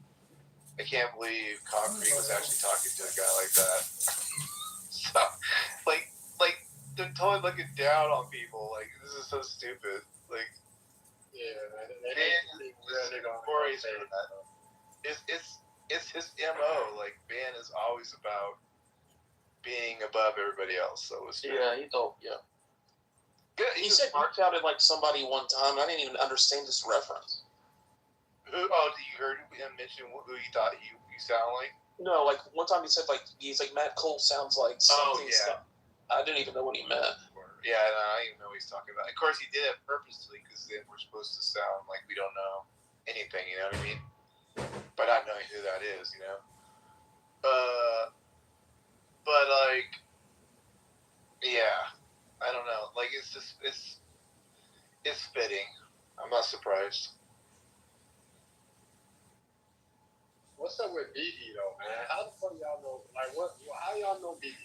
I can't believe Concrete was actually talking to a guy like that. So, like they're totally looking down on people. Like, this is so stupid. Like, yeah, man. It's his MO. Like, Ban is always about being above everybody else. So it's yeah, he don't. Yeah. Good. He said Mark sounded like somebody one time. I didn't even understand this reference. You heard him mention who you thought you sound like? No, like one time he said he's like Matt Cole sounds like something. Oh, yeah. I didn't even know what he meant. Yeah, I don't even know what he's talking about. Of course, he did it purposely because then we're supposed to sound like we don't know anything. You know what I mean? By not knowing who that is, you know. But like, yeah, I don't know. Like, it's just it's fitting. I'm not surprised. What's up with BD though, man? How the fuck y'all know? Like, how y'all know BD?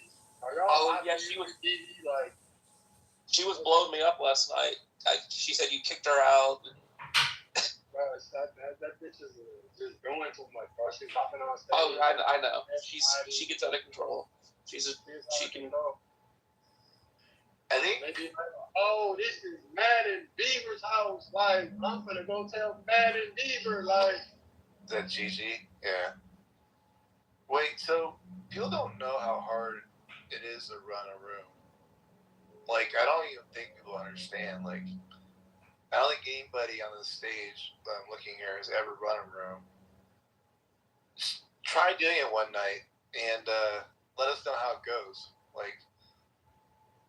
Are y'all? Oh yeah, she was BD like. She was blowing me up last night. She said you kicked her out. Bro, that bitch is just doing too much, bro. She's hopping on stage. Oh, I know. She gets out of control. She can. I think. Maybe oh, this is Madden Beaver's house. Like, I'm gonna go tell Madden Beaver. Like, is that Gigi? Yeah. Wait, so people don't know how hard it is to run a room. Like, I don't even think people understand. Like, I don't think anybody on the stage that I'm looking here has ever run a room. Just try doing it one night and let us know how it goes. Like,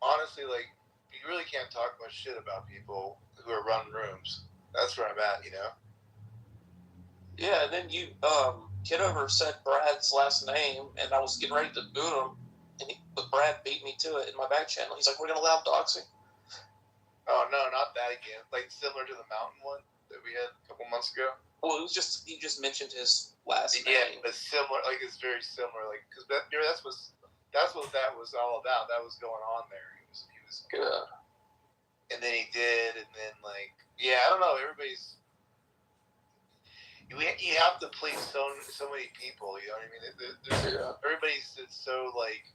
honestly, like, you really can't talk much shit about people who are running rooms. That's where I'm at, you know? Yeah, and then Kitover said Brad's last name, and I was getting ready to boot him, but Brad beat me to it in my back channel. He's like, we're going to allow doxing. Oh, no, not that again. Like, similar to the mountain one that we had a couple months ago? Well, he just mentioned his last name. Yeah, but similar, like, it's very similar. Like, because that's what that was all about. That was going on there. He was good. And then he did, and then, like, Yeah, I don't know. You have to please so many people. You know what I mean? Everybody's so like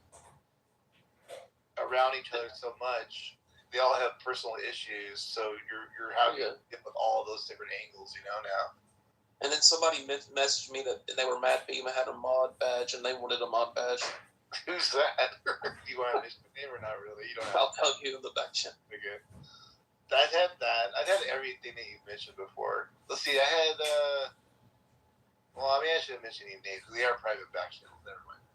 around each other so much. They all have personal issues, so you're having to deal with all those different angles. You know now. And then somebody messaged me that they were mad Beam had a mod badge and they wanted a mod badge. Who's that? You want to mention the name or not really? You don't have. I'll tell you in the back chat. Okay. I've had that. I've had everything that you've mentioned before. Let's see. I had. Well, I mean, I shouldn't mention any names because they are private back channels. Never mind.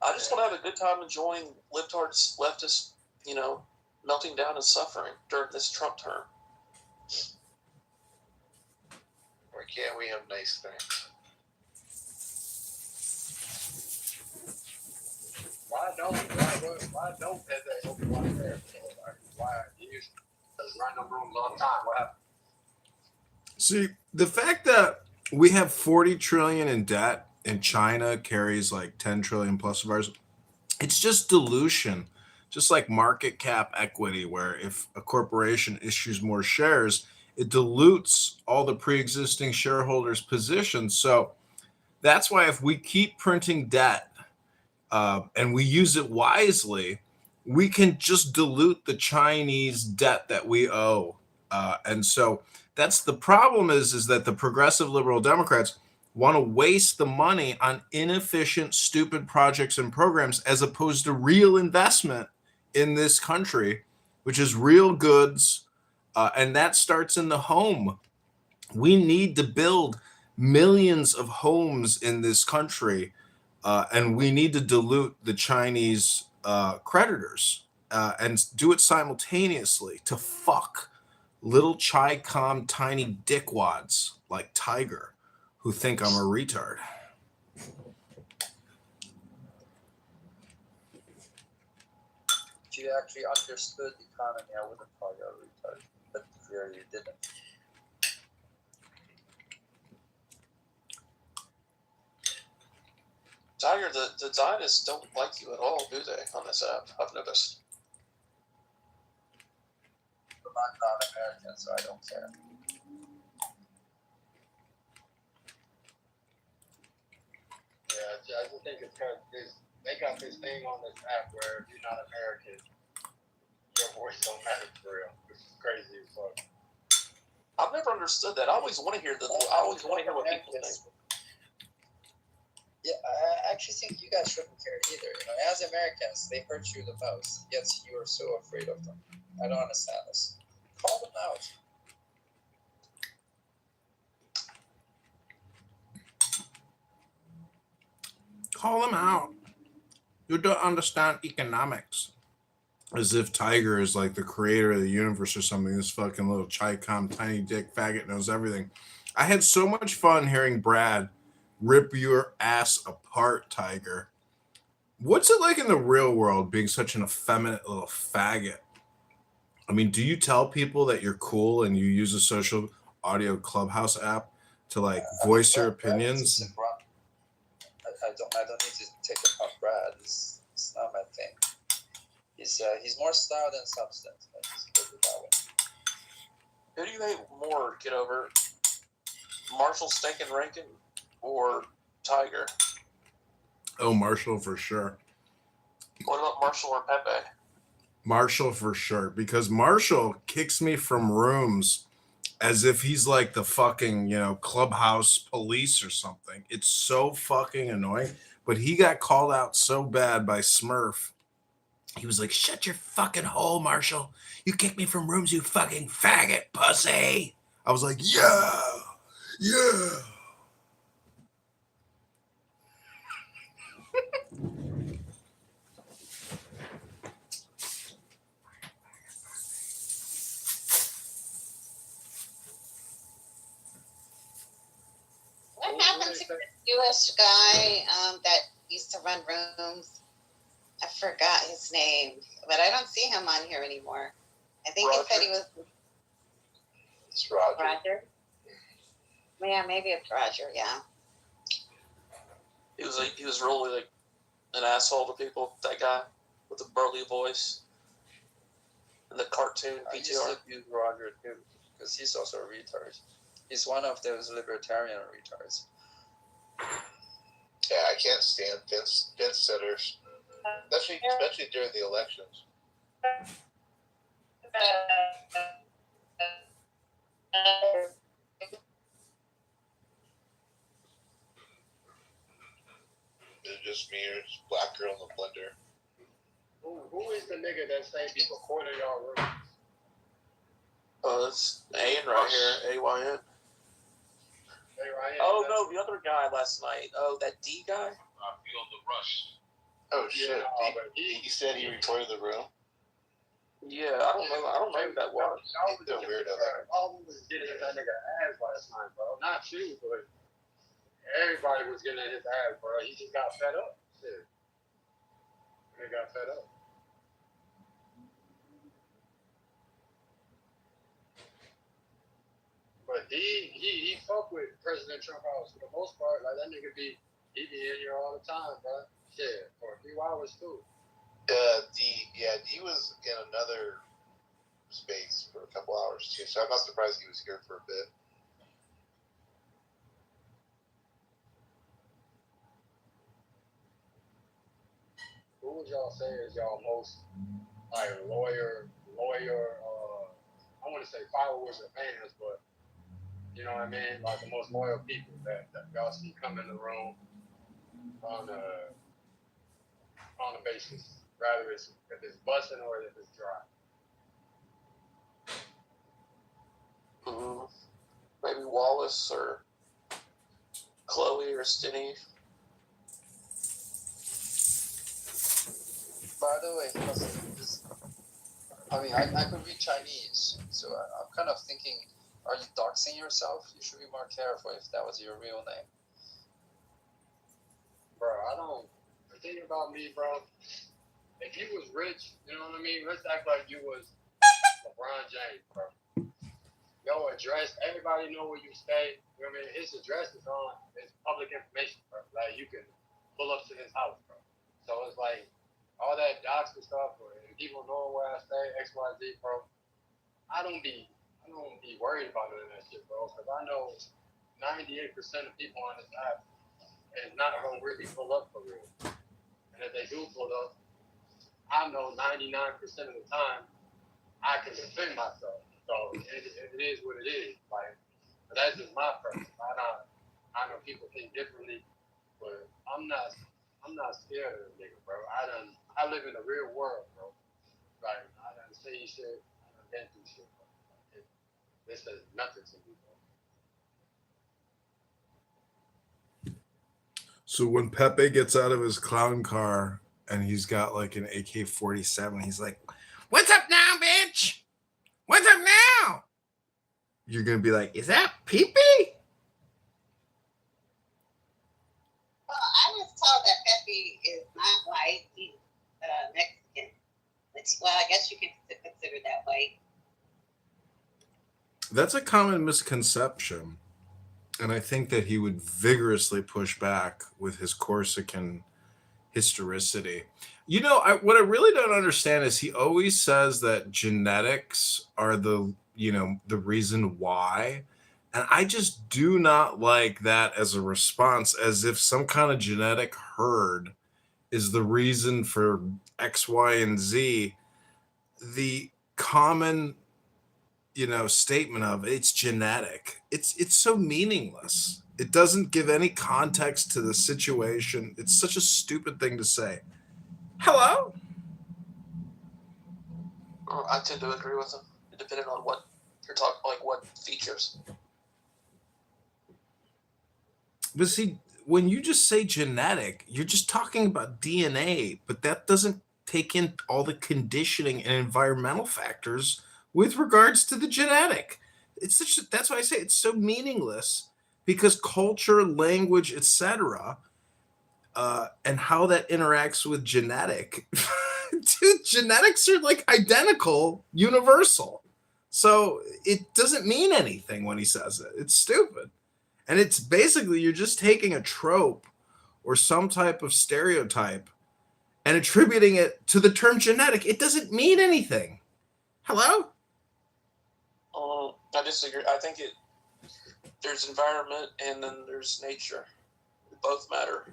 I just want to have a good time enjoying libtards, leftists, melting down and suffering during this Trump term. Why can't we have nice things? Why don't they open one there? Why you used to run the rooms all the time? What happened? See, the fact that we have 40 trillion in debt and China carries like 10 trillion plus of ours, it's just dilution. Just like market cap equity, where if a corporation issues more shares, it dilutes all the pre-existing shareholders' positions. So that's why if we keep printing debt and we use it wisely, we can just dilute the Chinese debt that we owe. And so that's the problem is that the progressive liberal Democrats want to waste the money on inefficient, stupid projects and programs as opposed to real investment in this country, which is real goods. And that starts in the home. We need to build millions of homes in this country. And we need to dilute the Chinese creditors and do it simultaneously to fuck little Chi-Com tiny dickwads like Tiger who think I'm a retard. If you actually understood the economy, I wouldn't call you a retard. But clearly you didn't. Tiger, the Zionists don't like you at all, do they, on this app? I've noticed. But I'm not American, so I don't care. Yeah, I just think it's because they got this thing on this app where if you're not American, your voice don't matter for real. This is crazy as fuck. I've never understood that. I always want to hear what people think. Yeah, I actually think you guys shouldn't care either. As Americans, they hurt you the most, yet you are so afraid of them. I don't understand this. Call them out. Call them out. You don't understand economics. As if Tiger is like the creator of the universe or something. This fucking little Chi-Com tiny dick faggot knows everything. I had so much fun hearing Brad rip your ass apart, Tiger. What's it like in the real world being such an effeminate little faggot? I mean, do you tell people that you're cool and you use a social audio clubhouse app to like voice your opinions? I don't need to take a pop Brad. It's not my thing. He's more style than substance. I just put it that way. Who do you hate more, Kitover? Marshall Stinkin' Rankin or Tiger? Oh, Marshall for sure. What about Marshall or Pepe? Marshall for sure, because Marshall kicks me from rooms as if he's like the fucking, clubhouse police or something. It's so fucking annoying. But he got called out so bad by Smurf. He was like, shut your fucking hole, Marshall. You kicked me from rooms, you fucking faggot pussy. I was like, yeah. What happened to the U.S. guy that used to run rooms? I forgot his name, but I don't see him on here anymore. I think he said he was. It's Roger. Roger? Yeah, maybe it's Roger, yeah. He was really like an asshole to people, that guy with the burly voice. the cartoon I used to PTR. abuse Roger too, because he's also a retard. He's one of those libertarian retards. Yeah, I can't stand fence sitters, especially during the elections. Is it just me or is Black Girl in the Blender? Who is the nigga that say be recording y'all room? Oh, it's AN right here. AYN. Hey, Ryan, Oh no, the other guy last night. Oh, that D guy. I feel the rush. Oh shit! He said he recorded the room. Yeah, I don't know who that was. He's a weirdo. All we was getting at that nigga ass last night, bro. Not you, but everybody was getting at his ass, bro. He just got fed up. Shit. He got fed up. But he fuck with President Trump house for the most part. Like that nigga he be in here all the time, bro. Shit, for a few hours too. D was in another space for a couple hours too, so I'm not surprised he was here for a bit. Who would y'all say is y'all most like lawyer? I want to say followers or fans, but you know what I mean? Like the most loyal people that y'all see come in the room on a basis, rather if it's busting or if it's dry. Maybe Wallace or Chloe or Stinny. By the way, I could read Chinese, so I'm kind of thinking, are you doxing yourself? You should be more careful if that was your real name. Bro, the thing about me, bro, if you was rich, you know what I mean? Let's act like you was LeBron James, bro. Your address, everybody know where you stay. You know what I mean? His address is it's public information, bro. Like, you can pull up to his house, bro. So it's like, all that doxing stuff, and people knowing where I stay, X, Y, Z, bro. I don't be worried about none of that shit, bro. Because I know 98% of people on this app is not going to really pull up for real. And if they do pull up, I know 99% of the time I can defend myself. So it is what it is. Like, but that's just my preference. I know people think differently, but I'm not scared of a nigga, bro. I live in the real world, bro. Like, I done seen shit, I done been through shit, bro. This is nothing to me, bro. So when Pepe gets out of his clown car and he's got like an AK-47, he's like, "What's up now, bitch? What's up now?" You're gonna be like, "Is that Pee-Pee?" Well, I was told that Pepe is not white. He's Mexican. Well, I guess you can consider that white. That's a common misconception. And I think that he would vigorously push back with his Corsican historicity. You know, what I really don't understand is he always says that genetics are the reason why. And I just do not like that as a response, as if some kind of genetic herd is the reason for X, Y, and Z. The common statement of it's genetic. It's so meaningless. It doesn't give any context to the situation. It's such a stupid thing to say. Hello? I tend to agree with him, depending on what you're talking, like what features. But see, when you just say genetic, you're just talking about DNA, but that doesn't take in all the conditioning and environmental factors with regards to the genetic. That's why I say it's so meaningless, because culture, language, etc., and how that interacts with genetic. Dude, genetics are like identical, universal. So it doesn't mean anything when he says it. It's stupid. And it's basically, you're just taking a trope or some type of stereotype and attributing it to the term genetic. It doesn't mean anything. Hello? I disagree. I think there's environment and then there's nature. Both matter.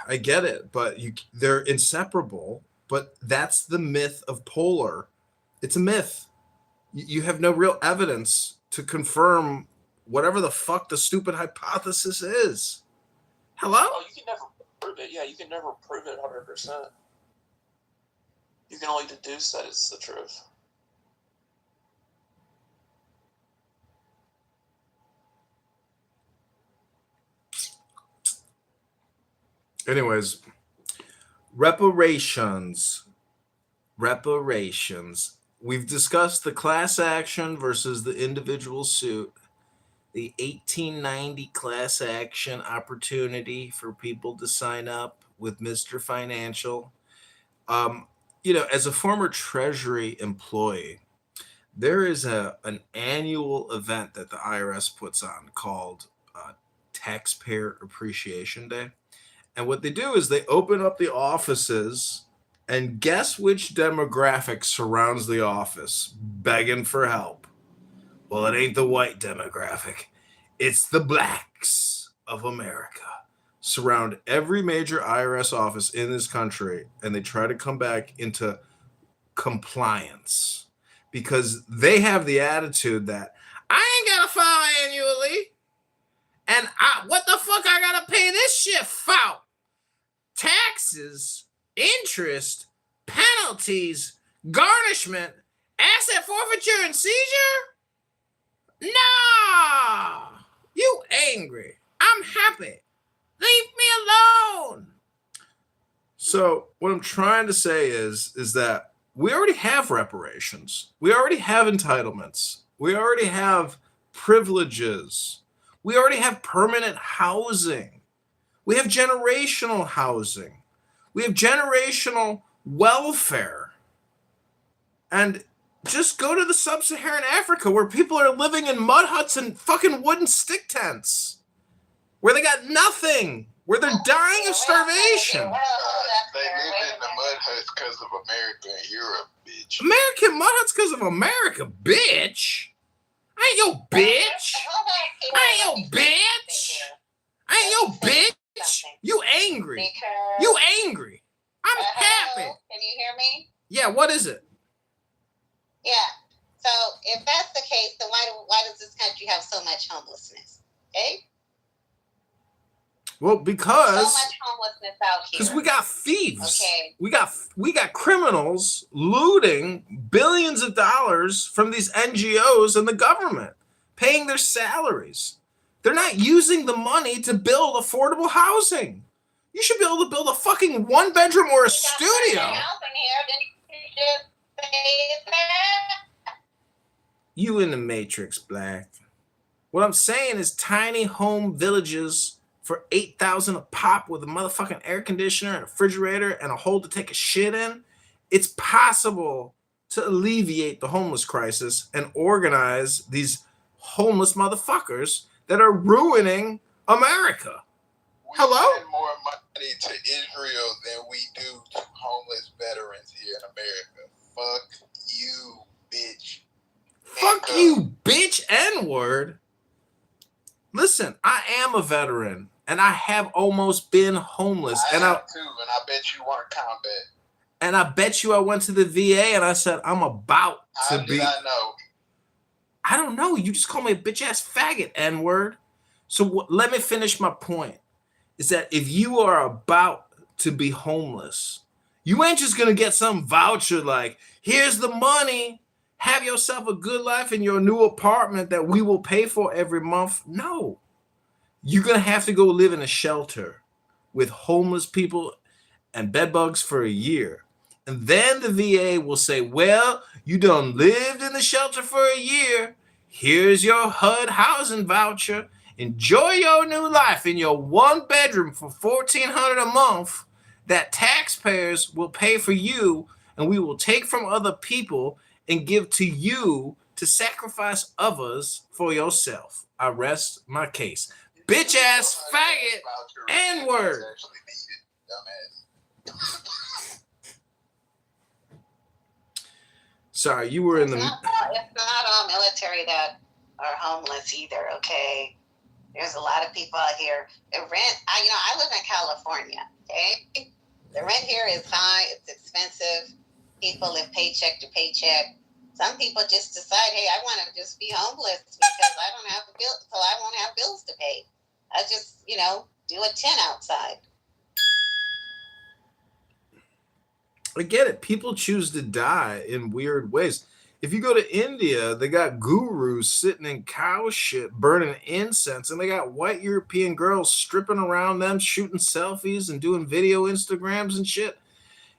I get it, but they're inseparable. But that's the myth of polar. It's a myth. You have no real evidence to confirm whatever the fuck the stupid hypothesis is. Hello? Oh, you can never prove it. Yeah, you can never prove it 100%. You can only deduce that it's the truth. Anyways, reparations. We've discussed the class action versus the individual suit. The 1890 class action opportunity for people to sign up with Mr. Financial. As a former Treasury employee, there is an annual event that the IRS puts on called Taxpayer Appreciation Day. And what they do is they open up the offices, and guess which demographic surrounds the office begging for help? Well, it ain't the white demographic. It's the blacks of America. Surround every major IRS office in this country, and they try to come back into compliance because they have the attitude that I ain't gotta file annually, and what the fuck I gotta pay this shit for? Taxes, interest, penalties, garnishment, asset forfeiture, and seizure? Nah! You angry. I'm happy. Leave me alone. So what I'm trying to say is that we already have reparations. We already have entitlements. We already have privileges. We already have permanent housing. We have generational housing. We have generational welfare. And just go to the sub-Saharan Africa where people are living in mud huts and fucking wooden stick tents. Where they got nothing. Where they're dying of starvation. They live in the mud huts because of America and Europe, bitch. American mud huts because of America, bitch. I ain't your bitch. I ain't your bitch. I ain't your bitch. You angry. You angry. I'm happy. Can you hear me? Yeah, what is it? Yeah. So if that's the case, then why does this country have so much homelessness? Okay? Well, because so much homelessness out here. Because we got thieves. Okay. We got criminals looting billions of dollars from these NGOs and the government, paying their salaries. They're not using the money to build affordable housing. You should be able to build a fucking 1-bedroom or a studio. You in the Matrix, Black. What I'm saying is tiny home villages for $8,000 a pop with a motherfucking air conditioner and a refrigerator and a hole to take a shit in. It's possible to alleviate the homeless crisis and organize these homeless motherfuckers that are ruining America. Hello? We send more money to Israel than we do to homeless veterans here in America. Fuck you, bitch. Fuck you, bitch, N-word. Listen, I am a veteran, and I have almost been homeless. I have too, and I bet you weren't combat. And I bet you I went to the VA, and I said, I'm about to be... How did I know? I don't know. You just call me a bitch-ass faggot, N-word. So let me finish my point. Is that if you are about to be homeless, you ain't just going to get some voucher like, here's the money, have yourself a good life in your new apartment that we will pay for every month. No. You're going to have to go live in a shelter with homeless people and bed bugs for a year. And then the VA will say, well, you done lived in the shelter for a year. Here's your HUD housing voucher. Enjoy your new life in your 1-bedroom for $1,400 a month that taxpayers will pay for you, and we will take from other people and give to you to sacrifice others for yourself. I rest my case. Bitch ass faggot N-word. Sorry, you were in the. It's not all military that are homeless either. Okay, there's a lot of people out here. The rent, I live in California. Okay, the rent here is high. It's expensive. People live paycheck to paycheck. Some people just decide, hey, I want to just be homeless because I don't have a bill, so I won't have bills to pay. I just, do a tent outside. I get it. People choose to die in weird ways. If you go to India, they got gurus sitting in cow shit, burning incense, and they got white European girls stripping around them, shooting selfies and doing video Instagrams and shit.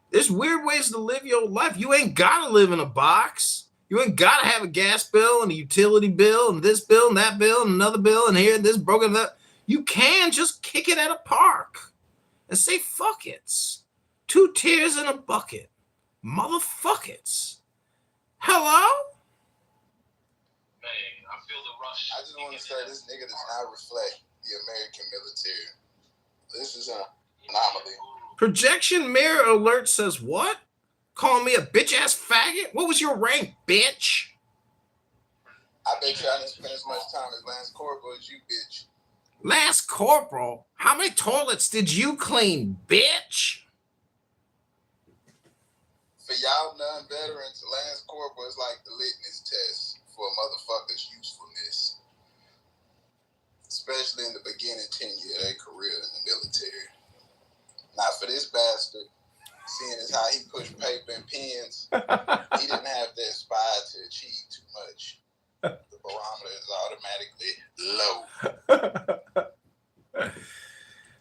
There's weird ways to live your life. You ain't got to live in a box. You ain't got to have a gas bill and a utility bill and this bill and that bill and another bill and here, this broken, that. You can just kick it at a park and say, fuck it. 2 tears in a bucket. Motherfuckers. Hello? Man, I feel the rush. I just want to say this nigga does not reflect the American military. This is an anomaly. Projection mirror alert says what? Calling me a bitch ass faggot? What was your rank, bitch? I bet you I didn't spend as much time as Lance Corporal as you, bitch. Lance Corporal? How many toilets did you clean, bitch? For y'all non-veterans, Lance Corporal is like the litmus test for a motherfucker's usefulness. Especially in the beginning tenure of their career in the military. Not for this bastard, seeing as how he pushed paper and pens, he didn't have to aspire to achieve too much. The barometer is automatically low.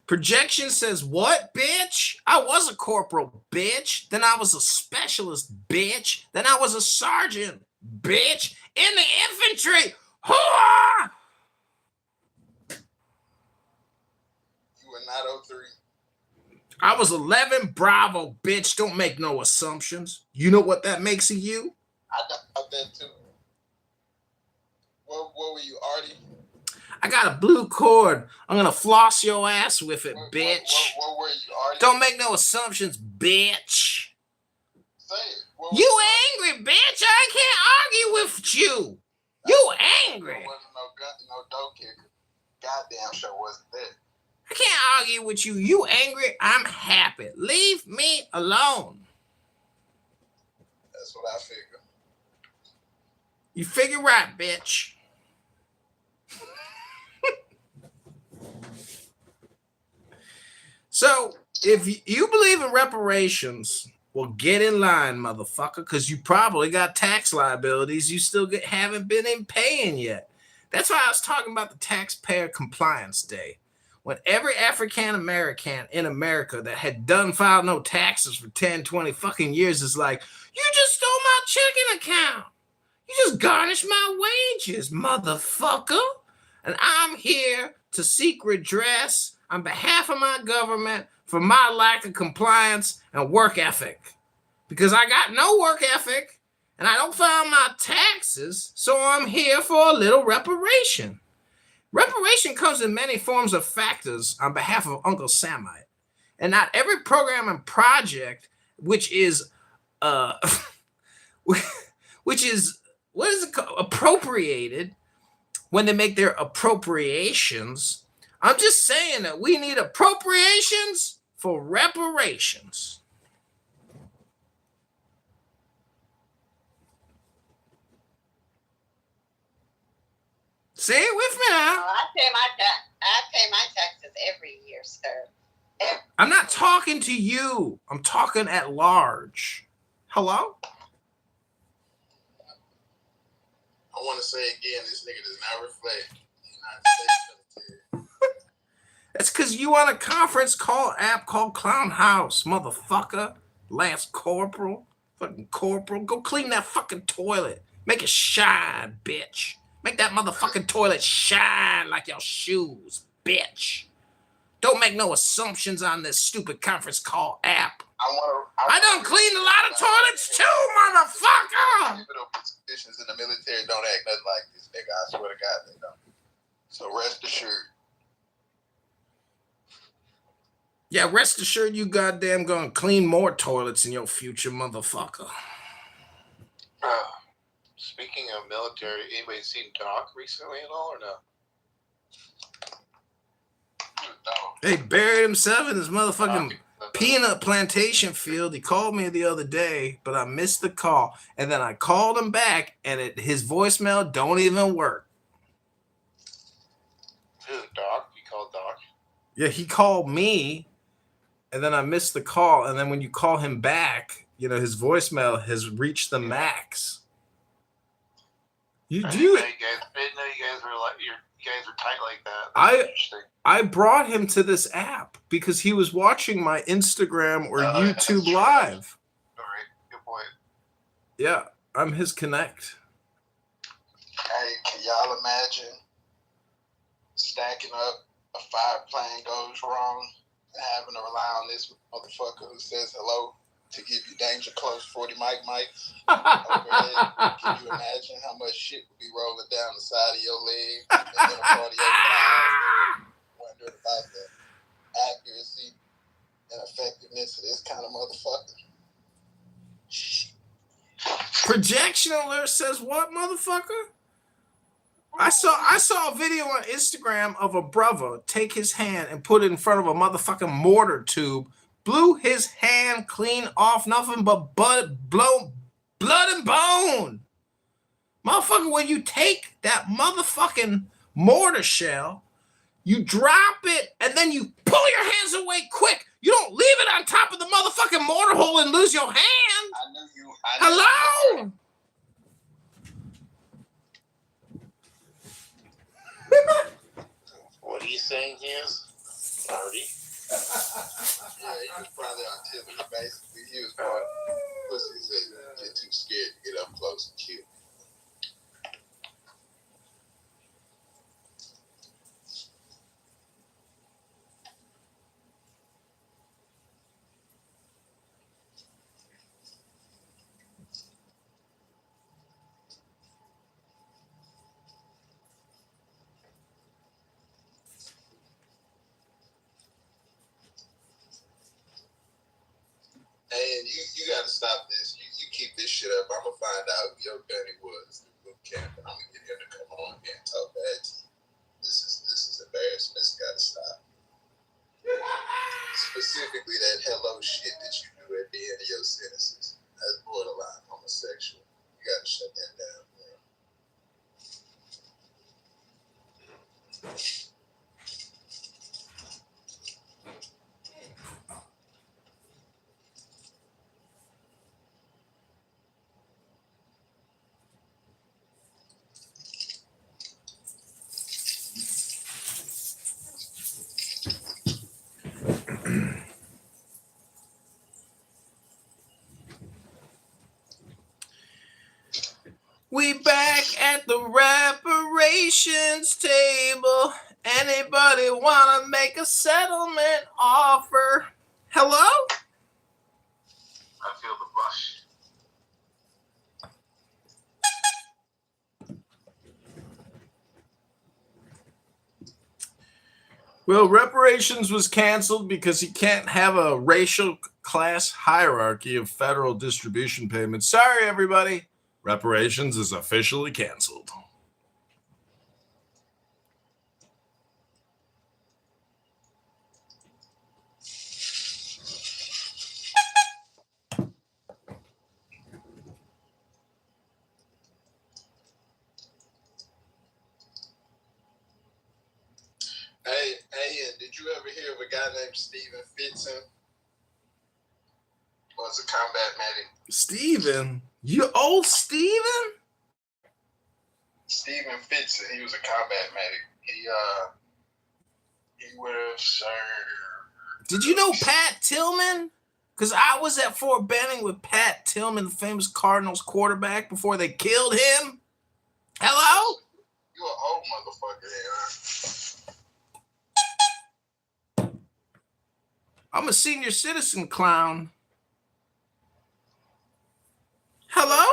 Projection says what, bitch? I was a corporal, bitch. Then I was a specialist, bitch. Then I was a sergeant, bitch. In the infantry. Hooah! You were not 03. I was 11 Bravo, bitch. Don't make no assumptions. You know what that makes of you? I got that too. What were you, Artie? I got a blue cord. I'm gonna floss your ass with it, bitch. What were you, Artie? Don't make no assumptions, bitch. Say it. You angry, bitch. I can't argue with you. You angry. There wasn't no dough kicker. Goddamn show wasn't there. I can't argue with you. You angry. I'm happy. Leave me alone. That's what I figure. You figure right, bitch. So, if you believe in reparations, well, get in line, motherfucker, because you probably got tax liabilities you still haven't been in paying yet. That's why I was talking about the Taxpayer Compliance Day. When every African American in America that had done filed no taxes for 10, 20 fucking years is like, you just stole my checking account. You just garnished my wages, motherfucker. And I'm here to seek redress on behalf of my government for my lack of compliance and work ethic. Because I got no work ethic and I don't file my taxes, so I'm here for a little reparation. Reparation comes in many forms of factors on behalf of Uncle Samite. And not every program and project which is what is it called? Appropriated when they make their appropriations. I'm just saying that we need appropriations for reparations. Say it with me now. I pay my taxes every year, sir. I'm not talking to you. I'm talking at large. Hello? I want to say again, this nigga does not reflect the United States military. That's because you on a conference call app called Clown House, motherfucker. Lance Corporal. Fucking Corporal. Go clean that fucking toilet. Make it shine, bitch. Make that motherfucking toilet shine like your shoes, bitch. Don't make no assumptions on this stupid conference call app. I done cleaned a lot of toilets too, motherfucker! Pivotal positions in the military don't act nothing like this, nigga. I swear to God they don't. So rest assured. Yeah, rest assured you goddamn gonna clean more toilets in your future, motherfucker. military. Anybody seen Doc recently at all, or no? He buried himself in his motherfucking peanut plantation field. He called me the other day, but I missed the call. And then I called him back, and his voicemail don't even work. Who, Doc? You called Doc? Yeah, he called me, and then I missed the call. And then when you call him back, his voicemail has reached the max. I didn't know you guys were like you guys are tight like that. I brought him to this app because he was watching my Instagram or YouTube live. All right, good point. Yeah, I'm his connect. Hey, can y'all imagine stacking up a 5-plane goes wrong and having to rely on this motherfucker who says hello to give you danger close 40 mics overhead? Can you imagine how much shit would be rolling down the side of your leg and then a part of your thighs wondering about the accuracy and effectiveness of this kind of motherfucker? Projection alert says what, motherfucker? I saw a video on Instagram of a brother take his hand and put it in front of a motherfucking mortar tube, blew his hand clean off, nothing but blood and bone. Motherfucker, when you take that motherfucking mortar shell, you drop it, and then you pull your hands away quick. You don't leave it on top of the motherfucking mortar hole and lose your hand. Hello? What are you saying, Hughes? Marty? Yeah, he was probably on Tiffany, basically. He was going, pussy said, get too scared to get up close and kill. Hey, you gotta stop this. You keep this shit up. I'm gonna find out who your Benny was through boot camp, and I'm gonna get him to come on here and talk bad to you. This is embarrassing. This gotta stop. Specifically that hello shit that you do at the end of your sentences. That's borderline homosexual. You gotta shut that down, bro. We back at the reparations table. Anybody wanna make a settlement offer? Hello? I feel the rush. Well, reparations was canceled because you can't have a racial class hierarchy of federal distribution payments. Sorry, everybody. Reparations is officially canceled. Hey, and did you ever hear of a guy named Stephen Fitzen? Was a combat medic. Steven? You old Steven? Stephen Fitzen, he was a combat medic. He would have served. Did you know Pat Tillman? Because I was at Fort Benning with Pat Tillman, the famous Cardinals quarterback, before they killed him. Hello? You an old motherfucker, huh? I'm a senior citizen clown. Hello?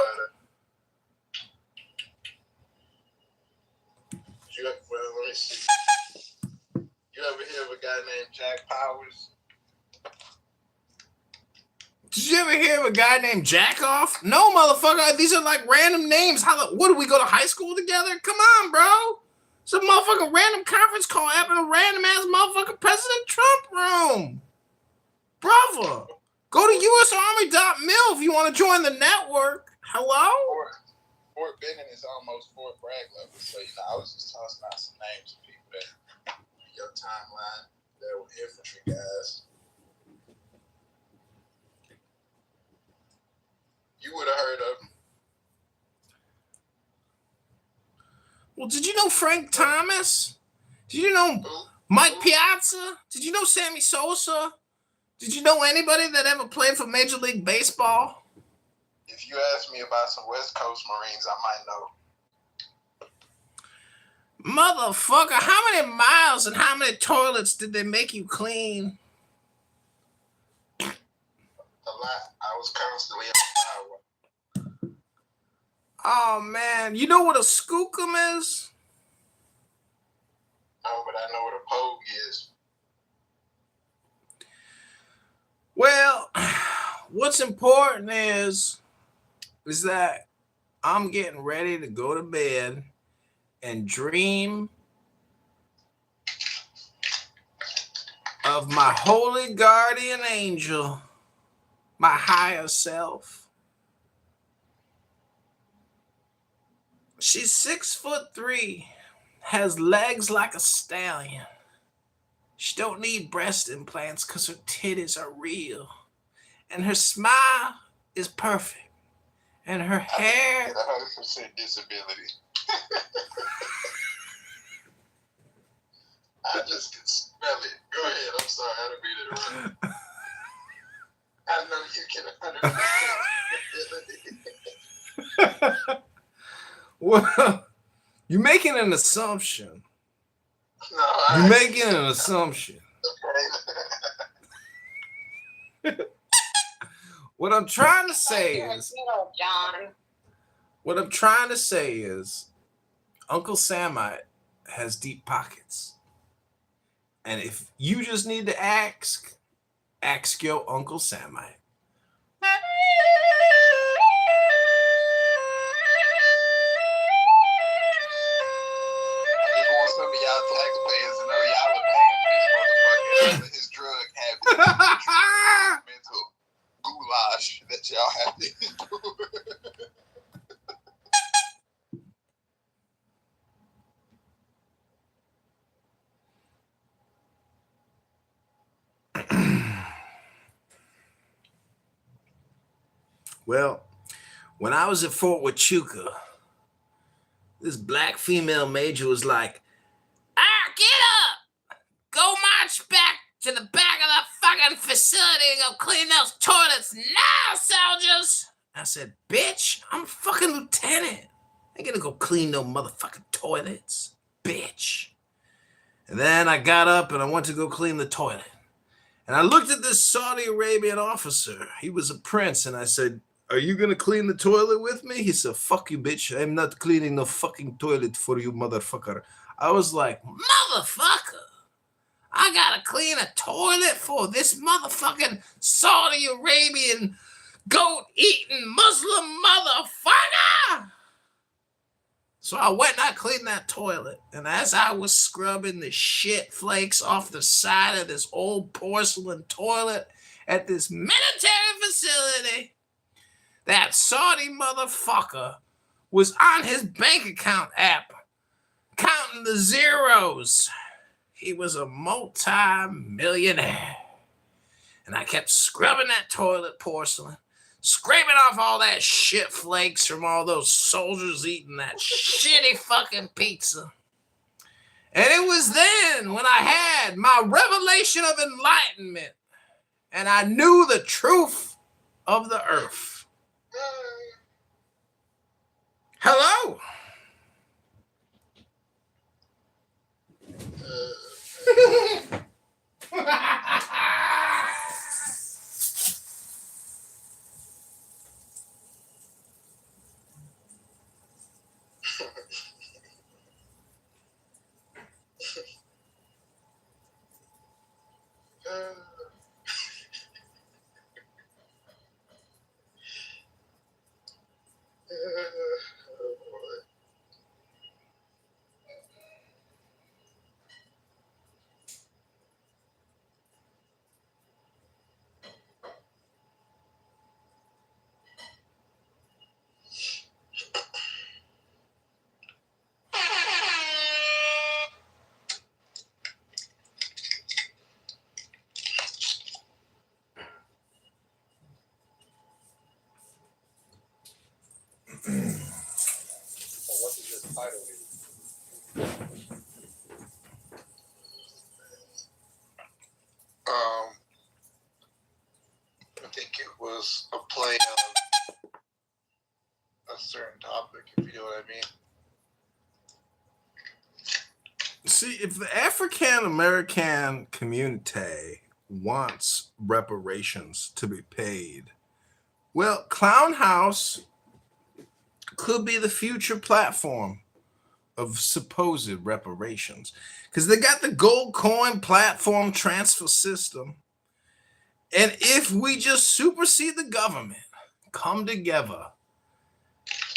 Let me see. You ever hear of a guy named Jack Powers? Did you ever hear of a guy named Jackoff? No, motherfucker. These are like random names. What, do we go to high school together? Come on, bro. It's a motherfucking random conference call happened in a random ass motherfucking President Trump room. Brother. Go to usarmy.mil if you want to join the network. Hello? Fort Benning is almost Fort Bragg level. So, I was just tossing out some names of people that in your timeline that were infantry guys. You would have heard of them. Well, did you know Frank Thomas? Did you know Mike Piazza? Did you know Sammy Sosa? Did you know anybody that ever played for Major League Baseball? If you ask me about some West Coast Marines, I might know. Motherfucker, how many miles and how many toilets did they make you clean? A lot. I was constantly on fire. Oh, man. You know what a skookum is? No, but I know what a pogue is. Well, what's important is that I'm getting ready to go to bed and dream of my holy guardian angel, my higher self. She's 6'3", has legs like a stallion. She don't need breast implants because her titties are real. And her smile is perfect. And her hair... 100% disability. I just can smell it. Go ahead. I'm sorry. I don't mean to interrupt. I know you can 100% disability. Well, you're making an assumption. No, you're making an assumption. What I'm trying to say is... John. What I'm trying to say is Uncle Samite has deep pockets. And if you just need to ask your Uncle Samite. Some of y'all taxpayers to know y'all are paying for this motherfucker his drug habit. Mental goulash that y'all have to Well, when I was at Fort Huachuca, this black female major was like, get up! Go march back to the back of the fucking facility and go clean those toilets now, soldiers! I said, bitch, I'm a fucking lieutenant. I ain't gonna go clean no motherfucking toilets, bitch. And then I got up and I went to go clean the toilet. And I looked at this Saudi Arabian officer. He was a prince. And I said, are you going to clean the toilet with me? He said, fuck you, bitch. I'm not cleaning no fucking toilet for you, motherfucker. I was like, motherfucker. I got to clean a toilet for this motherfucking Saudi Arabian goat-eating Muslim motherfucker. So I went and I cleaned that toilet. And as I was scrubbing the shit flakes off the side of this old porcelain toilet at this military facility, that Saudi motherfucker was on his bank account app counting the zeros. He was a multi-millionaire. And I kept scrubbing that toilet porcelain, scraping off all that shit flakes from all those soldiers eating that shitty fucking pizza. And it was then when I had my revelation of enlightenment and I knew the truth of the earth. Hello. was a play on a certain topic, if you know what I mean. See, if the African American community wants reparations to be paid, well, Clown House could be the future platform of supposed reparations, because they got the gold coin platform transfer system. And if we just supersede the government, come together,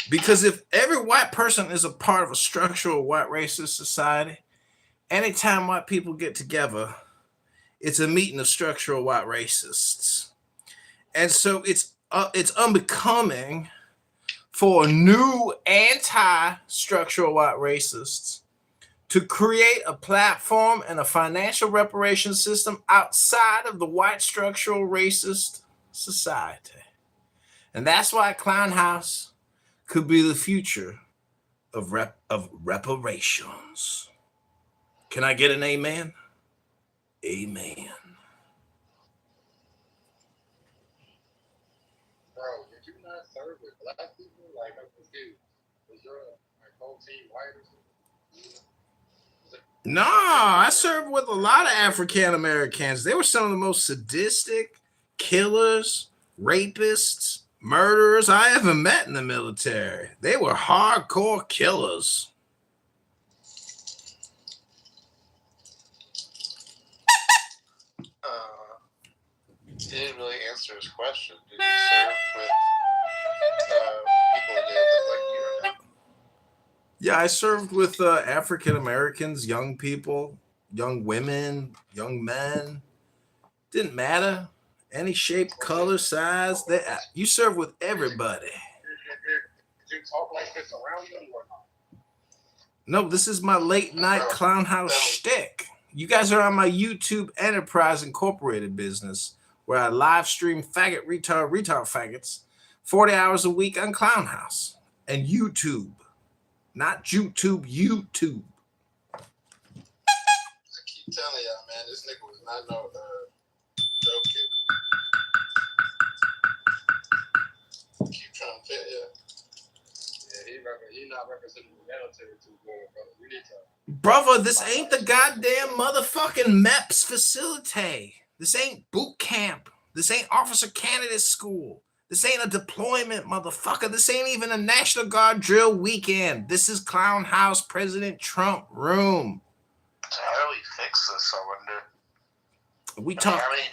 because if every white person is a part of a structural white racist society, anytime white people get together, it's a meeting of structural white racists. And so it's unbecoming for new anti-structural white racists to create a platform and a financial reparation system outside of the white structural racist society. And that's why Clown House could be the future of reparations. Can I get an amen? Amen. Bro, did you not serve with black people? Like, I'm confused. Was your whole team white or something? No, I served with a lot of African Americans. They were some of the most sadistic killers, rapists, murderers I ever met in the military. They were hardcore killers. You didn't really answer his question. Did you serve with people that look like you or not? Yeah, I served with African Americans, young people, young women, young men. Didn't matter. Any shape, color, size. You serve with everybody. Did you talk like this around them or not? No, this is my late night Clown House shtick. You guys are on my YouTube Enterprise Incorporated business, where I live stream faggot, retard faggots 40 hours a week on Clown House and YouTube. Not YouTube, YouTube. I keep telling y'all, man, this nigga was not no dope kicker. Keep trying to tell you. Yeah, he not representing the military too good, brother. We need to. Brother, this ain't the goddamn motherfucking MEPS facility. This ain't boot camp. This ain't officer candidate school. This ain't a deployment, motherfucker. This ain't even a National Guard drill weekend. This is Clown House President Trump room. So how do we fix this, I wonder? We talk. How many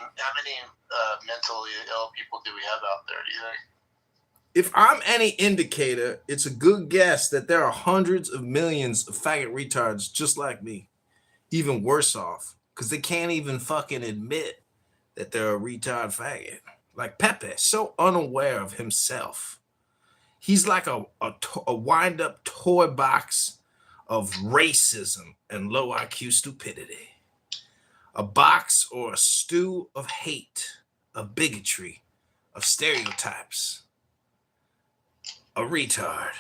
mentally ill people do we have out there, do you think? If I'm any indicator, it's a good guess that there are hundreds of millions of faggot retards just like me, even worse off, because they can't even fucking admit that they're a retard faggot. Like Pepe, so unaware of himself. He's like a wind-up toy box of racism and low IQ stupidity. A box or a stew of hate, of bigotry, of stereotypes. A retard.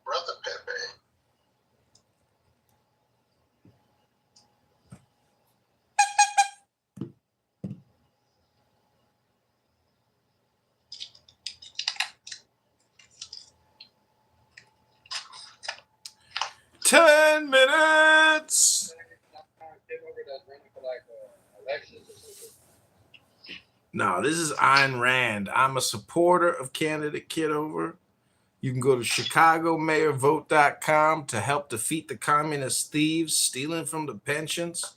Brother Pepe. 10 minutes. No, this is Ayn Rand. I'm a supporter of candidate Kitover. You can go to ChicagoMayorVote.com to help defeat the communist thieves stealing from the pensions,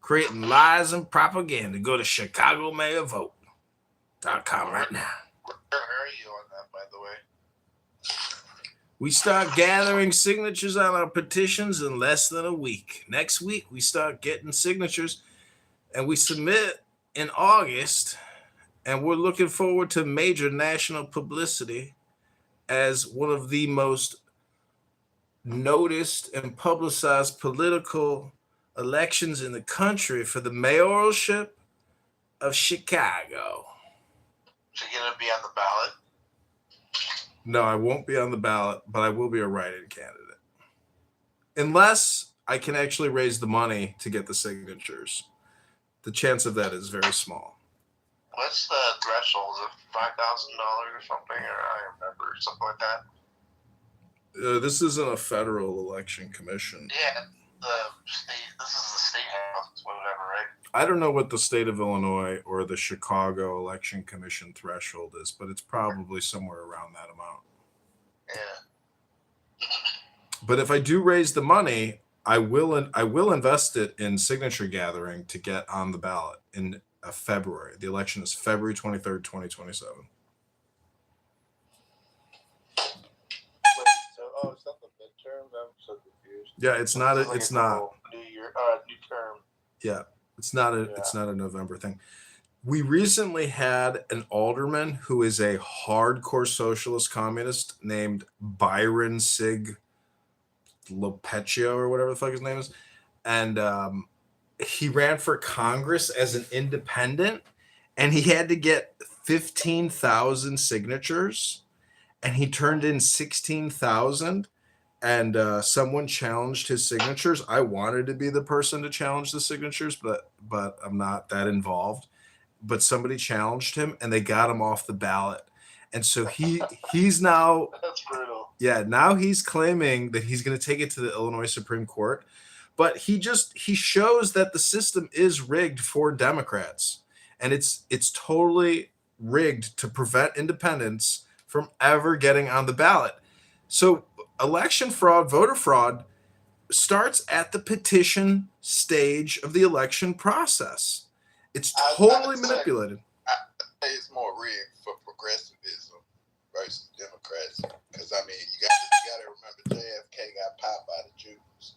creating lies and propaganda. Go to ChicagoMayorVote.com right now. Where are you on that, by the way? We start gathering signatures on our petitions in less than a week. Next week, we start getting signatures, and we submit in August, and we're looking forward to major national publicity as one of the most noticed and publicized political elections in the country for the mayoralship of Chicago. So you're going to be on the ballot? No, I won't be on the ballot, but I will be a write-in candidate. Unless I can actually raise the money to get the signatures. The chance of that is very small. What's the threshold? Is it $5,000 or something? Or I remember something like that. This isn't a federal election commission. Yeah, this is the state house, whatever, right? I don't know what the state of Illinois or the Chicago election commission threshold is, but it's probably somewhere around that amount. Yeah. But if I do raise the money, I will invest it in signature gathering to get on the ballot in February. The election is February 23rd, 2027. It's not the midterms. I'm so confused. Yeah, it's not. It's not. New year, new term. Yeah, it's not a. It's not a November thing. We recently had an alderman who is a hardcore socialist communist named Byron Sig Lopecchio or whatever the fuck his name is, and he ran for Congress as an independent, and he had to get 15,000 signatures, and he turned in 16,000. And someone challenged his signatures. I wanted to be the person to challenge the signatures, but I'm not that involved. But somebody challenged him, and they got him off the ballot. And so he's now. That's brutal. Yeah, now he's claiming that he's going to take it to the Illinois Supreme Court, but he shows that the system is rigged for Democrats, and it's totally rigged to prevent independents from ever getting on the ballot. So election fraud, voter fraud starts at the petition stage of the election process. It's totally manipulated. I say it's more rigged for progressivism versus Democrats. Because, I mean, you got to remember JFK got popped by the Jews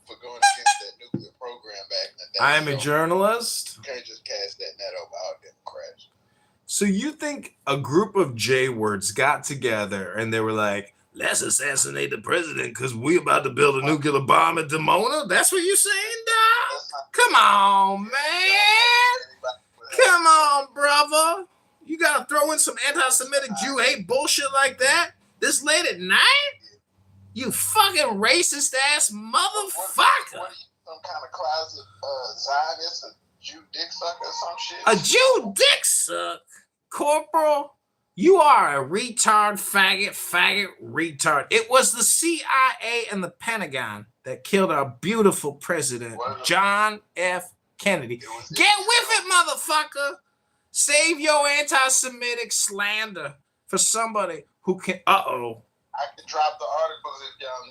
for going against that nuclear program back in the day. I am a journalist. You can't just cast that net over all Democrats. So you think a group of J-words got together and they were like, let's assassinate the president because we about to build a nuclear bomb at Dimona? That's what you're saying, dog? Come on, man. Come on, brother. You got to throw in some anti-Semitic Jew hate bullshit like that this late at night? You fucking racist-ass motherfucker. What some kind of closet Zionist, a Jew dick sucker or some shit? A Jew dick suck? Corporal, you are a retard, faggot, retard. It was the CIA and the Pentagon that killed our beautiful president, John F. Kennedy. Get with it, motherfucker. Save your anti-Semitic slander for somebody who can... I can drop the articles if y'all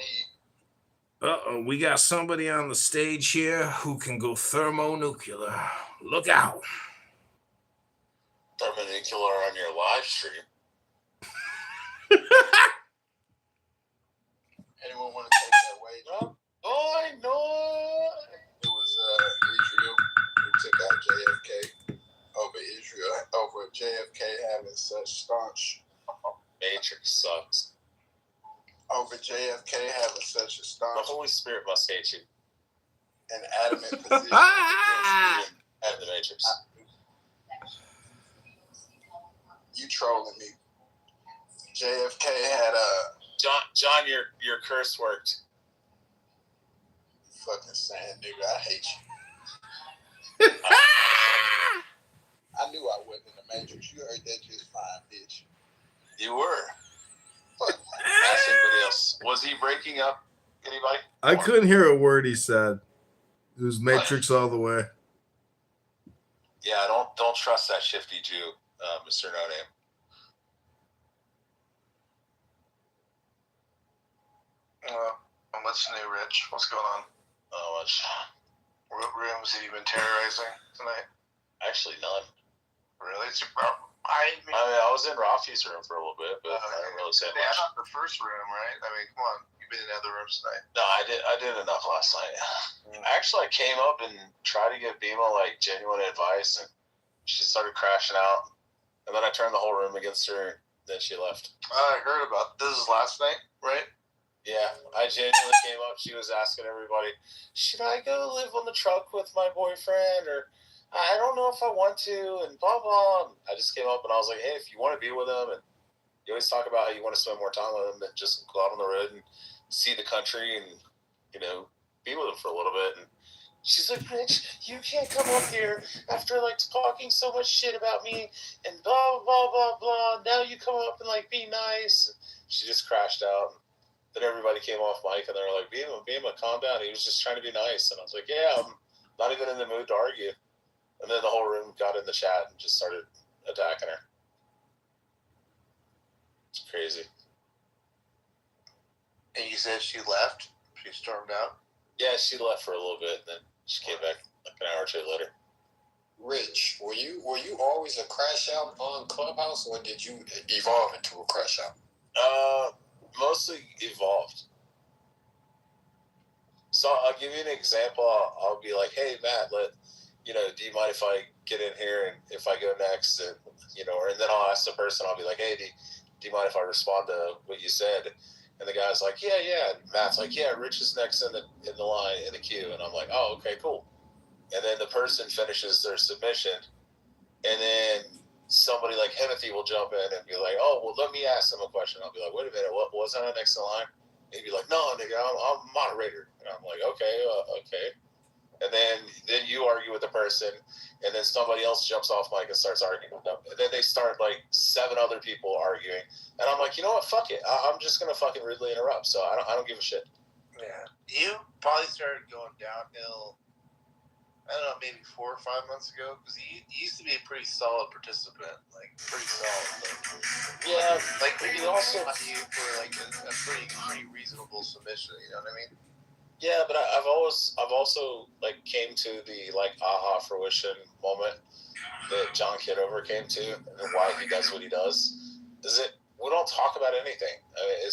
need. We got somebody on the stage here who can go thermonuclear. Look out. Thermonuclear on your live stream. Anyone want to take that wage up? No. It was Israel who took out JFK over JFK having such staunch. Matrix sucks. Over JFK having such a staunch. The Holy Spirit must hate you. An adamant position against and the Matrix. You trolling me. JFK had a... John, your curse worked. Fucking saying, nigga, I hate you. I knew I wasn't in the Matrix. You heard that just fine, bitch. You were. Ask anybody else. Was he breaking up anybody? I couldn't hear a word he said. It was Matrix all the way. Yeah, don't trust that shifty Jew, Mr. No Name. What's new, Rich? What's going on? What rooms have you been terrorizing tonight? Actually, none. Really? I was in Rafi's room for a little bit, but I didn't really say much. Yeah, not the first room, right? I mean, come on. You've been in other rooms tonight. No, I did enough last night. Actually, I came up and tried to give Bima, genuine advice, and she started crashing out. And then I turned the whole room against her, and then she left. I heard about this. Is last night, right? Yeah, I genuinely came up. She was asking everybody, should I go live on the truck with my boyfriend? Or I don't know if I want to, and blah, blah. And I just came up and I was like, hey, if you want to be with him, and you always talk about how you want to spend more time with him, then just go out on the road and see the country and, be with him for a little bit. And She's like, Rich, you can't come up here after like talking so much shit about me and blah blah blah blah. Now you come up and like be nice. She just crashed out. Then everybody came off mic and they were like, Bima, calm down. He was just trying to be nice. And I was like, yeah, I'm not even in the mood to argue. And then the whole room got in the chat and just started attacking her. It's crazy. And you said she left? She stormed out? Yeah, she left for a little bit, and then she came back like an hour or two later. Rich, were you always a crash out on Clubhouse, or did you evolve into a crash out? Mostly evolved. So I'll give you an example. I'll be like, hey, Matt, do you mind if I get in here and if I go next? And, and then I'll ask the person, I'll be like, hey, do you mind if I respond to what you said? And the guy's like, yeah. And Matt's like, yeah, Rich is next in the line, in the queue. And I'm like, oh, okay, cool. And then the person finishes their submission. And then somebody like Himothy will jump in and be like, oh, well, let me ask him a question. I'll be like, wait a minute, what wasn't I next in line? And he'd be like, no, nigga, I'm moderator. And I'm like, okay. And then you argue with the person, and then somebody else jumps off mic and starts arguing with them. And then they start like 7 other people arguing. And I'm like, you know what? Fuck it. I'm just going to fucking rudely interrupt. So I don't give a shit. Yeah. You probably started going downhill, I don't know, maybe 4 or 5 months ago, because you used to be a pretty solid participant, like pretty solid. Yeah, like we also on you for like a pretty reasonable submission. You know what I mean? Yeah, but I've also like came to the like aha fruition moment that John Kitover came to, and why he does what he does. Is it we don't talk about anything. I mean,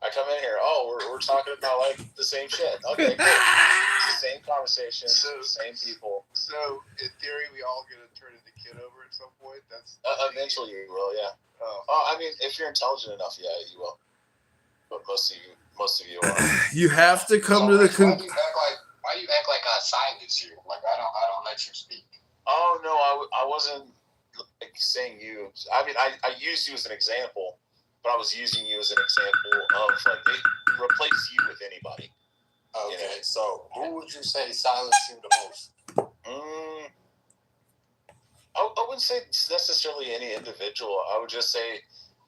I come in here. Oh, we're talking about like the same shit. Okay, cool. It's the same conversation, same people. So in theory, we all get to turn into Kitover at some point. That's eventually you will, yeah. I mean, if you're intelligent enough, yeah, you will. But most of you are. You have to come to the Why do you act like I silenced you? Like I don't let you speak. Oh no, I wasn't like saying you. I mean, I used you as an example, but I was using you as an example of like they replace you with anybody. Okay, so who would you say silenced you the most? I wouldn't say necessarily any individual. I would just say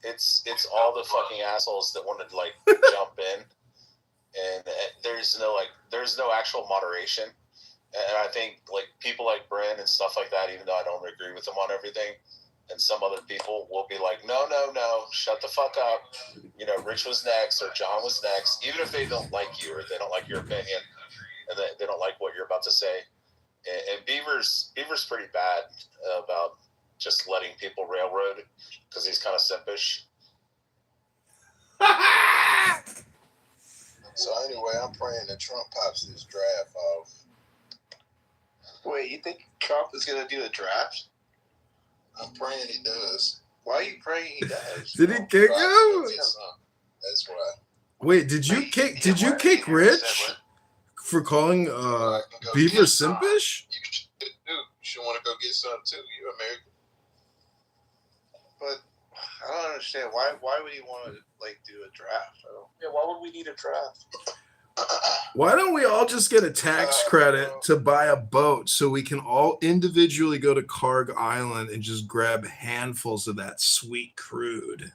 it's all the fucking assholes that want to like jump in, and there's no actual moderation. And I think like people like Brent and stuff like that, even though I don't agree with them on everything, and some other people will be like, no, shut the fuck up. Rich was next or John was next, even if they don't like you or they don't like your opinion and they don't like what you're about to say. And Beaver's pretty bad about just letting people railroad because he's kind of simpish. So anyway, I'm praying that Trump pops this draft off. Wait, you think Trump is going to do a draft? I'm praying he does. Why are you praying he does? Did he kick him? That's why. Wait, did you kick Rich for calling Beaver simpish? You should want to go get some too. You're American. But I don't understand why would he want to like do a draft? Why would we need a draft? Why don't we all just get a tax credit to buy a boat so we can all individually go to Karg Island and just grab handfuls of that sweet crude?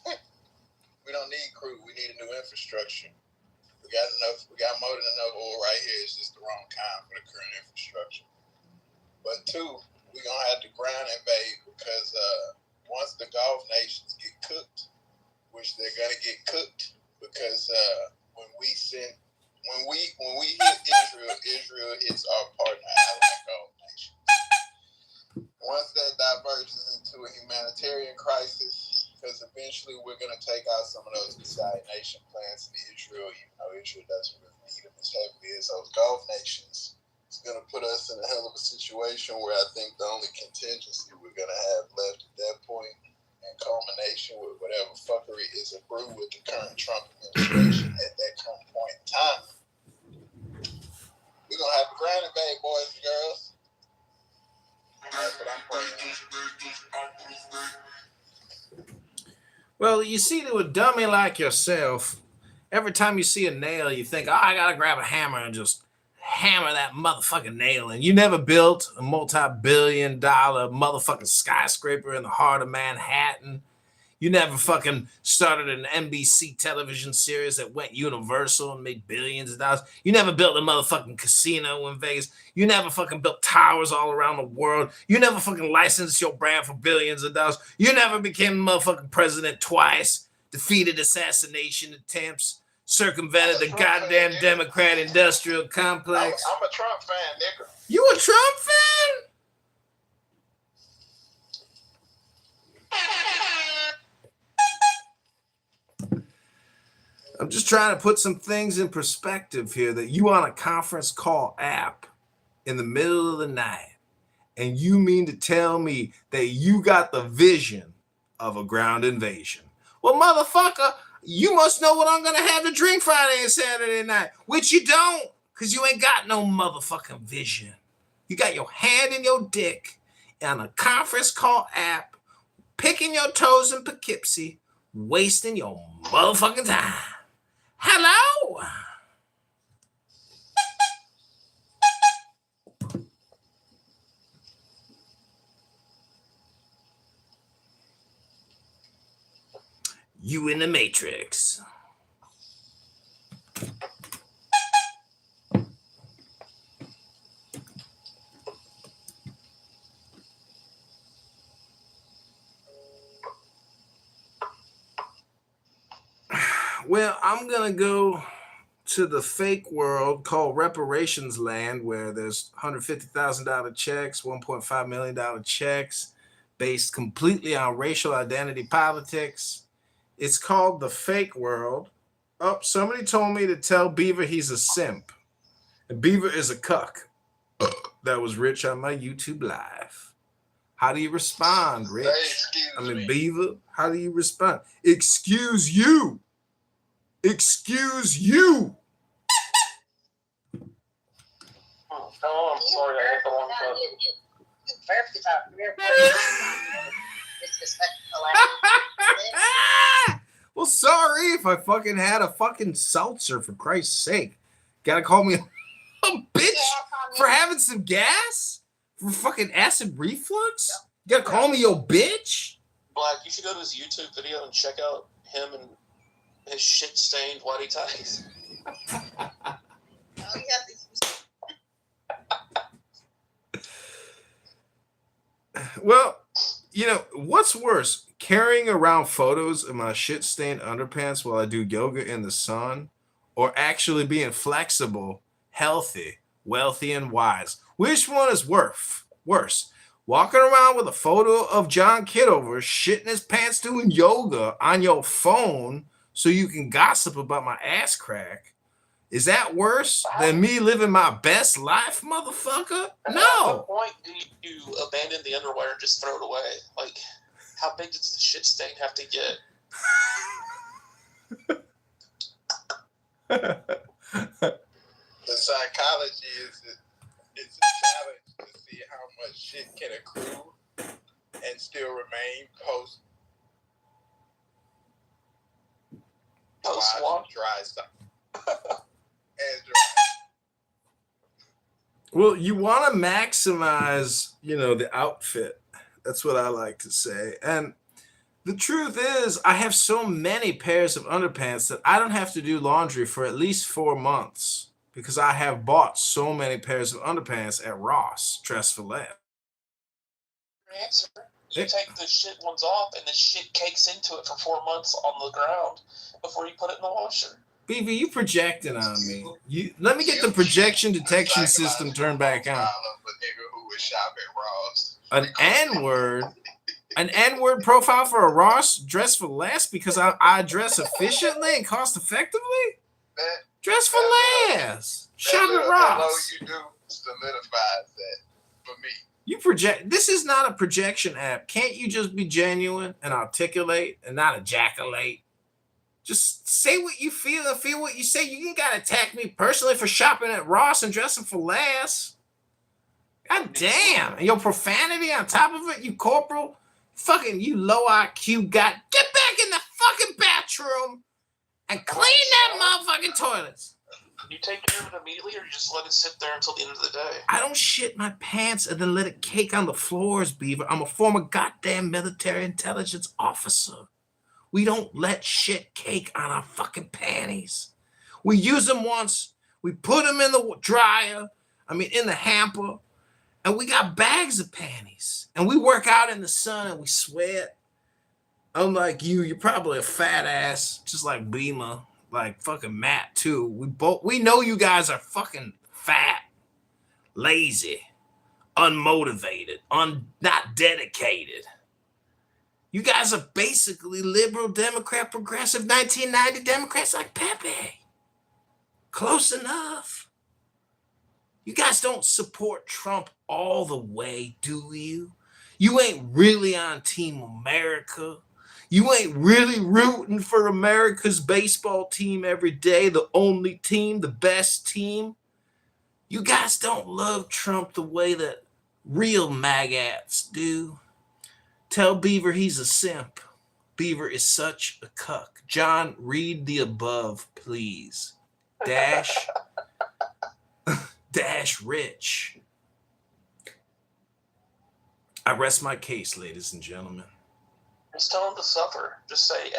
We don't need crude. We need a new infrastructure. We got more than enough oil right here. It's just the wrong kind for the current infrastructure. But 2, we're going to have to ground invade because once the Gulf nations get cooked, which they're going to get cooked because when we hit Israel hits our partner ally Gulf nations. Once that diverges into a humanitarian crisis, because eventually we're going to take out some of those Messiah nation plans in Israel, even though Israel doesn't really need them as heavily as those Gulf nations. It's going to put us in a hell of a situation where I think the only contingency we're going to have left at that point, in culmination with whatever fuckery is approved with the current Trump administration at that current point in time, we're going to have a ground invade, boys and girls. That's what I'm praying. Well, you see, to a dummy like yourself, every time you see a nail, you think, I gotta grab a hammer and just hammer that motherfucking nail in. You never built a multi-billion-dollar motherfucking skyscraper in the heart of Manhattan. You never fucking started an NBC television series that went universal and made billions of dollars. You never built a motherfucking casino in Vegas. You never fucking built towers all around the world. You never fucking licensed your brand for billions of dollars. You never became motherfucking president twice, defeated assassination attempts, circumvented the goddamn Democrat industrial complex. I'm a Trump fan, nigga. You a Trump fan? I'm just trying to put some things in perspective here, that you on a conference call app in the middle of the night, and you mean to tell me that you got the vision of a ground invasion. Well, motherfucker, you must know what I'm going to have to drink Friday and Saturday night, which you don't, because you ain't got no motherfucking vision. You got your hand in your dick on a conference call app, picking your toes in Poughkeepsie, wasting your motherfucking time. Hello? You in the Matrix. Well, I'm going to go to the fake world called reparations land, where there's $150,000 checks, $1.5 million checks based completely on racial identity politics. It's called the fake world. Oh, somebody told me to tell Beaver he's a simp. And Beaver is a cuck. That was Rich on my YouTube live. How do you respond, Rich? Beaver, how do you respond? Excuse you. Excuse you. Oh, I'm sorry. I hit the wrong button. Well, sorry if I fucking had a fucking seltzer, for Christ's sake. Gotta call me a bitch for having some gas? For fucking acid reflux? You gotta call me your bitch? Black, you should go to his YouTube video and check out him and his shit-stained whitey ties. Well, you know, what's worse? Carrying around photos of my shit-stained underpants while I do yoga in the sun, or actually being flexible, healthy, wealthy, and wise? Which one is worse? Walking around with a photo of John Kitover shitting his pants doing yoga on your phone so you can gossip about my ass crack? Is that worse than me living my best life, motherfucker? No. At what point do you abandon the underwear and just throw it away? Like, how big does the shit stain have to get? The psychology is it's a challenge to see how much shit can accrue and still remain post wash dry stuff. Well, you want to maximize, the outfit. That's what I like to say. And the truth is, I have so many pairs of underpants that I don't have to do laundry for at least 4 months because I have bought so many pairs of underpants at Ross, Dress for Less. Answer. You take the shit ones off and the shit cakes into it for 4 months on the ground before you put it in the washer. BB, you projecting on me. Let me get the projection detection system turned back on. An N-word profile for a Ross Dress for Less because I dress efficiently and cost effectively? Dress for Less. Shop at Ross. You do solidifies that for me. You project. This is not a projection app. Can't you just be genuine and articulate and not ejaculate? Just say what you feel and feel what you say. You ain't gotta attack me personally for shopping at Ross and dressing for less. God damn. And your profanity on top of it, you corporal. Fucking you low IQ guy. Get back in the fucking bathroom and clean that motherfucking toilets. You take care of it immediately, or you just let it sit there until the end of the day? I don't shit my pants and then let it cake on the floors, Beaver. I'm a former goddamn military intelligence officer. We don't let shit cake on our fucking panties. We use them once, we put them in the dryer, in the hamper, and we got bags of panties. And we work out in the sun and we sweat. Unlike you, you're probably a fat ass, just like Beamer, like fucking Matt too. We know you guys are fucking fat, lazy, unmotivated, not dedicated. You guys are basically liberal, Democrat, progressive, 1990 Democrats like Pepe. Close enough. You guys don't support Trump all the way, do you? You ain't really on Team America. You ain't really rooting for America's baseball team every day, the only team, the best team. You guys don't love Trump the way that real magats do. Tell Beaver he's a simp. Beaver is such a cuck. John, read the above, please. Dash rich. I rest my case, ladies and gentlemen. Just tell him to suffer. Just say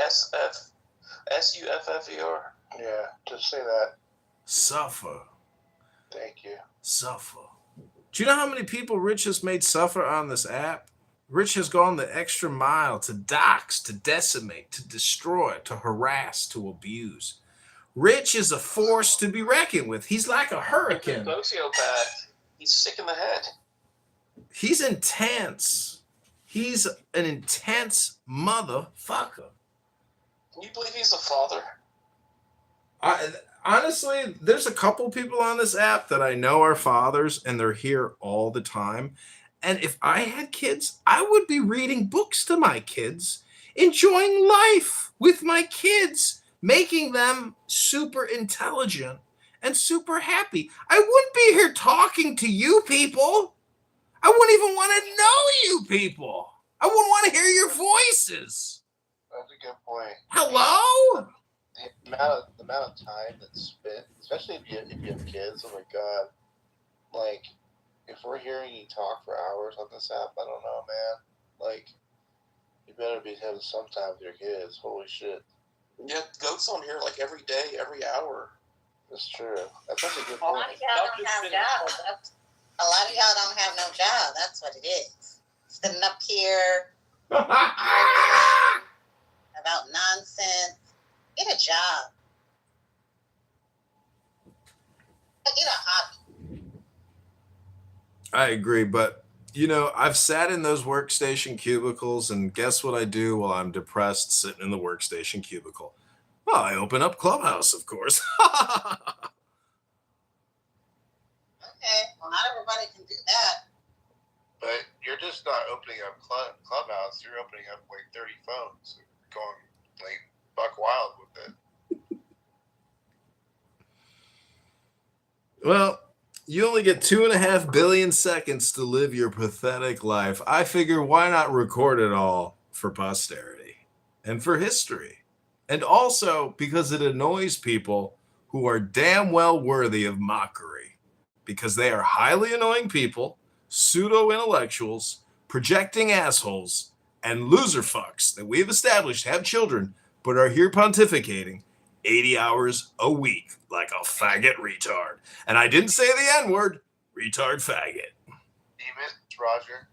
SUFFER. Yeah, just say that. Suffer. Thank you. Suffer. Do you know how many people Rich has made suffer on this app? Rich has gone the extra mile to dox, to decimate, to destroy, to harass, to abuse. Rich is a force to be reckoned with. He's like a hurricane. He's a sociopath. He's sick in the head. He's intense. He's an intense motherfucker. Can you believe he's a father? Honestly, there's a couple people on this app that I know are fathers, and they're here all the time. And if I had kids, I would be reading books to my kids, enjoying life with my kids, making them super intelligent and super happy. I wouldn't be here talking to you people. I wouldn't even want to know you people. I wouldn't want to hear your voices. That's a good point. Hello? The amount of time that's spent, especially if you have kids, oh my god. Like, if we're hearing you talk for hours on this app, I don't know, man. Like, you better be having some time with your kids. Holy shit. Yeah, Goat's on here like every day, every hour. That's true. That's such a good A point. lot of y'all don't have jobs. A lot of y'all don't have no job. That's what it is. Sitting up here about nonsense. Get a job. Get a hobby. I agree, but I've sat in those workstation cubicles, and guess what I do while I'm depressed sitting in the workstation cubicle? Well, I open up Clubhouse, of course. Okay, well, not everybody can do that. But you're just not opening up Clubhouse. You're opening up like 30 phones, going like buck wild with it. Well, you only get 2.5 billion seconds to live your pathetic life. I figure why not record it all for posterity and for history? And also because it annoys people who are damn well worthy of mockery, because they are highly annoying people, pseudo-intellectuals, projecting assholes, and loser fucks that we've established have children but are here pontificating 80 hours a week like a faggot retard. And I didn't say the N-word, retard faggot. Do you miss Roger?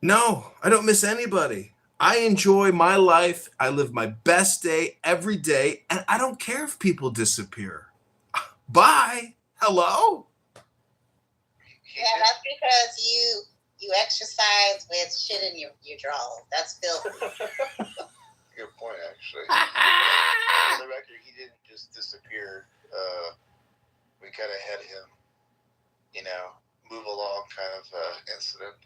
No, I don't miss anybody. I enjoy my life. I live my best day every day, and I don't care if people disappear. Bye. Hello? Yeah, that's because you exercise with shit in your drawers. That's filthy. Good point, actually. For the record, he didn't just disappear. We kind of had him, move along kind of incident.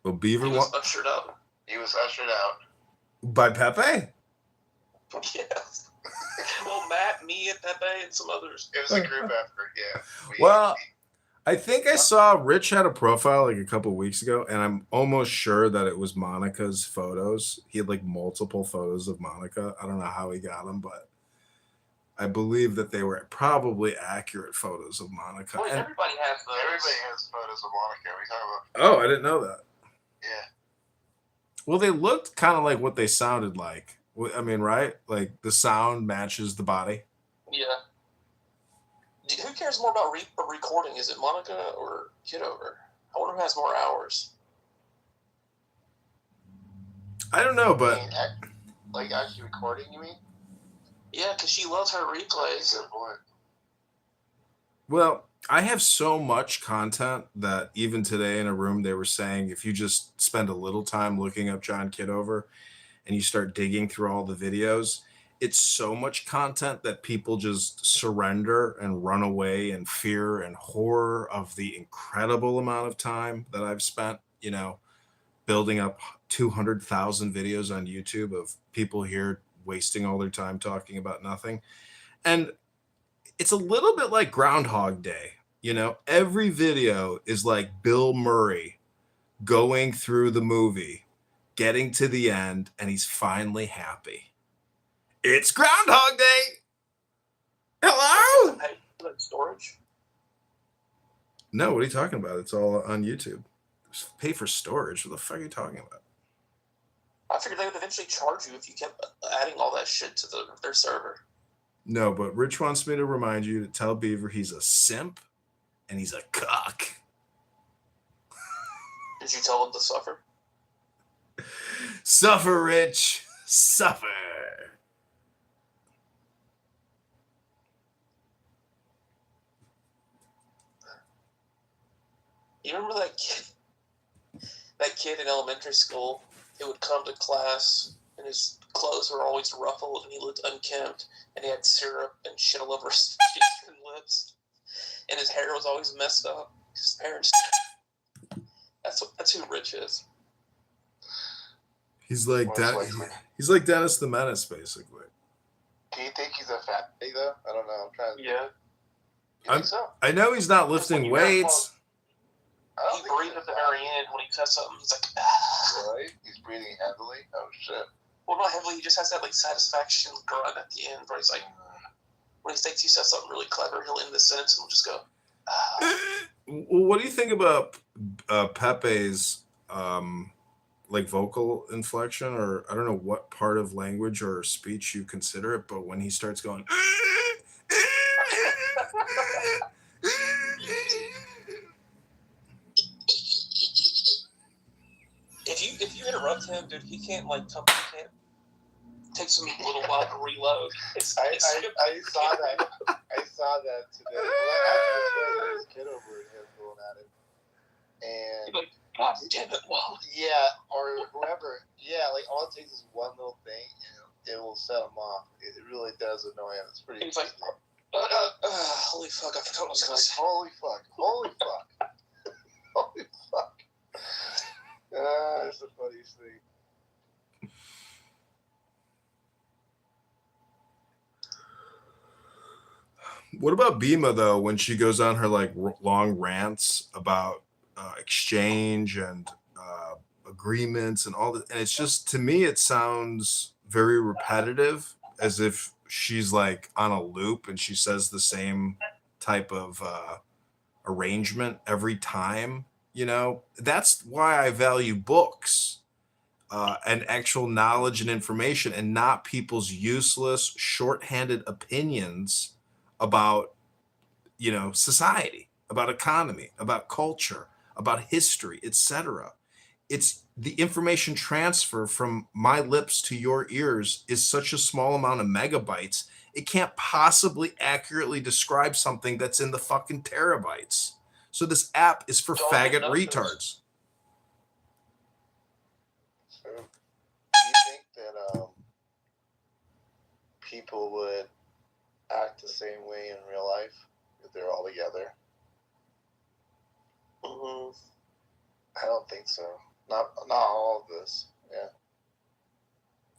Well, Beaver He was ushered out. He was ushered out. By Pepe? Yes. Well, Matt, me, and Pepe, and some others. It was a group effort, yeah. Well, I think I saw Rich had a profile like a couple of weeks ago, and I'm almost sure that it was Monica's photos. He had like multiple photos of Monica. I don't know how he got them, but I believe that they were probably accurate photos of Monica. Well, And, everybody has those. Everybody has photos of Monica. What are you talking about? oh, I didn't know that. Yeah. Well, they looked kind of like what they sounded like. I mean, right? Like the sound matches the body. Yeah. Who cares more about recording? Is it Monica or Kitover? I wonder who has more hours. I don't know, but Like actually recording, you mean? Yeah, because she loves her replays. Good point. well, I have so much content that even today in a room they were saying if you just spend a little time looking up John Kitover and you start digging through all the videos, it's so much content that people just surrender and run away in fear and horror of the incredible amount of time that I've spent, building up 200,000 videos on YouTube of people here wasting all their time talking about nothing. And it's a little bit like Groundhog Day. Every video is like Bill Murray going through the movie, getting to the end, and he's finally happy. It's Groundhog Day. Hello? Storage? No, what are you talking about? It's all on YouTube. Pay for storage. What the fuck are you talking about? I figured they would eventually charge you if you kept adding all that shit to their server. No, but Rich wants me to remind you to tell Beaver he's a simp and he's a cock. Did you tell him to suffer? Suffer, Rich. Suffer. You remember that kid? That kid in elementary school who would come to class and his clothes were always ruffled and he looked unkempt and he had syrup and shit all over his cheeks and lips and his hair was always messed up. His parents. That's who Rich is. He's like he's like Dennis the Menace, basically. Do you think he's a fat pig though? I don't know. I'm trying to. Yeah. You think so? I know he's not lifting weights. He breathed at the very end when he said something. He's like, Really? He's breathing heavily? Oh shit. Well, not heavily. He just has that like satisfaction grunt at the end where he's like, when he thinks he says something really clever, he'll end the sentence and he'll just go. Well, what do you think about Pepe's like vocal inflection, or I don't know what part of language or speech you consider it, but when he starts going. If you interrupt him, dude, he can't take some little while to reload. I saw that. I saw that today. Well, this kid over here going at it, and like, God damn it, Wally. Yeah, or whoever. Yeah, like all it takes is one little thing, and it will set him off. It really does annoy him. It's pretty. He's like, holy fuck! I forgot what I was gonna say. Holy fuck! Holy fuck! Holy fuck! That's the funniest thing. What about Bima though? When she goes on her like long rants about exchange and agreements and all that, and it's just, to me, it sounds very repetitive, as if she's like on a loop and she says the same type of arrangement every time. That's why I value books and actual knowledge and information, and not people's useless, shorthanded opinions about, society, about economy, about culture, about history, etc. It's the information transfer from my lips to your ears is such a small amount of megabytes. It can't possibly accurately describe something that's in the fucking terabytes. So this app is for faggot retards. So, do you think that people would act the same way in real life if they're all together? Mm-hmm. I don't think so. Not all of this. Yeah.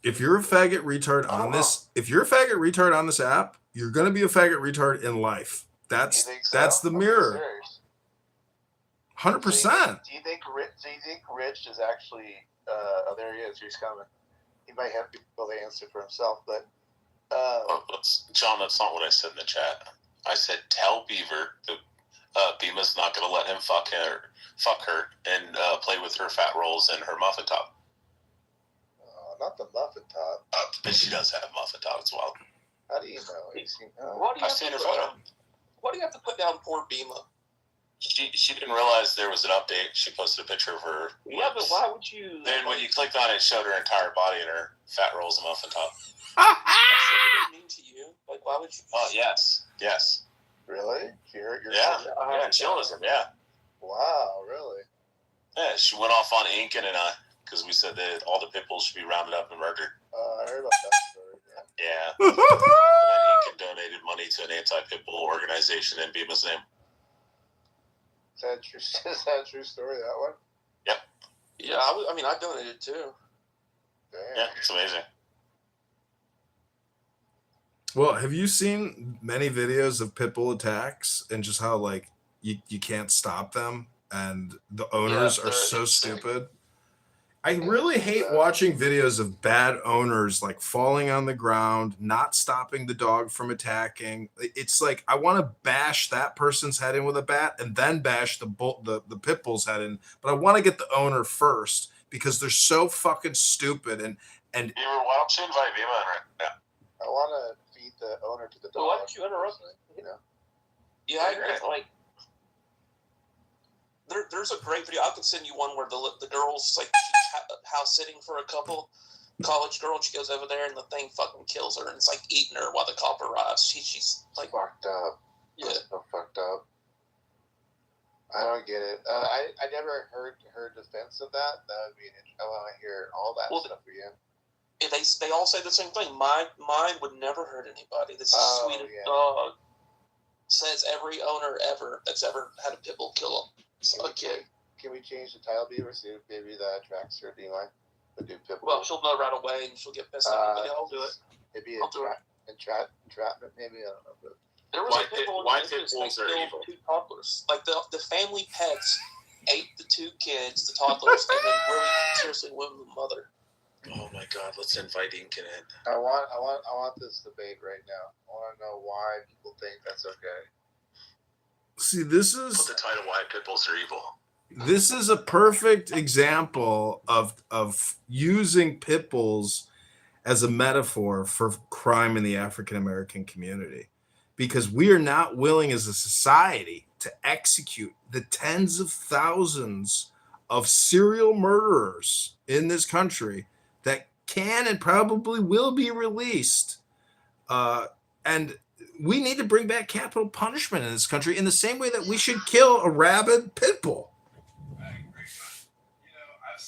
If you're a faggot retard on this app, you're gonna be a faggot retard in life. That's the mirror. 100%. Do you think Rich is actually? Oh, there he is. He's coming. He might have to be able to answer for himself, but John, that's not what I said in the chat. I said tell Beaver that Beema's not going to let him fuck her, and play with her fat rolls and her muffin top. Not the muffin top. But she does have muffin top as well. How do you know? I've seen her photo. Why do you have to put down poor Beema? She didn't realize there was an update. She posted a picture of her. Yeah, but why would you? Then when you clicked on it, it showed her entire body and her fat rolls and muffin top. What does it mean to you? Like, why would you? Oh, yes. Really? She hurt your Yeah, chillism, yeah. Wow, really? Yeah, she went off on Incan and because we said that all the pit bulls should be rounded up and murdered. I heard about that story. Yeah. And then Incan donated money to an anti-pit bull organization in Beema's name. Is that a true story, that one? Yep. Yeah, I donated too. Damn. Yeah, it's amazing. Well, have you seen many videos of pit bull attacks and just how like you can't stop them and the owners are so stupid? I really hate watching videos of bad owners like falling on the ground, not stopping the dog from attacking. It's like I want to bash that person's head in with a bat and then bash the pit bull's head in, but I want to get the owner first because they're so fucking stupid and Why don't you invite Beema in right now? I want to feed the owner to the dog. Well, why don't you interrupt? Yeah, I agree. Like, there's a great video. I could send you one where the girl's like house sitting for a couple, college girl. And she goes over there and the thing fucking kills her and it's like eating her while the cop arrives. She's like fucked up. Yeah, so fucked up. I don't get it. I never heard her defense of that. That would be I want to hear all that stuff again. They all say the same thing. Mine would never hurt anybody. This is the sweetest dog. Says every owner ever that's ever had a pit bull kill him. Can we change the title, Beaver? See if maybe that attracts her. Do you mind? Well, she'll know right away and she'll get pissed off. But I'll do it. Maybe entrapment. Maybe I don't know. But there was a pit bull that killed 2 toddlers. Like the family pets ate the 2 kids, the toddlers, and then really seriously wounded the mother. Oh my God! Let's invite Incan in. I want this debate right now. I want to know why people think that's okay. See, this is Put the title "Why Pit Bulls Are Evil." This is a perfect example of using pit bulls as a metaphor for crime in the African American community, because we are not willing as a society to execute the tens of thousands of serial murderers in this country that can and probably will be released. And we need to bring back capital punishment in this country in the same way that we should kill a rabid pit bull.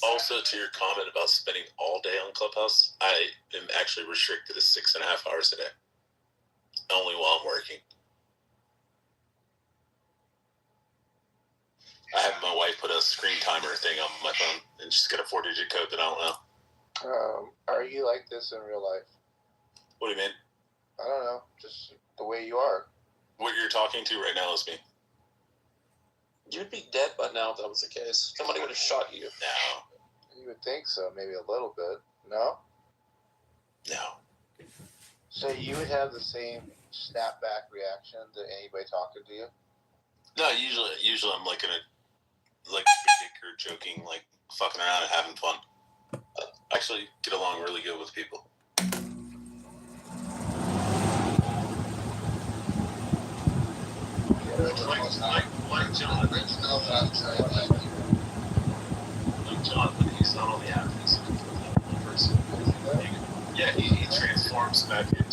Also, to your comment about spending all day on Clubhouse, I am actually restricted to 6.5 hours a day. Only while I'm working. I have my wife put a screen timer thing on my phone and she's got a 4-digit code that I don't know. Are you like this in real life? What do you mean? I don't know. Just the way you are. What you're talking to right now is me. You'd be dead by now if that was the case. Somebody would have shot you. No. You would think so, maybe a little bit. No? No. So you would have the same snapback reaction to anybody talking to you? No, usually I'm like or joking, like fucking around and having fun. I actually get along really good with people. Jonathan, he's not on the app. He's a person. Yeah, he transforms back in.